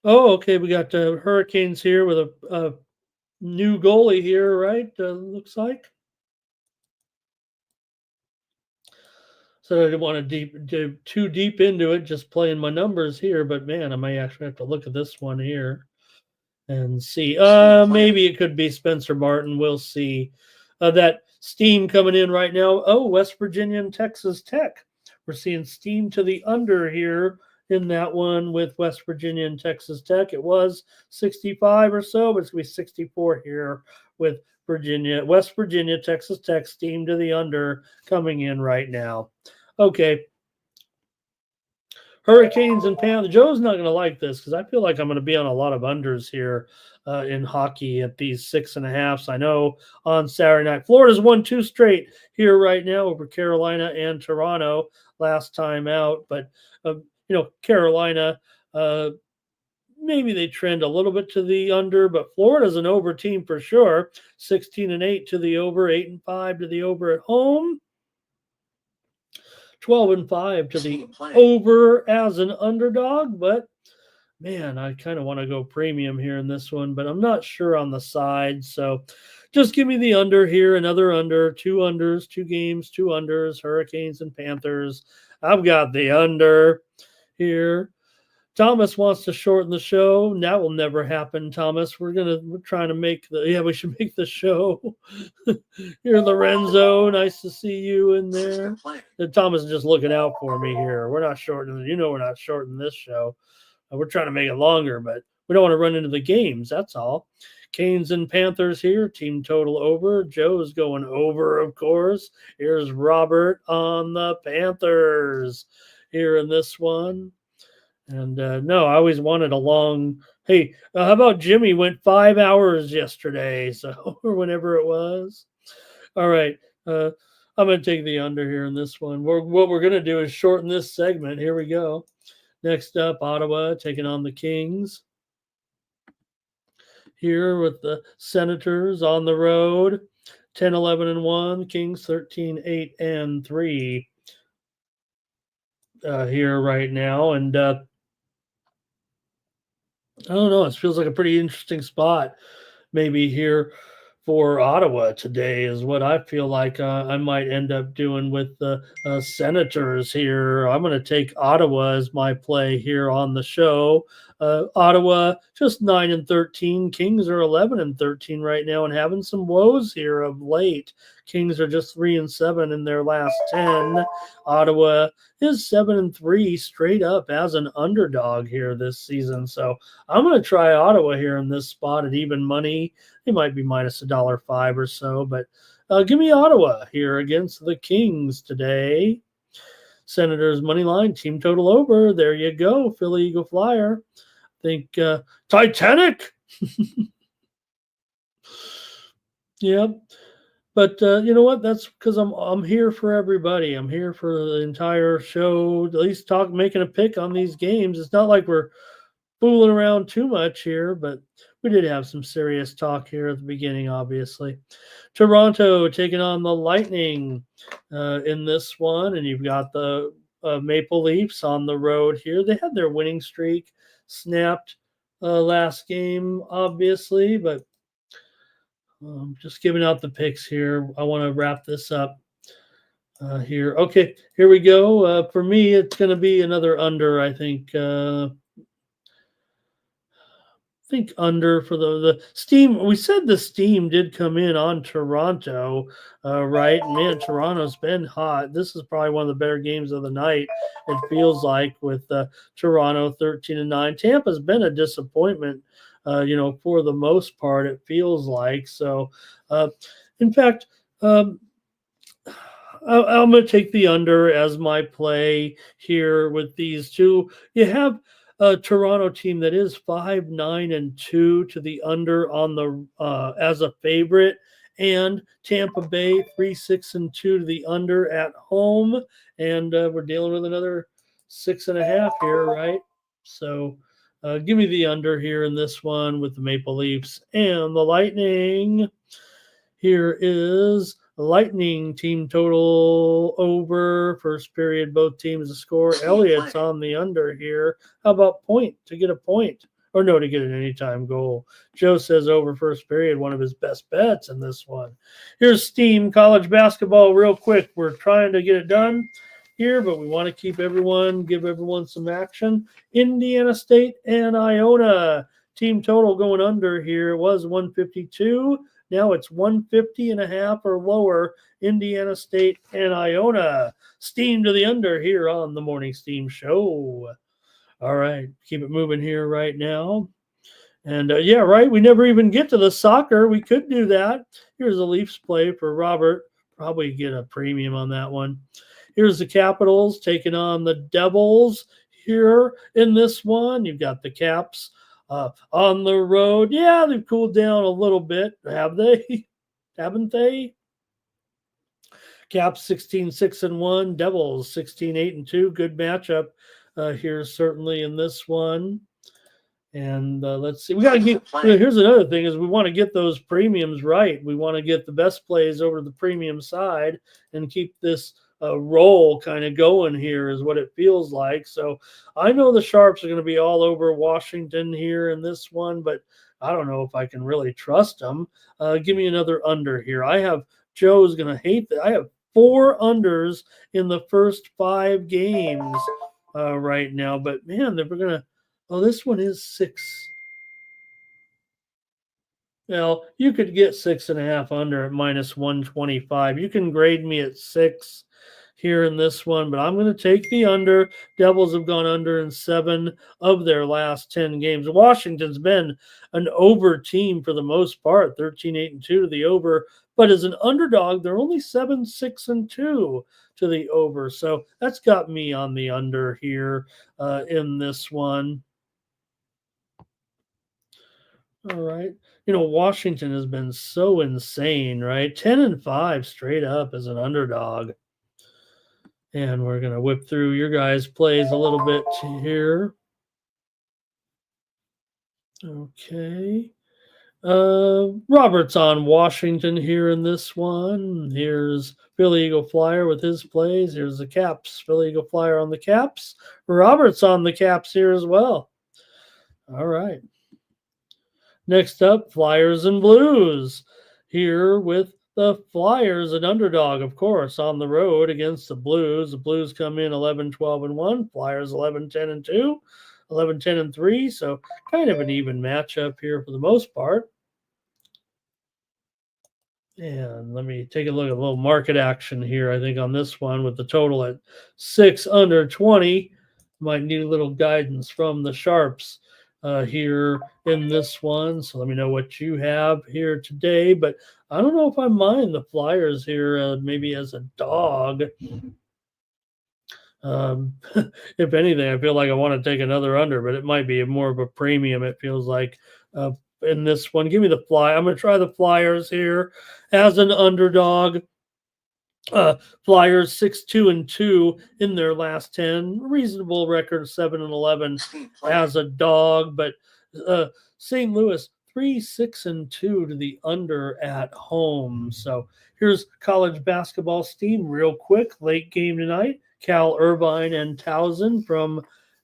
okay, we got Hurricanes here with a new goalie here, right? Looks like. So I didn't want to too deep into it, just playing my numbers here. But man, I may actually have to look at this one here and see. Maybe it could be Spencer Martin. We'll see. That steam coming in right now. Oh, West Virginia and Texas Tech. We're seeing steam to the under here in that one with West Virginia and Texas Tech. It was 65 or so, but it's going to be 64 here with West Virginia, Texas Tech, steam to the under coming in right now. Okay. Hurricanes and Panthers. Joe's not going to like this because I feel like I'm going to be on a lot of unders here in hockey at these 6.5s. I know on Saturday night, Florida's won 2 straight here right now over Carolina and Toronto last time out. But, Carolina, maybe they trend a little bit to the under, but Florida's an over team for sure. 16-8 to the over, 8-5 to the over at home. 12-5 to the over as an underdog, but man, I kind of want to go premium here in this one, but I'm not sure on the side. So just give me the under here, another under, 2 unders, 2 games, 2 unders, Hurricanes and Panthers. I've got the under here. Thomas wants to shorten the show. That will never happen, Thomas. We're trying to make we should make the show. Here, Lorenzo. Nice to see you in there. Thomas is just looking out for me here. We're not shortening. We're not shortening this show. We're trying to make it longer, but we don't want to run into the games. That's all. Canes and Panthers here. Team total over. Joe's going over, of course. Here's Robert on the Panthers here in this one. And no, I always wanted a long. Hey, how about Jimmy went 5 hours yesterday? So, or whenever it was. All right. I'm going to take the under here in this one. What we're going to do is shorten this segment. Here we go. Next up, Ottawa taking on the Kings. Here with the Senators on the road. 10-11-1. Kings 13-8-3. Here right now. And I don't know. It feels like a pretty interesting spot maybe here for Ottawa today is what I feel like I might end up doing with the Senators here. I'm going to take Ottawa as my play here on the show. Ottawa just 9-13. Kings are 11-13 right now and having some woes here of late. Kings are just 3-7 in their last 10. Ottawa is 7-3 straight up as an underdog here this season. So I'm going to try Ottawa here in this spot at even money. They might be minus $1.05 or so, but give me Ottawa here against the Kings today. Senators money line, team total over. There you go, Philly Eagle Flyer. I think Titanic. Yep. But you know what? That's because I'm here for everybody. I'm here for the entire show. At least making a pick on these games. It's not like we're fooling around too much here, but we did have some serious talk here at the beginning, obviously. Toronto taking on the Lightning in this one, and you've got the Maple Leafs on the road here. They had their winning streak snapped last game, obviously, but just giving out the picks here. I want to wrap this up here. Okay, here we go. For me, it's going to be another under, I think. Under for the steam. We said the steam did come in on Toronto, right? Man, Toronto's been hot. This is probably one of the better games of the night. It feels like with Toronto 13-9. Tampa's been a disappointment, for the most part. It feels like so. In fact, I'm going to take the under as my play here with these two. You have Toronto team that is 5-9-2 to the under on the as a favorite, and Tampa Bay 3-6-2 to the under at home, and we're dealing with another 6.5 here, right? So give me the under here in this one with the Maple Leafs and the Lightning. Here is Lightning team total over. First period, both teams to score. Elliott's on the under here. How about point to get a point? Or no, to get an anytime goal. Joe says over first period, one of his best bets in this one. Here's Steam College basketball real quick. We're trying to get it done here, but we want to give everyone some action. Indiana State and Iona. Team total going under here. It was 152. Now it's 150.5 or lower. Indiana State and Iona. Steam to the under here on the Morning Steam Show. All right, keep it moving here right now. And yeah, right, we never even get to the soccer. We could do that. Here's a Leafs play for Robert. Probably get a premium on that one. Here's the Capitals taking on the Devils here in this one. You've got the Caps on the road. Yeah, they've cooled down a little bit. Have they? Haven't they? Caps 16-6-1. Devils 16-8-2. Good matchup here, certainly in this one. And let's see. We got to get. Here's another thing: is we want to get those premiums right. We want to get the best plays over to the premium side and keep this roll kind of going here. Is what it feels like. So I know the Sharps are going to be all over Washington here in this one, but I don't know if I can really trust them. Give me another under here. I have Joe's going to hate that. I have 4 unders in the first 5 games right now, but man, they're going to. Oh, this one is 6. Well, you could get 6.5 under at minus 125. You can grade me at 6 here in this one, but I'm going to take the under. Devils have gone under in 7 of their last 10 games. Washington's been an over team for the most part, 13-8-2 to the over, but as an underdog, they're only 7-6-2 to the over. So that's got me on the under here in this one. All right. Washington has been so insane, right? 10-5 straight up as an underdog. And we're going to whip through your guys' plays a little bit here. Okay. Robert's on Washington here in this one. Here's Philly Eagle Flyer with his plays. Here's the Caps. Philly Eagle Flyer on the Caps. Robert's on the Caps here as well. All right. Next up, Flyers and Blues. Here with the Flyers, an underdog, of course, on the road against the Blues. The Blues come in 11-12-1. Flyers 11-10-2, 11-10-3. So kind of an even matchup here for the most part. And let me take a look at a little market action here, I think, on this one with the total at 6 under 20. Might need a little guidance from the Sharps here in this one. So let me know what you have here today. But I don't know if I mind the Flyers here, maybe as a dog. If anything, I feel like I want to take another under, but it might be more of a premium, it feels like, in this one. Give me the Fly. I'm going to try the Flyers here as an underdog. Flyers 6-2-2 in their last 10. Reasonable record 7-11 as a dog, but St. Louis 3-6-2 to the under at home. So here's college basketball steam real quick. Late game tonight. Cal Irvine and Towson from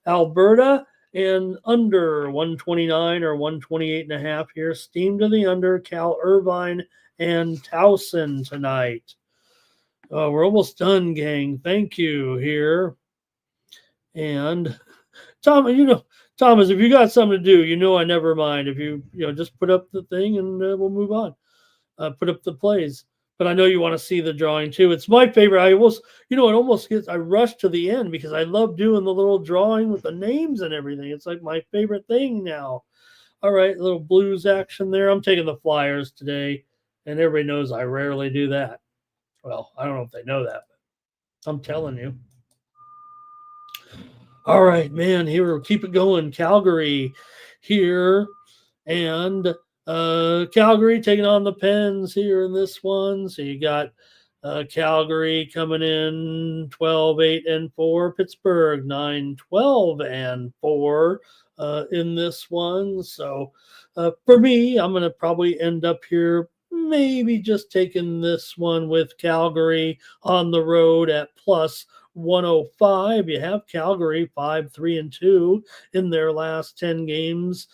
Alberta, and under 129 or 128.5 here. Steam to the under. Cal Irvine and Towson tonight. We're almost done, gang. Thank you here. And Thomas, if you got something to do, I never mind. If you just put up the thing and we'll move on. Put up the plays. But I know you want to see the drawing too. It's my favorite. I rush to the end because I love doing the little drawing with the names and everything. It's like my favorite thing now. All right, a little Blues action there. I'm taking the Flyers today, and everybody knows I rarely do that. Well, I don't know if they know that, but I'm telling you. All right, man. Here, keep it going. Calgary here, and Calgary taking on the Pens here in this one. So you got Calgary coming in 12-8-4, Pittsburgh 9-12-4 in this one. So for me, I'm going to probably end up here maybe just taking this one with Calgary on the road at plus 105. You have Calgary 5-3-2 in their last 10 games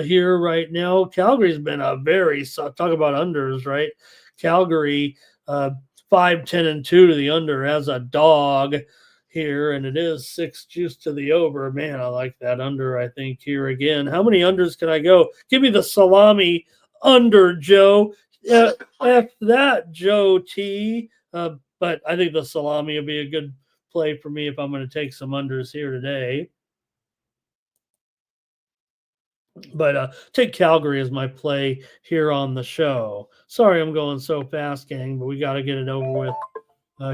here right now. Calgary's been a very talk about unders, right? Calgary 5-10-2 to the under as a dog here, and it is 6 juice to the over. Man, I like that under. I think here again. How many unders can I go? Give me the salami under, Joe. F that, Joe T. But I think the salami will be a good play for me if I'm going to take some unders here today. But take Calgary as my play here on the show. Sorry I'm going so fast, gang, but we got to get it over with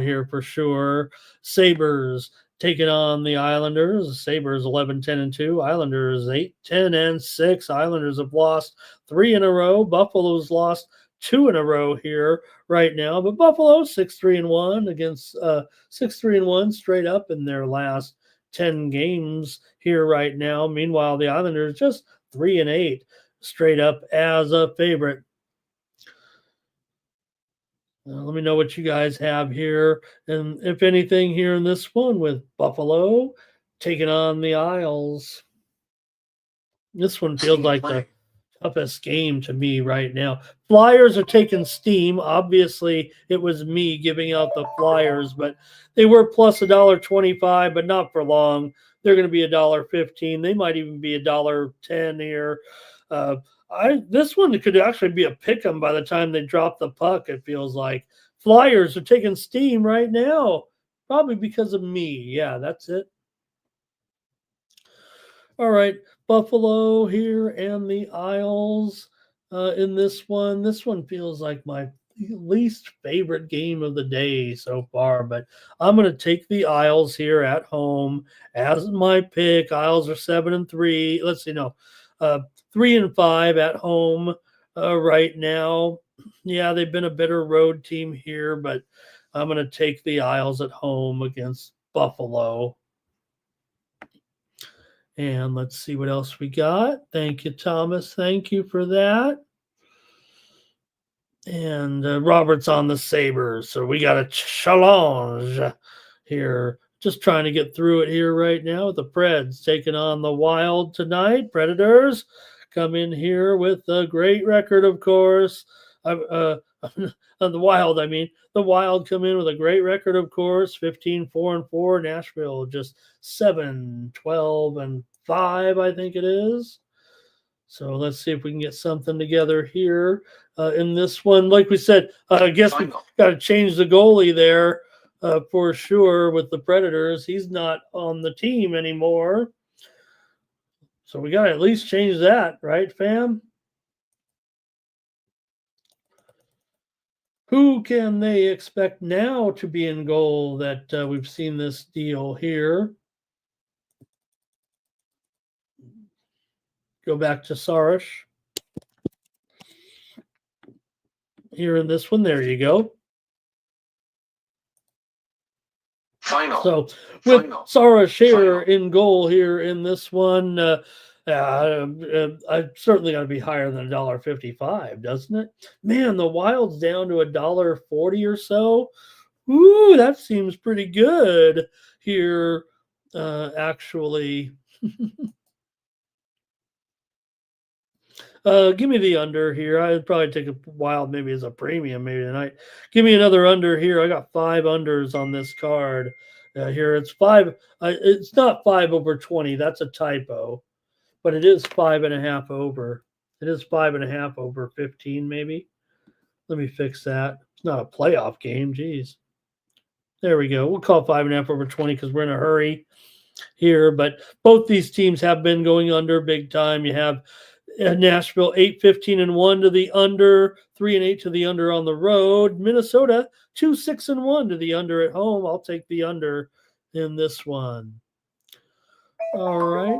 here for sure. Sabres taking on the Islanders. Sabres 11-10-2. Islanders 8-10-6. Islanders have lost 3 in a row. Buffalo's lost 2 in a row here right now. But Buffalo 6-3-1 against 6-3-1 straight up in their last 10 games here right now. Meanwhile, the Islanders just 3-8 straight up as a favorite. Let me know what you guys have here. And if anything here in this one with Buffalo taking on the Isles. This one feels like the toughest game to me right now. Flyers are taking steam. Obviously, it was me giving out the Flyers, but they were plus $1.25, but not for long. They're going to be $1.15. They might even be $1.10 here. This one could actually be a pick 'em by the time they drop the puck. It feels like Flyers are taking steam right now, probably because of me. Yeah, that's it. All right, Buffalo here and the Isles in this one. This one feels like my least favorite game of the day so far, but I'm going to take the Isles here at home as my pick. Isles are 7-3. Let's see, no, 3-5 at home right now. Yeah, they've been a better road team here, but I'm going to take the Isles at home against Buffalo. And let's see what else we got. Thank you, Thomas. Thank you for that. And Robert's on the Sabres. So we got a challenge here. Just trying to get through it here right now. The Preds taking on the Wild tonight. Predators come in here with a great record, of course. The Wild, I mean. The Wild come in with a great record, of course. 15-4-4. Nashville just 7-12-5, I think it is. So let's see if we can get something together here in this one. Like we said, I guess we've got to change the goalie there for sure with the Predators. He's not on the team anymore. So we got to at least change that, right, fam? Who can they expect now to be in goal that we've seen this deal here? Go back to Sarish. Here in this one, there you go. Final. So with Sarish here in goal here in this one, I certainly got to be higher than $1.55, doesn't it? Man, the Wild's down to $1.40 or so. Ooh, that seems pretty good here, actually. Give me the under here. I'd probably take a Wild maybe as a premium maybe tonight. Give me another under here. I got 5 unders on this card. Here it's 5. It's not 5 over 20. That's a typo, but it is 5.5 over. It is 5.5 over 15 maybe. Let me fix that. It's not a playoff game. Geez. There we go. We'll call 5.5 over 20 because we're in a hurry here. But both these teams have been going under big time. You have Nashville 8-15-1 to the under, 3-8 to the under on the road. Minnesota 2-6-1 to the under at home. I'll take the under in this one. All right.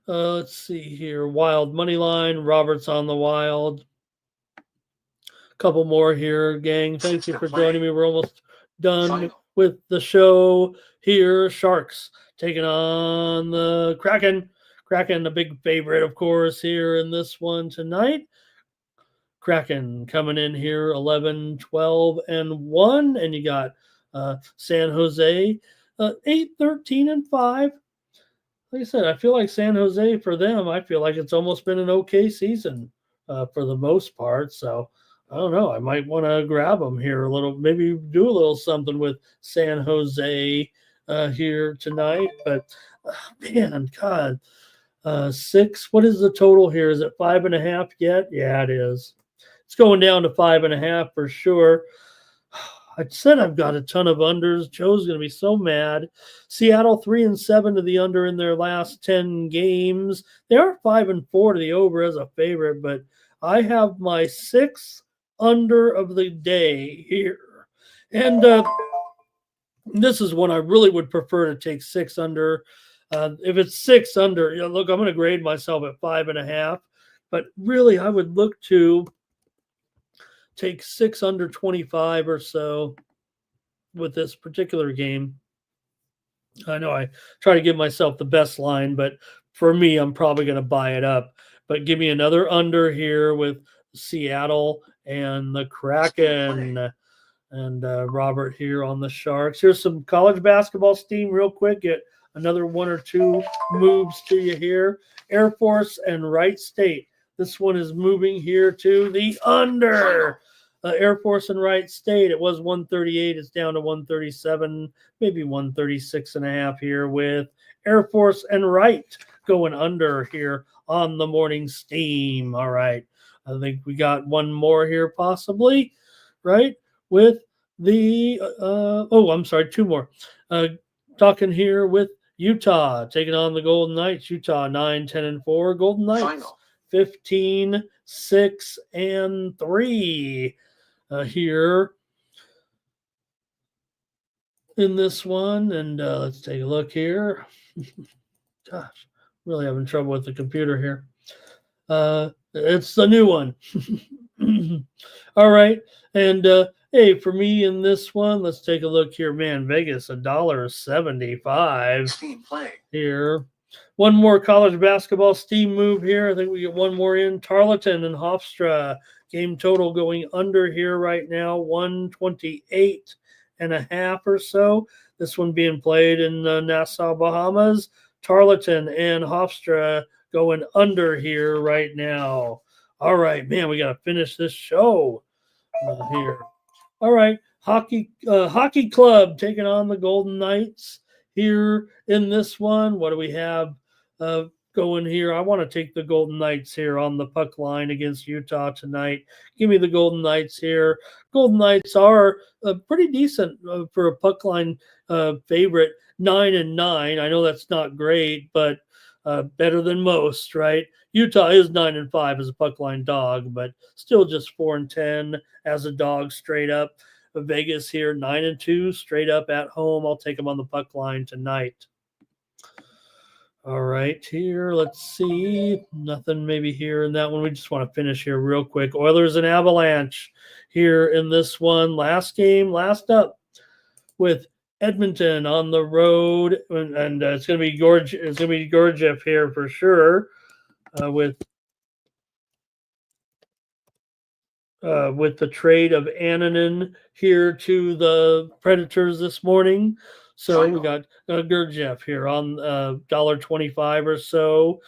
Let's see here. Wild money line. Roberts on the Wild. Couple more here, gang. Thank you for joining me. We're almost done Final. with the show here. Sharks taking on the Kraken. Kraken, a big favorite, of course, here in this one tonight. Kraken coming in here 11, 12, and 1. And you got San Jose 8, 13, and 5. Like I said, I feel like San Jose for them, I feel like it's almost been an okay season for the most part. So I don't know. I might want to grab them here a little, maybe do a little something with San Jose here tonight. But man, God, 6. What is the total here? Is it 5.5 yet? Yeah, it is. It's going down to 5.5 for sure. I said I've got a ton of unders. Joe's going to be so mad. Seattle 3-7 to the under in their last 10 games. They are 5-4 to the over as a favorite, but I have my 6th under of the day here. And this is one I really would prefer to take 6 under. If it's 6 under, look, I'm going to grade myself at 5.5, but really I would look to take 6 under 25 or so with this particular game. I know I try to give myself the best line, but for me, I'm probably going to buy it up. But give me another under here with Seattle and the Kraken. And Robert here on the Sharks. Here's some college basketball steam real quick. Get another 1 or 2 moves to you here. Air Force and Wright State. This one is moving here to the under. Air Force and Wright State. It was 138. It's down to 137, maybe 136.5 here with Air Force and Wright going under here on the morning steam. All right. I think we got one more here possibly, right? With the, I'm sorry, 2 more. Talking here with Utah, taking on the Golden Knights. Utah 9, 10, and 4. Golden Knights Final. 15, 6, and 3 here in this one. And let's take a look here. Gosh, really having trouble with the computer here. It's the new one. All right. And hey, for me in this one, let's take a look here. Man, Vegas, $1.75 Steam play. here. One more college basketball steam move here. I think we get one more in. Tarleton and Hofstra. Game total going under here right now, 128.5 or so. This one being played in Nassau, Bahamas. Tarleton and Hofstra going under here right now. All right, man, we got to finish this show here. All right, hockey club taking on the Golden Knights here in this one. What do we have going here? I want to take the Golden Knights here on the puck line against Utah tonight. Give me the Golden Knights here. Golden Knights are pretty decent for a puck line favorite, 9-9. I know that's not great, but better than most, right? Utah is 9-5 as a puck line dog, but still just 4-10 as a dog straight up. Vegas here 9-2 straight up at home. I'll take them on the puck line tonight. All right, here, let's see. Nothing maybe here in that one. We just want to finish here real quick. Oilers and Avalanche here in this one. Last game, last up with Edmonton on the road, and it's going to be Georgiev here for sure with the trade of Annunen here to the Predators this morning. So we got Gurdjieff here on $1.25 or so.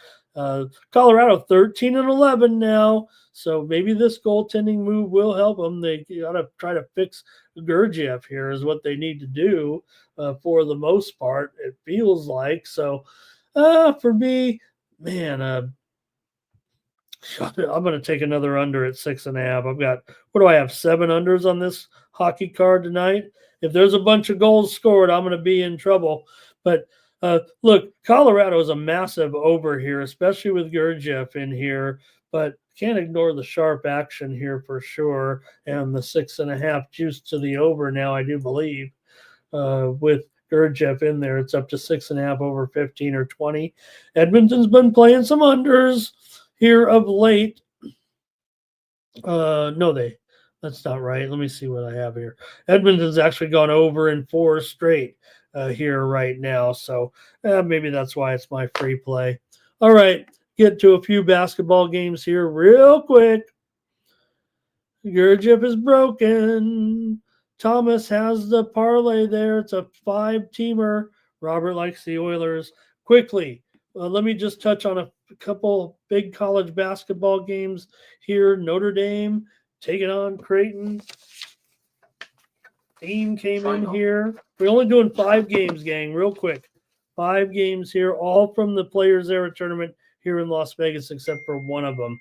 Colorado 13-11 now. So maybe this goaltending move will help them. They got to try to fix Gurdjieff here is what they need to do for the most part, it feels like. So for me, man, I'm going to take another under at 6.5. I've got, what do I have, 7 unders on this hockey card tonight? If there's a bunch of goals scored, I'm going to be in trouble. But look, Colorado is a massive over here, especially with Gurdjieff in here. But can't ignore the sharp action here for sure. And the 6.5 juice to the over now, I do believe, with Gurdjieff in there. It's up to 6.5 over 15 or 20. Edmonton's been playing some unders here of late. That's not right. Let me see what I have here. Edmonton's actually gone over in 4 straight here right now. So maybe that's why it's my free play. All right, get to a few basketball games here real quick. Gurdjieff is broken. Thomas has the parlay there. It's a 5-teamer. Robert likes the Oilers. Quickly, let me just touch on a couple big college basketball games here. Notre Dame taking on Creighton. Dean came in here. We're only doing 5 games, gang, real quick. 5 games here, all from the Players Era tournament here in Las Vegas, except for one of them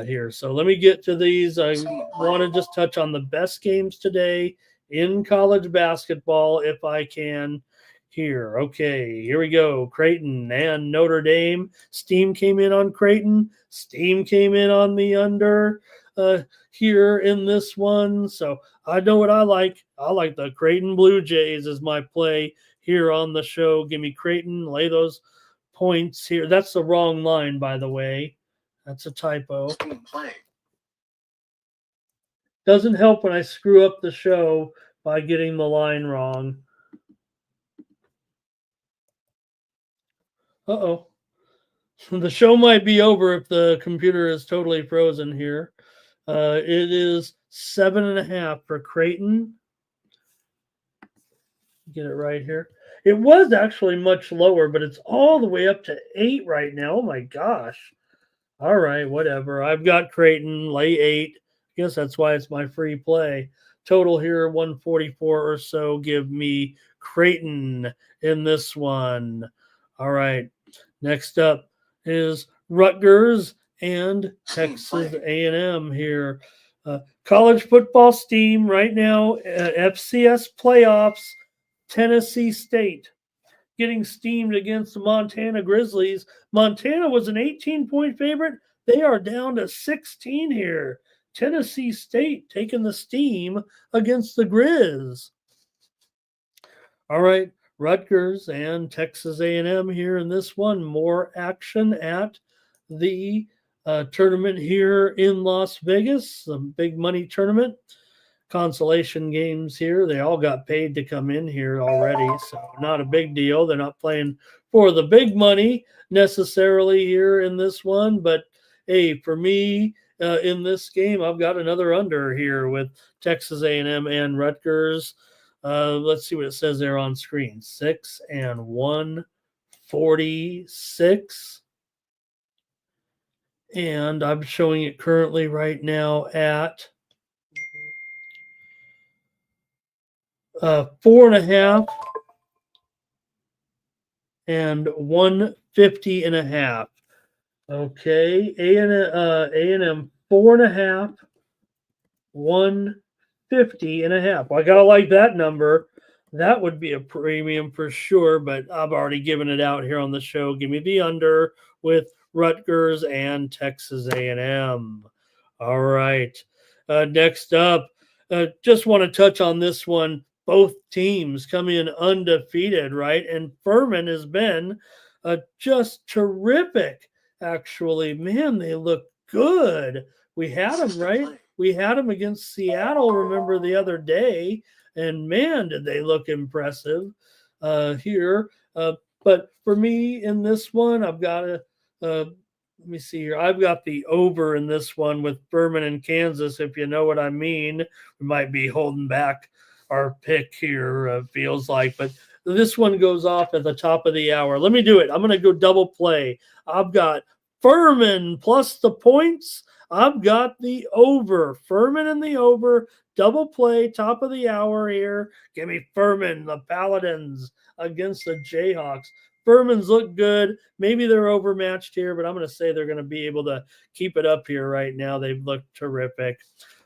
here. So let me get to these. I want to just touch on the best games today in college basketball if I can here. Okay, here we go. Creighton and Notre Dame. Steam came in on Creighton. Steam came in on the under here in this one. So I know what I like. I like the Creighton Blue Jays as my play here on the show. Give me Creighton. Lay those points here. That's the wrong line, by the way. That's a typo. Doesn't help when I screw up the show by getting the line wrong. Uh-oh. The show might be over if the computer is totally frozen here. It is 7.5 for Creighton. Get it right here. It was actually much lower, but it's all the way up to 8 right now. Oh my gosh. All right, whatever. I've got Creighton, lay 8. I guess that's why it's my free play. Total here, 144 or so. Give me Creighton in this one. All right. Next up is Rutgers and Texas A&M here. College football steam right now. FCS playoffs. Tennessee State getting steamed against the Montana Grizzlies. Montana was an 18-point favorite. They are down to 16 here. Tennessee State taking the steam against the Grizz. All right, Rutgers and Texas A&M here in this one. More action at the tournament here in Las Vegas, the big money tournament. Consolation games here. They all got paid to come in here already, so not a big deal. They're not playing for the big money necessarily here in this one, but hey, for me in this game, I've got another under here with Texas A&M and Rutgers. Let's see what it says there on screen. 6 and 146. And I'm showing it currently right now at 4.5 and 150.5. Okay, A&M 4.5, 150.5. Well, I gotta like that number. That would be a premium for sure, but I've already given it out here on the show. Give me the under with Rutgers and Texas A&M. All right. Next up, just want to touch on this one. Both teams come in undefeated, right? And Furman has been just terrific, actually. Man, they look good. We had them, right? We had them against Seattle, remember, the other day. And man, did they look impressive here. But for me in this one, I've got a let me see here. I've got the over in this one with Furman and Kansas, if you know what I mean. We might be holding back our pick here, feels like. But this one goes off at the top of the hour. Let me do it. I'm going to go double play. I've got Furman plus the points. I've got the over. Furman and the over. Double play, top of the hour here. Give me Furman, the Paladins against the Jayhawks. Furman's look good. Maybe they're overmatched here, but I'm going to say they're going to be able to keep it up here right now. They've looked terrific.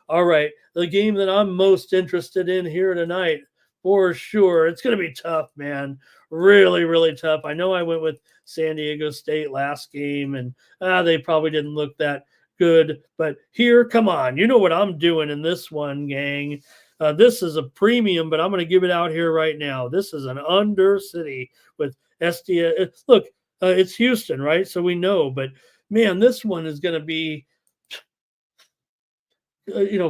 All right, the game that I'm most interested in here tonight, for sure. It's going to be tough, man. Really, really tough. I know I went with San Diego State last game, and they probably didn't look that good. But here, come on. You know what I'm doing in this one, gang. This is a premium, but I'm going to give it out here right now. This is an under city with SD. Look, it's Houston, right? So we know, but man, this one is going to be,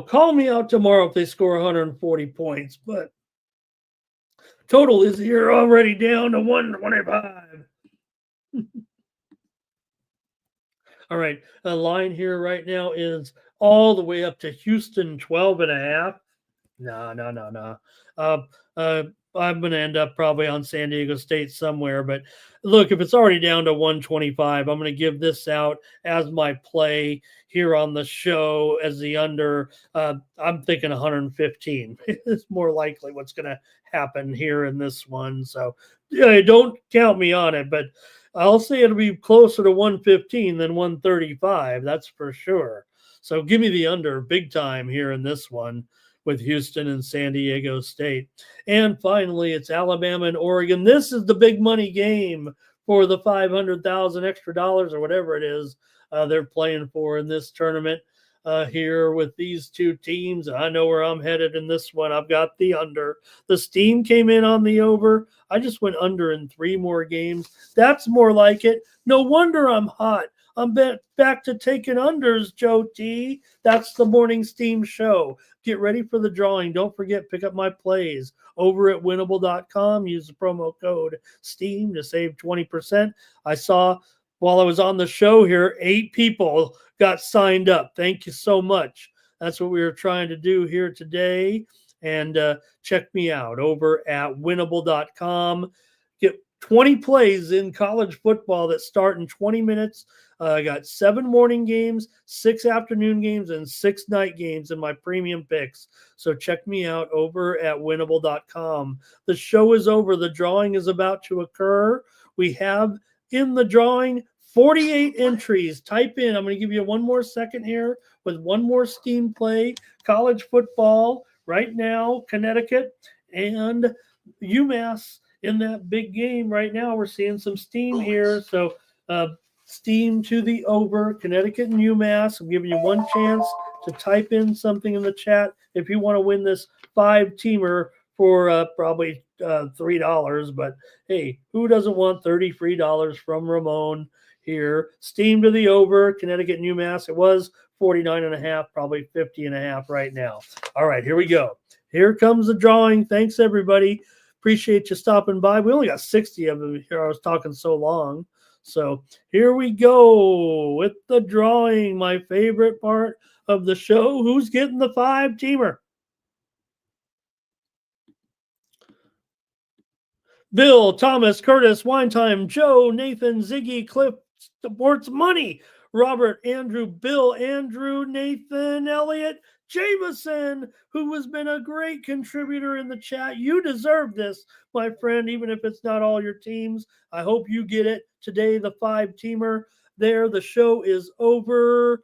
call me out tomorrow if they score 140 points, but total is here already down to 125. All right. The line here right now is all the way up to Houston 12.5. No. I'm going to end up probably on San Diego State somewhere. But look, if it's already down to 125, I'm going to give this out as my play here on the show as the under. I'm thinking 115. It's more likely what's going to happen here in this one. So don't count me on it, but I'll say it'll be closer to 115 than 135. That's for sure. So give me the under big time here in this one with Houston and San Diego State. And finally, it's Alabama and Oregon. This is the big money game for the 500,000 extra dollars or whatever it is they're playing for in this tournament here with these two teams. I know where I'm headed in this one. I've got the under. The Steam came in on the over. I just went under in 3 more games. That's more like it. No wonder I'm hot. I'm back to taking unders, Joe T. That's the Morning Steam show. Get ready for the drawing. Don't forget, pick up my plays over at winnable.com. Use the promo code STEAM to save 20%. I saw while I was on the show here, 8 people got signed up. Thank you so much. That's what we were trying to do here today. And check me out over at winnable.com. Get 20 plays in college football that start in 20 minutes. I got 7 morning games, 6 afternoon games, and 6 night games in my premium picks. So check me out over at winnable.com. The show is over. The drawing is about to occur. We have in the drawing 48 entries. Type in. I'm going to give you one more second here with one more Steam play. College football right now, Connecticut and UMass in that big game right now. We're seeing some steam here. So steam to the over, Connecticut and UMass. I'm giving you one chance to type in something in the chat if you want to win this 5-teamer for probably $3. But hey, who doesn't want $30 free from Ramon here? Steam to the over, Connecticut and UMass. It was 49.5, probably 50.5 right now. All right, here we go. Here comes the drawing. Thanks, everybody. Appreciate you stopping by. We only got 60 of them here. I was talking so long. So here we go with the drawing, my favorite part of the show. Who's getting the 5-teamer? Bill, Thomas, Curtis, Winetime, Joe, Nathan, Ziggy, Cliff, Sports Money, Robert, Andrew, Bill, Andrew, Nathan, Elliott, Jameson, who has been a great contributor in the chat. You deserve this, my friend, even if it's not all your teams. I hope you get it today, the 5-teamer there. The show is over.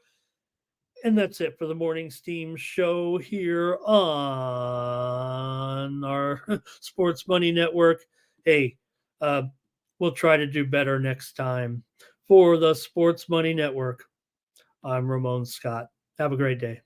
And that's it for the Morning Steam show here on our Sports Money Network. Hey, we'll try to do better next time. For the Sports Money Network, I'm Ramon Scott. Have a great day.